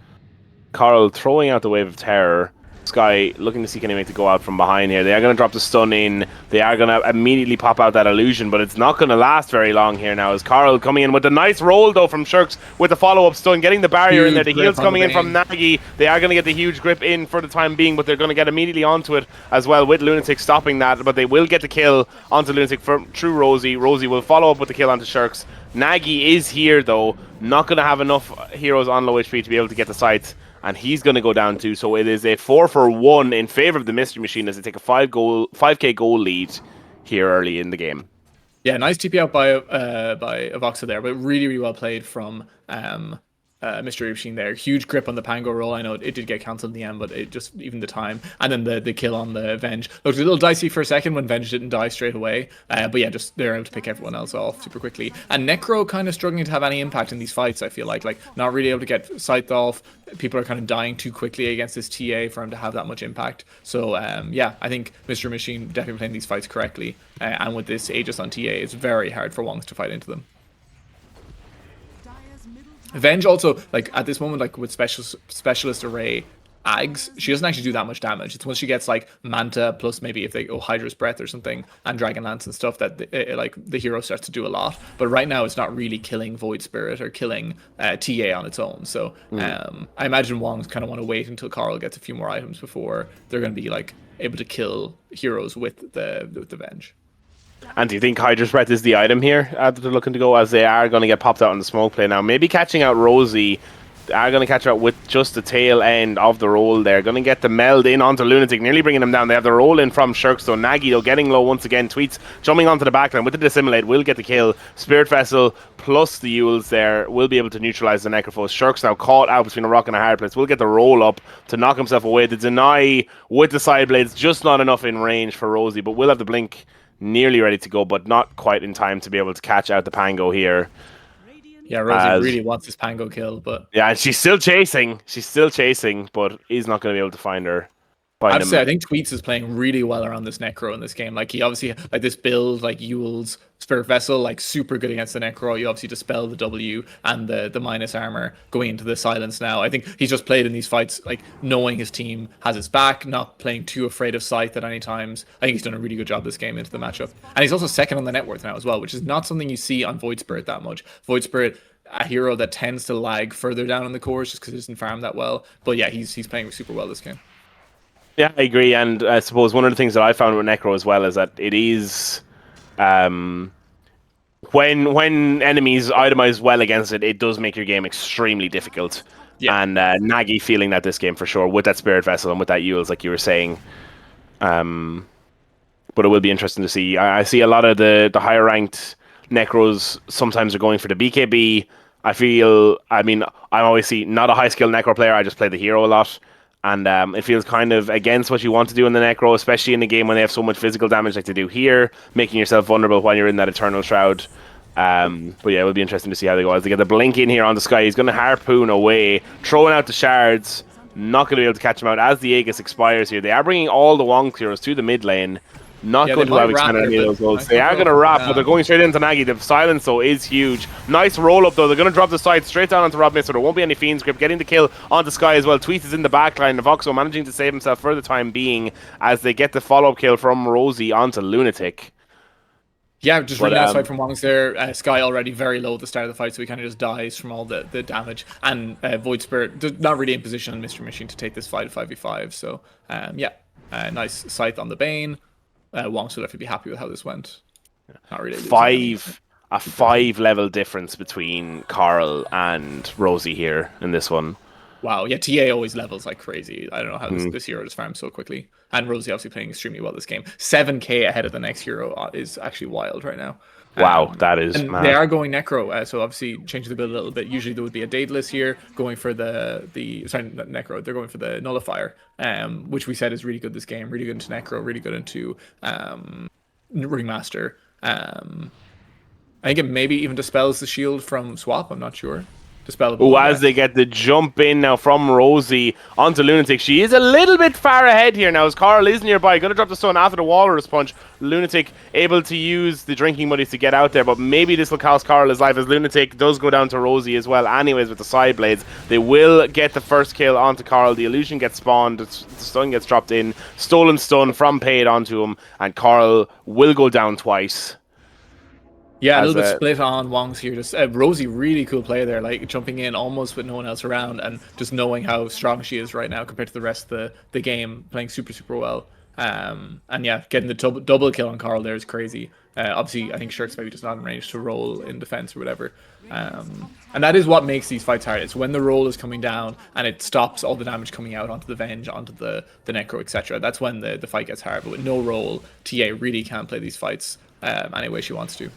Carl throwing out the Wave of Terror. Sky looking to see can he make the go out from behind here. They are going to drop the stun in. They are going to immediately pop out that illusion, but it's not going to last very long here now. As Carl coming in with a nice roll though from Shirks with the follow-up stun, getting the barrier in there. The heals coming in from Nagy. They are going to get the huge grip in for the time being, but they're going to get immediately onto it as well with Lunatic stopping that. But they will get the kill onto Lunatic through Rosie. Rosie will follow up with the kill onto Shirks. Nagy is here though, not going to have enough heroes on low HP to be able to get the sights. And he's going to go down too. So it is a 4-for-1 in favor of the Myst-ery Machine as they take a 5K goal lead here early in the game. Yeah, nice TP out by Avoxa there, but really, really well played from Myst-ery Machine there. Huge grip on the Pango roll. I know it did get cancelled in the end, but it just even the time. And then the kill on the Venge. Looked a little dicey for a second when Venge didn't die straight away. But yeah, just they're able to pick everyone else off super quickly. And Necro kind of struggling to have any impact in these fights, I feel like not really able to get Scythe off. People are kind of dying too quickly against this TA for him to have that much impact. So yeah, I think Myst-ery Machine definitely playing these fights correctly. And with this Aegis on TA, it's very hard for Wongs to fight into them. Venge also, at this moment, with Specialist Array Ags, she doesn't actually do that much damage. It's once she gets, Manta, plus maybe if they go Hydra's Breath or something, and Dragon Lance and stuff, that, the hero starts to do a lot. But right now, it's not really killing Void Spirit or killing TA on its own. So, I imagine Wongs kind of want to wait until Carl gets a few more items before they're going to be, able to kill heroes with the Venge. And do you think Hydra's Breath is the item here that they're looking to go, as they are going to get popped out on the smoke play now? Maybe catching out Rosie. They are going to catch out with just the tail end of the roll there. Going to get the meld in onto Lunatic, nearly bringing him down. They have the roll in from Shirks, though. Nagy, though, getting low once again. Tweets jumping onto the backline with the Dissimulate. Will get the kill. Spirit Vessel plus the Yules there will be able to neutralize the Necrophos. Shirks now caught out between a rock and a hard place. Will get the roll up to knock himself away. The deny with the side blades, just not enough in range for Rosie, but will have the blink nearly ready to go, but not quite in time to be able to catch out the Pango here. Yeah, Rosie really wants this Pango kill, but... Yeah, and she's still chasing. She's still chasing, but he's not going to be able to find her. I have to say, I think Tweets is playing really well around this Necro in this game. He obviously, this build, Yule's Spirit Vessel, super good against the Necro. You obviously dispel the W and the minus armor going into the silence now. I think he's just played in these fights, knowing his team has his back, not playing too afraid of Scythe at any times. I think he's done a really good job this game into the matchup. And he's also second on the net worth now as well, which is not something you see on Void Spirit that much. Void Spirit, a hero that tends to lag further down in the course just because it doesn't farm that well. But yeah, he's playing super well this game. Yeah, I agree, and I suppose one of the things that I found with Necro as well is that it is, when enemies itemize well against it, it does make your game extremely difficult. Yeah. And Nagy feeling that this game for sure with that Spirit Vessel and with that Yules, like you were saying. But it will be interesting to see. I see a lot of the higher ranked Necros sometimes are going for the BKB. I'm obviously not a high skill Necro player. I just play the hero a lot. And it feels kind of against what you want to do in the Necro, especially in a game when they have so much physical damage like they do here, making yourself vulnerable when you're in that Eternal Shroud. But yeah, it will be interesting to see how they go. As they get the blink in here on the Sky, he's going to harpoon away, throwing out the shards. Not going to be able to catch him out as the Aegis expires here. They are bringing all the Wong heroes to the mid lane. Not Yeah, they good to might have wrap expanded here, any of but those goals. nice They look are going to up. wrap, but Yeah. they're going straight into Nagy. The silence, though, is huge. Nice roll up, though. They're going to drop the side straight down onto Rob Myst, so there won't be any Fiend's Grip. Getting the kill onto Sky as well. Tweet is in the backline. Voxo managing to save himself for the time being as they get the follow-up kill from Rosie onto Lunatic. Yeah, just But, really nice fight from Wongs there. Sky already very low at the start of the fight, so he kind of just dies from all the damage. And Void Spirit not really in position on Mystery Machine to take this fight 5v5. So, yeah, nice scythe on the Bane. Wongs will definitely be happy with how this went. Not really losing any. A 5-level difference between Carl and Rosie here in this one. Wow, yeah, TA always levels like crazy. I don't know how this hero just farms so quickly. And Rosie obviously playing extremely well this game. 7k ahead of the next hero is actually wild right now. Wow, that is and mad. they are going Necro, so obviously changing the build a little bit. Usually there would be a Daedalus here going for the sorry, not Necro. They're going for the Nullifier, which we said is really good this game. Really good into Necro, really good into Ringmaster. I think it maybe even dispels the shield from Swap. I'm not sure. Oh, as they get the jump in now from Rosie onto Lunatic. She is a little bit far ahead here now as Carl is nearby. Going to drop the stone after the Walrus Punch. Lunatic able to use the drinking muddies to get out there, but maybe this will cost Carl his life as Lunatic does go down to Rosie as well. Anyways, with the side blades, they will get the first kill onto Carl. The illusion gets spawned. The stun gets dropped in. Stolen stun from Paid onto him, and Carl will go down twice. Yeah, a little bit split on Wongs here. Just Rosie, really cool play there, like jumping in almost with no one else around and just knowing how strong she is right now compared to the rest of the game, playing super well. And yeah, getting the double kill on Carl there is crazy. Obviously, I think Shirk's maybe just not in range to roll in defense or whatever. And that is what makes these fights hard. It's when the roll is coming down and it stops all the damage coming out onto the Venge, onto the Necro, etc. That's when the fight gets hard. But with no roll, TA really can't play these fights any way she wants to.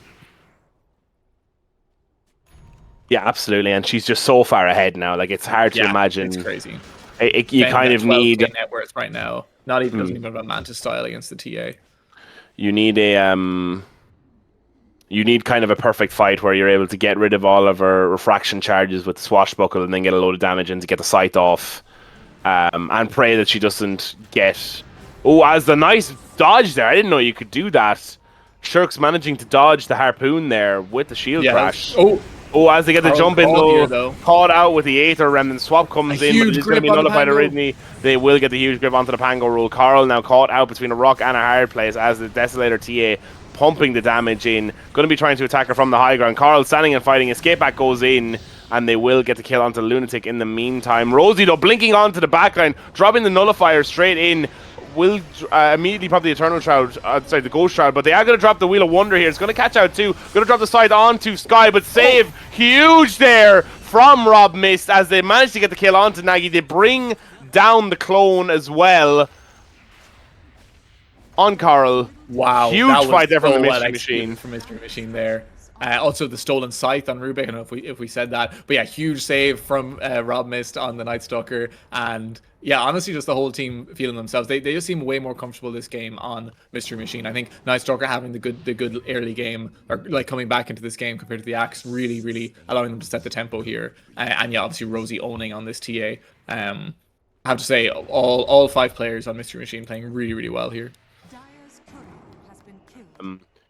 Yeah, absolutely, and she's just so far ahead now. Like, it's hard to imagine. It's crazy. You kind of need net worth right now. Not even doesn't even have a Mantis style against the TA. You need a you need kind of a perfect fight where you're able to get rid of all of her refraction charges with Swashbuckle and then get a load of damage in to get the sight off, and pray that she doesn't get. Oh, as the nice dodge there! I didn't know you could do that. Shirk's managing to dodge the harpoon there with the shield crash. Oh, as they get the jump in low, caught out with the Aether Remnant. Swap comes in, but it's going to be nullified originally. They will get the huge grip onto the Pango rule. Carl now caught out between a rock and a hard place as the Desolator TA pumping the damage in. Going to be trying to attack her from the high ground. Carl standing and fighting. Escape back goes in, and they will get the kill onto Lunatic in the meantime. Rosie, though, blinking onto the backline, dropping the nullifier straight in. Will immediately pop the Eternal Shroud, the Ghost Shroud, but they are going to drop the Wheel of Wonder here. It's going to catch out too. Going to drop the side onto Sky, but save huge there from Rob Myst as they manage to get the kill onto Nagy. They bring down the clone as well on Carl. Wow, huge fight there from the Mystery Machine. From Mystery Machine there. Also the stolen scythe on Rubik. I don't know if we said that, but yeah, huge save from Rob Myst on the Night Stalker, and yeah, honestly, just the whole team feeling themselves. They just seem way more comfortable this game on Mystery Machine. I think Night Stalker having the good early game, or like coming back into this game compared to the Axe, really allowing them to set the tempo here. And yeah, obviously Rosie owning on this TA. I have to say, all 5 players on Mystery Machine playing really well here.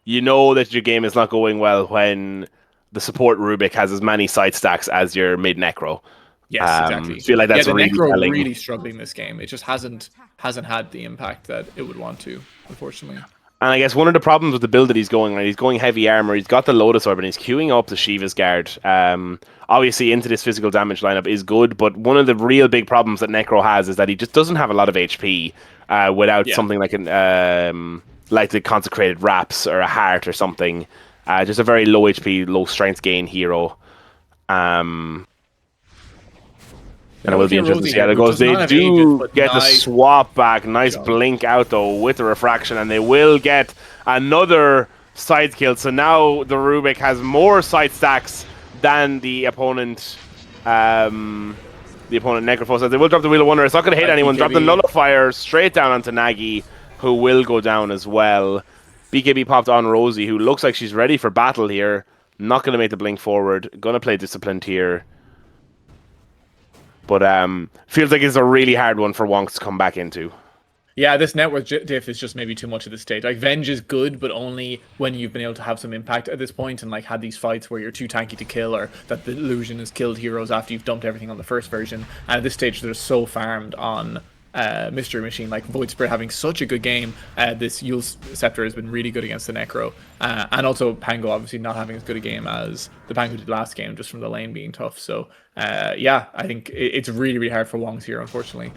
You know that your game is not going well when the support Rubik has as many side stacks as your mid Necro. Yes, exactly. I feel like that's the really Necro telling. really struggling this game. It just hasn't had the impact that it would want to, unfortunately. And I guess one of the problems with the build that he's going, right, he's going heavy armor, he's got the Lotus Orb, and he's queuing up the Shiva's Guard. Obviously, into this physical damage lineup is good, but one of the real big problems that Necro has is that he just doesn't have a lot of HP without something like like the Consecrated Wraps or a Heart or something. Just a very low HP, low strength gain hero. And it will be interesting to see how it goes. They do get the swap back. Nice blink out, though, with the refraction, and they will get another side kill. So now the Rubik has more side stacks than the opponent. The opponent Necrophos. So they will drop the Wheel of Wonder. It's not going to hit anyone. Drop the Nullifier straight down onto Nagy, who will go down as well. BKB popped on Rosie, who looks like she's ready for battle here. Not going to make the blink forward. Going to play Disciplined here. But feels like it's a really hard one for Wongs to come back into. Yeah, this net worth diff is just maybe too much at this stage. Like, Venge is good, but only when you've been able to have some impact at this point and like had these fights where you're too tanky to kill, or that the illusion has killed heroes after you've dumped everything on the first version. And at this stage, they're so farmed on Myst-ery Machine, like Void Spirit having such a good game. This Yule Scepter has been really good against the Necro, and also Pango obviously not having as good a game as the Pango did last game, just from the lane being tough. So yeah, I think it's really, really hard for Wongs here, unfortunately.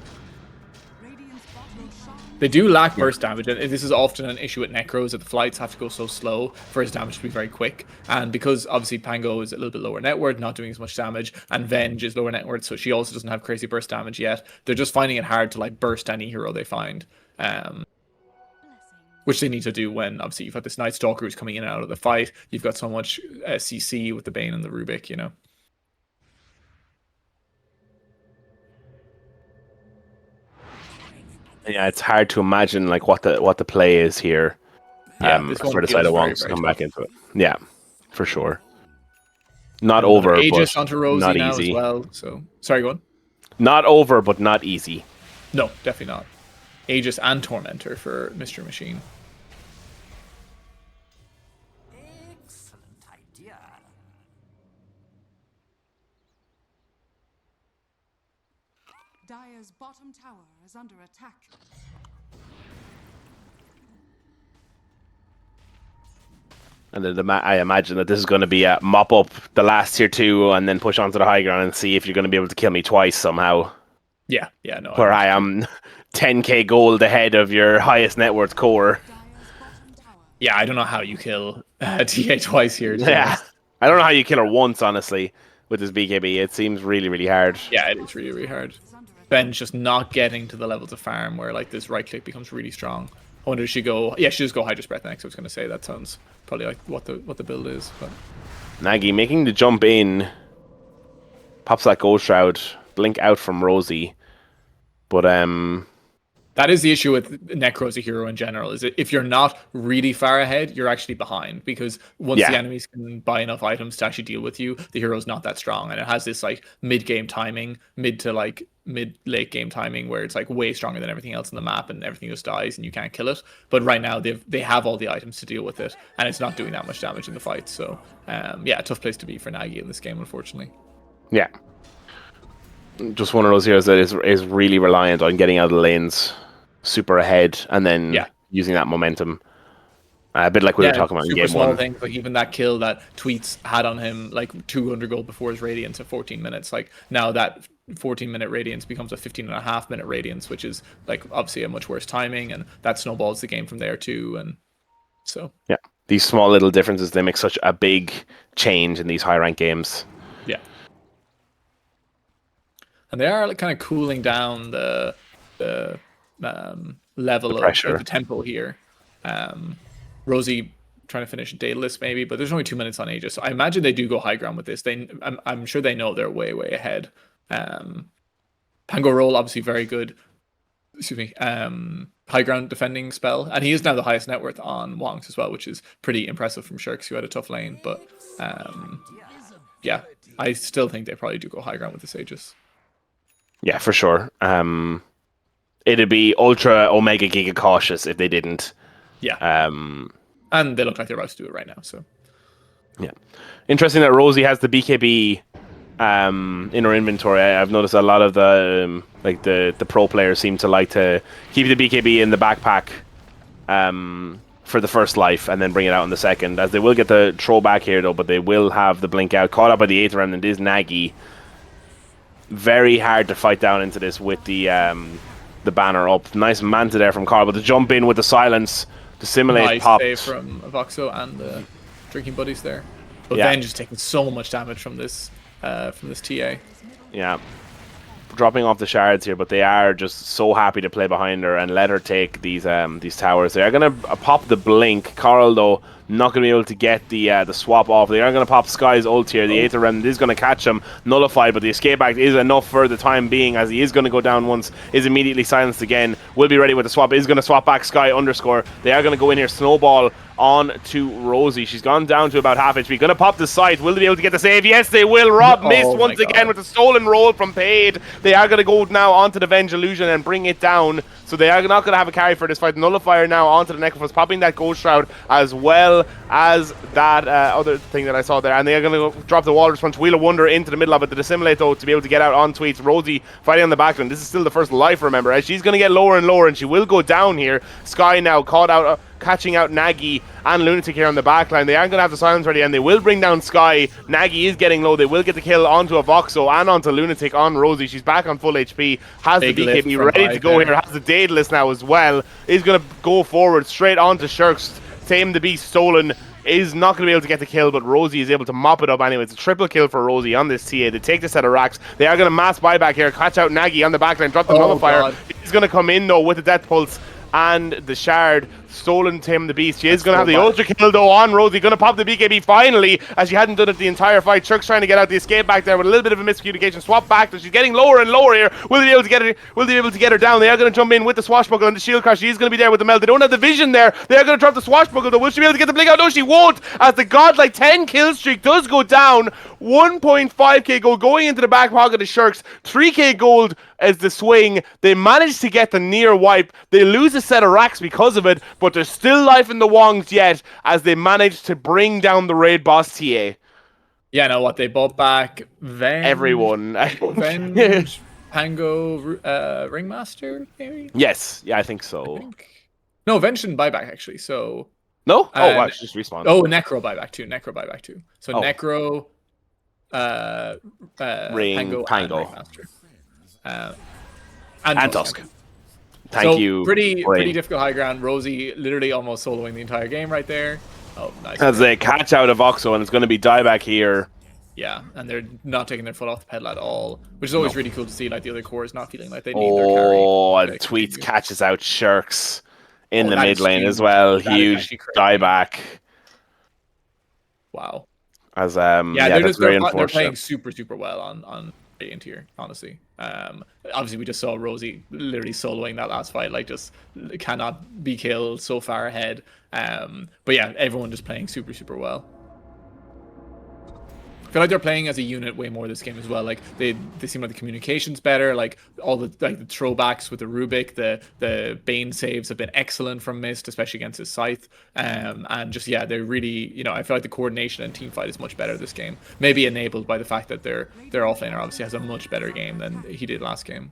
They do lack burst damage, and this is often an issue with Necros, that the flights have to go so slow for his damage to be very quick. And because obviously Pango is a little bit lower net worth, not doing as much damage, and Venge is lower net worth, so she also doesn't have crazy burst damage yet, they're just finding it hard to like burst any hero they find. Which they need to do when obviously you've got this Night Stalker who's coming in and out of the fight, you've got so much CC with the Bane and the Rubik, you know. Yeah, it's hard to imagine like what the play is here. Yeah, for the side of Wongs to come back into it. Yeah, for sure. Not over, Aegis but onto Rosie not now easy. as well. So sorry, go on. Not over, but not easy. No, definitely not. Aegis and Tormentor for Myst-ery Machine. Excellent idea. Dire's bottom tower is under attack. And then I imagine that this is going to be a mop up the last tier 2 and then push onto the high ground and see if you're going to be able to kill me twice somehow. Yeah, no. Where I am 10k gold ahead of your highest net worth core. Yeah, I don't know how you kill TA twice here. Yeah, I don't know how you kill her once, honestly, with this BKB. It seems really, really hard. Yeah, it is really, really hard. Ben's just not getting to the levels of farm where like this right click becomes really strong. I wonder, does she go? Yeah, she just go Hydra's Breath next. I was going to say that sounds probably like what the build is. But Nagi making the jump in, pops that Gold Shroud, blink out from Rosie, but that is the issue with Necro as a hero in general, is that if you're not really far ahead, you're actually behind, because once the enemies can buy enough items to actually deal with you, the hero's not that strong, and it has this like mid-game timing, mid-late game timing, where it's like way stronger than everything else in the map, and everything just dies and you can't kill it. But right now they have all the items to deal with it, and it's not doing that much damage in the fight. So yeah, tough place to be for Nagi in this game, unfortunately. Yeah. Just one of those heroes that is really reliant on getting out of the lanes super ahead and then using that momentum. A bit like we were talking about in game small 1. Things, like even that kill that Tweets had on him, like 200 gold before his Radiance at 14 minutes. Like now that 14-minute Radiance becomes a 15.5-minute Radiance, which is like obviously a much worse timing, and that snowballs the game from there too. And so yeah, these small little differences, they make such a big change in these high rank games. Yeah. And they are like kind of cooling down the level of the tempo here. Rosie trying to finish Daedalus maybe, but there's only 2 minutes on Aegis, so I imagine they do go high ground with this. I'm sure they know they're way ahead. Pango roll obviously very good. Excuse me. High ground defending spell, and he is now the highest net worth on Wongs as well, which is pretty impressive from Shirks, who had a tough lane. But yeah, I still think they probably do go high ground with this Aegis. Yeah, for sure. It'd be ultra omega giga cautious if they didn't. Yeah. And they look like they're about to do it right now. So. Yeah. Interesting that Rosie has the BKB in her inventory. I've noticed a lot of the the pro players seem to like to keep the BKB in the backpack for the first life and then bring it out in the second, as they will get the throw back here though, but they will have the blink out. Caught up by the 8th round, and it is Nagi. Very hard to fight down into this with the banner up. Nice Manta there from Carl, but to jump in with the silence to simulate pop. Nice save from Voxo and the drinking buddies there. But then just taking so much damage from this TA. Yeah. Dropping off the shards here, but they are just so happy to play behind her and let her take these towers. They are going to pop the blink. Carl, though, not going to be able to get the swap off. They are going to pop Sky's ult here. The 8th round is going to catch him, nullified, but the escape act is enough for the time being, as he is going to go down once, is immediately silenced again. Will be ready with the swap, is going to swap back Sky underscore. They are going to go in here, snowball on to Rosie. She's gone down to about half HP. Going to pop the site. Will they be able to get the save? Yes, they will. Rob missed once again with the stolen roll from Paid. They are going to go now onto the Venge Illusion and bring it down. so they are not going to have a carry for this fight. Nullifier now onto the Necrophos, popping that Ghost Shroud as well as that other thing that I saw there, and they are going to drop the Walrus Punch, Wheel of Wonder into the middle of it to dissimulate though, to be able to get out on Tweets. Rosie fighting on the backline. This is still the first life, remember, as she's going to get lower and lower, and she will go down here. Sky now caught out, catching out Nagy and Lunatic here on the backline. They aren't going to have the silence ready, and they will bring down Sky. Nagy is getting low. They will get the kill onto a Voxo and onto Lunatic on Rosie. She's back on full HP, has Big the lift BKB from ready Hive to go there. here, has the Daedalus now as well. Is going to go forward straight onto Shirks. Tame the Beast stolen. Is not going to be able to get the kill, but Rosie is able to mop it up anyway. It's a triple kill for Rosie on this TA. They take the set of racks. They are going to mass buyback here. Catch out Nagy on the backline. Drop the Nullifier. God. He's going to come in though with the Death Pulse and the Shard. Stolen Tame the Beast. She is going to have the Ultra kill though on Rosie. Going to pop the BKB finally, as she hadn't done it the entire fight. Shirk's trying to get out the escape back there with a little bit of a miscommunication. Swap back, but she's getting lower and lower here. Will they be able to get her? Will they be able to get her down? They are going to jump in with the Swashbuckle and the Shield Crash. She's going to be there with the Melt. They don't have the vision there. They are going to drop the Swashbuckle though. Will she be able to get the blink out? No, she won't, as the godlike 10 kill streak does go down. 1.5k gold going into the back pocket of Shirks. 3k gold as the swing. They managed to get the near wipe. They lose a set of racks because of it, but there's still life in the Wongs yet, as they managed to bring down the raid boss TA. Yeah, no, what they bought back Venge, Everyone. Venge, Pango, Ringmaster, maybe? Yes, yeah, I think so. I think. No, Venge didn't buy back actually. So No? Oh, wow, And- she just respawned. oh, Necro buyback too. Necro buyback too. So Oh. Necro, Pango, Pango. and Ringmaster. And Tusk. Thank you. Pretty Brain. difficult high ground. Rosie literally almost soloing the entire game right there. Oh, nice. As they catch out of Voxo, and it's going to be dieback here. Yeah, and they're not taking their foot off the pedal at all, which is always really cool to see. Like the other cores not feeling like they need their carry. Oh, and to Tweets continue. catches out Shirks in Oh, the that mid is lane huge. as well. That is Huge actually crazy. dieback. Wow. As Yeah, they're that's just very they're unfortunate. playing super well on Radiant here, honestly. Obviously we just saw Rosie literally soloing that last fight, like just cannot be killed, so far ahead. But yeah, everyone just playing super well. I feel like they're playing as a unit way more this game as well. Like they seem like the communication's better. Like all the the throwbacks with the Rubik, the Bane saves have been excellent from Myst, especially against his Scythe. And just yeah, they're really, I feel like the coordination and team fight is much better this game. Maybe enabled by the fact that their offlaner obviously has a much better game than he did last game.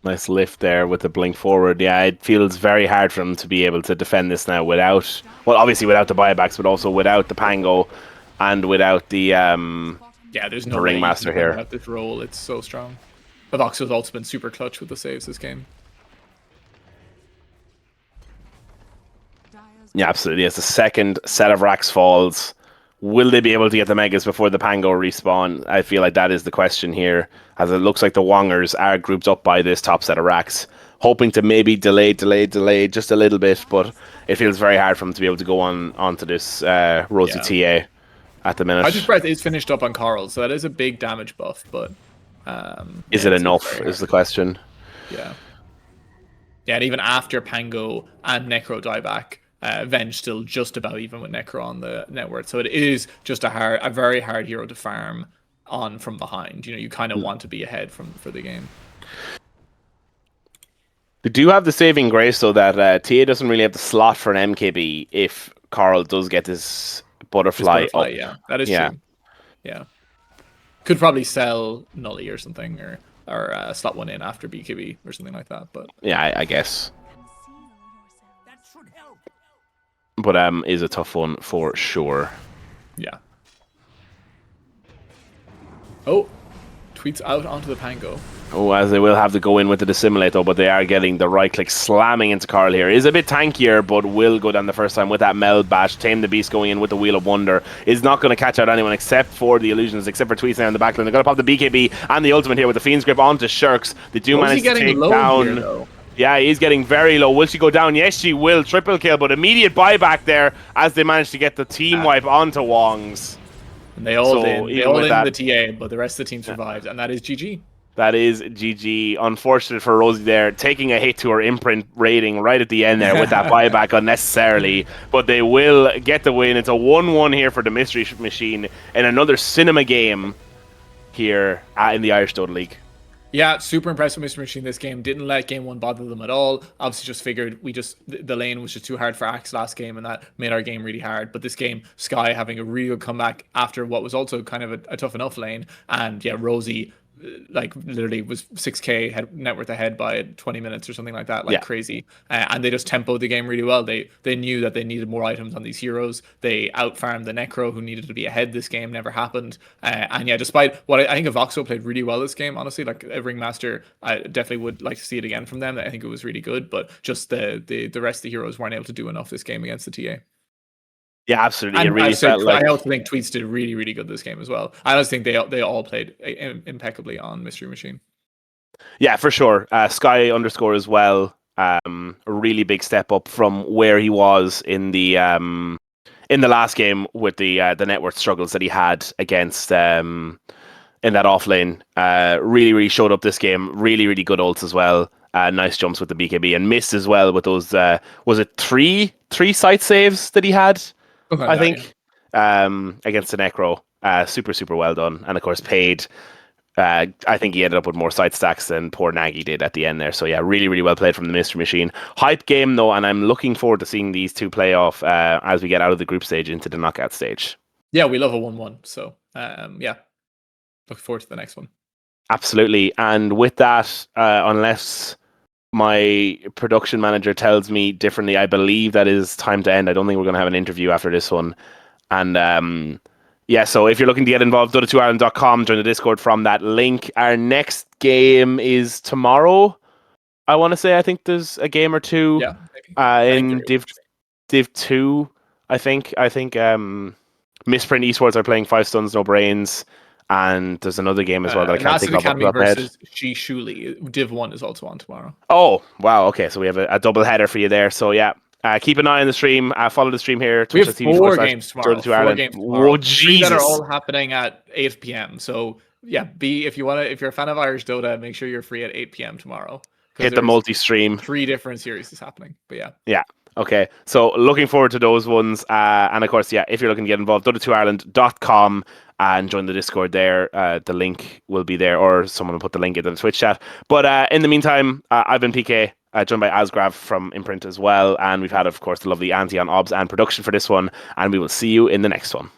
Nice lift there with the blink forward. Yeah, it feels very hard for him to be able to defend this now without, well, obviously without the buybacks, but also without the Pango and without the Yeah, there's no The way you Ringmaster can here. win without this role. It's so strong. Vox has also been super clutch with the saves this game. Yeah, absolutely. As the second set of racks falls, will they be able to get the Megas before the Pango respawn? I feel like that is the question here, as it looks like the Wongers are grouped up by this top set of racks, hoping to maybe delay just a little bit, but it feels very hard for them to be able to go onto this Rosie TA at the minute. Hydro's Breath is finished up on Coral, so that is a big damage buff, but... Is yeah, it it's enough, very is the question. Yeah. Yeah, and even after Pango and Necro die back, Venge still just about even with Necro on the network. So it is just a very hard hero to farm on from behind. You kind of want to be ahead for the game. They do have the saving grace, though, that TA doesn't really have the slot for an MKB if Carl does get his butterfly up. Yeah, that is Yeah. true. Yeah. Could probably sell Nully or something, or slot one in after BKB or something like that. But Yeah, I guess. That should help. But is a tough one for sure. yeah. Oh, Tweets out onto the Pango. Oh, as they will have to go in with the Dissimulate, though, but they are getting the right click slamming into Carl here. Is a bit tankier, but will go down the first time with that Meld Bash. Tame the Beast going in with the Wheel of Wonder. Is not going to catch out anyone except for the Illusions, except for Tweets there in the backline. They're going to pop the BKB and the Ultimate here with the Fiend's Grip onto Shirks. They do manage to take down... here, though? Yeah, he's getting very low. Will she go down? Yes, she will. Triple kill, but immediate buyback there as they manage to get the team wipe onto Wongs. And they all So, did. They even all with in that- the TA, but the rest of the team survived, and that is GG. That is GG. Unfortunate for Rosie there, taking a hit to her imprint rating right at the end there with that buyback unnecessarily. But they will get the win. It's a 1-1 here for the Mystery Machine in another cinema game here in the Irish Dota League. Yeah, super impressed with Mr. Machine this game. Didn't let game one bother them at all. Obviously, just figured the lane was just too hard for Axe last game, and that made our game really hard. But this game, Sky having a really good comeback after what was also kind of a tough enough lane, and yeah, Rosie like literally was 6k net worth ahead by 20 minutes or something like that, like crazy. And they just tempoed the game really well. They knew that they needed more items on these heroes. They outfarmed the Necro, who needed to be ahead this game. Never happened. And yeah, despite what I think Voxo played really well this game, honestly, like a Ringmaster, I definitely would like to see it again from them. I think it was really good, but just the rest of the heroes weren't able to do enough this game against the TA. Yeah, absolutely. And it really felt like... I also think Tweets did really, really good this game as well. I also think they all played impeccably on Mystery Machine. Yeah, for sure. Sky underscore as well. A really big step up from where he was in the last game with the net worth struggles that he had against in that off lane. Really, really showed up this game. Really, really good ults as well. Nice jumps with the BKB and missed as well with those. Was it three site saves that he had? Okay, I think against the Necro. Super, super well done. And of course, paid. I think he ended up with more side stacks than poor Nagy did at the end there. So yeah, really, really well played from the Mystery Machine. Hype game though, and I'm looking forward to seeing these two play off as we get out of the group stage into the knockout stage. Yeah, we love a 1-1. So yeah, looking forward to the next one. Absolutely. And with that, unless my production manager tells me differently, I believe that is time to end. I don't think we're going to have an interview after this one. And yeah, so if you're looking to get involved, Dota2Ireland.com, join the Discord from that link. Our next game is tomorrow. I want to say, I think there's a game or two in Div 2. I think Misprint Esports are playing 5 Stuns, No Brains. And there's another game as well that I can't think of off the top of my head. versus G Shuli. Div 1 is also on tomorrow. Oh, wow. Okay, so we have a double header for you there. So yeah, keep an eye on the stream. Follow the stream here. We have 4 games tomorrow. 4 games tomorrow. Oh, Jesus. 3 that are all happening at 8 p.m. So yeah, if you're a fan of Irish Dota, make sure you're free at 8 p.m. tomorrow. Hit the multi-stream. 3 different series is happening. But yeah. Yeah. Okay, so looking forward to those ones. And of course, yeah, if you're looking to get involved, Dota2Ireland.com and join the Discord there. The link will be there, or someone will put the link into the Twitch chat. But in the meantime, I've been PK, joined by Asgrav from Imprint as well. And we've had, of course, the lovely Anti on Obs and production for this one. And we will see you in the next one.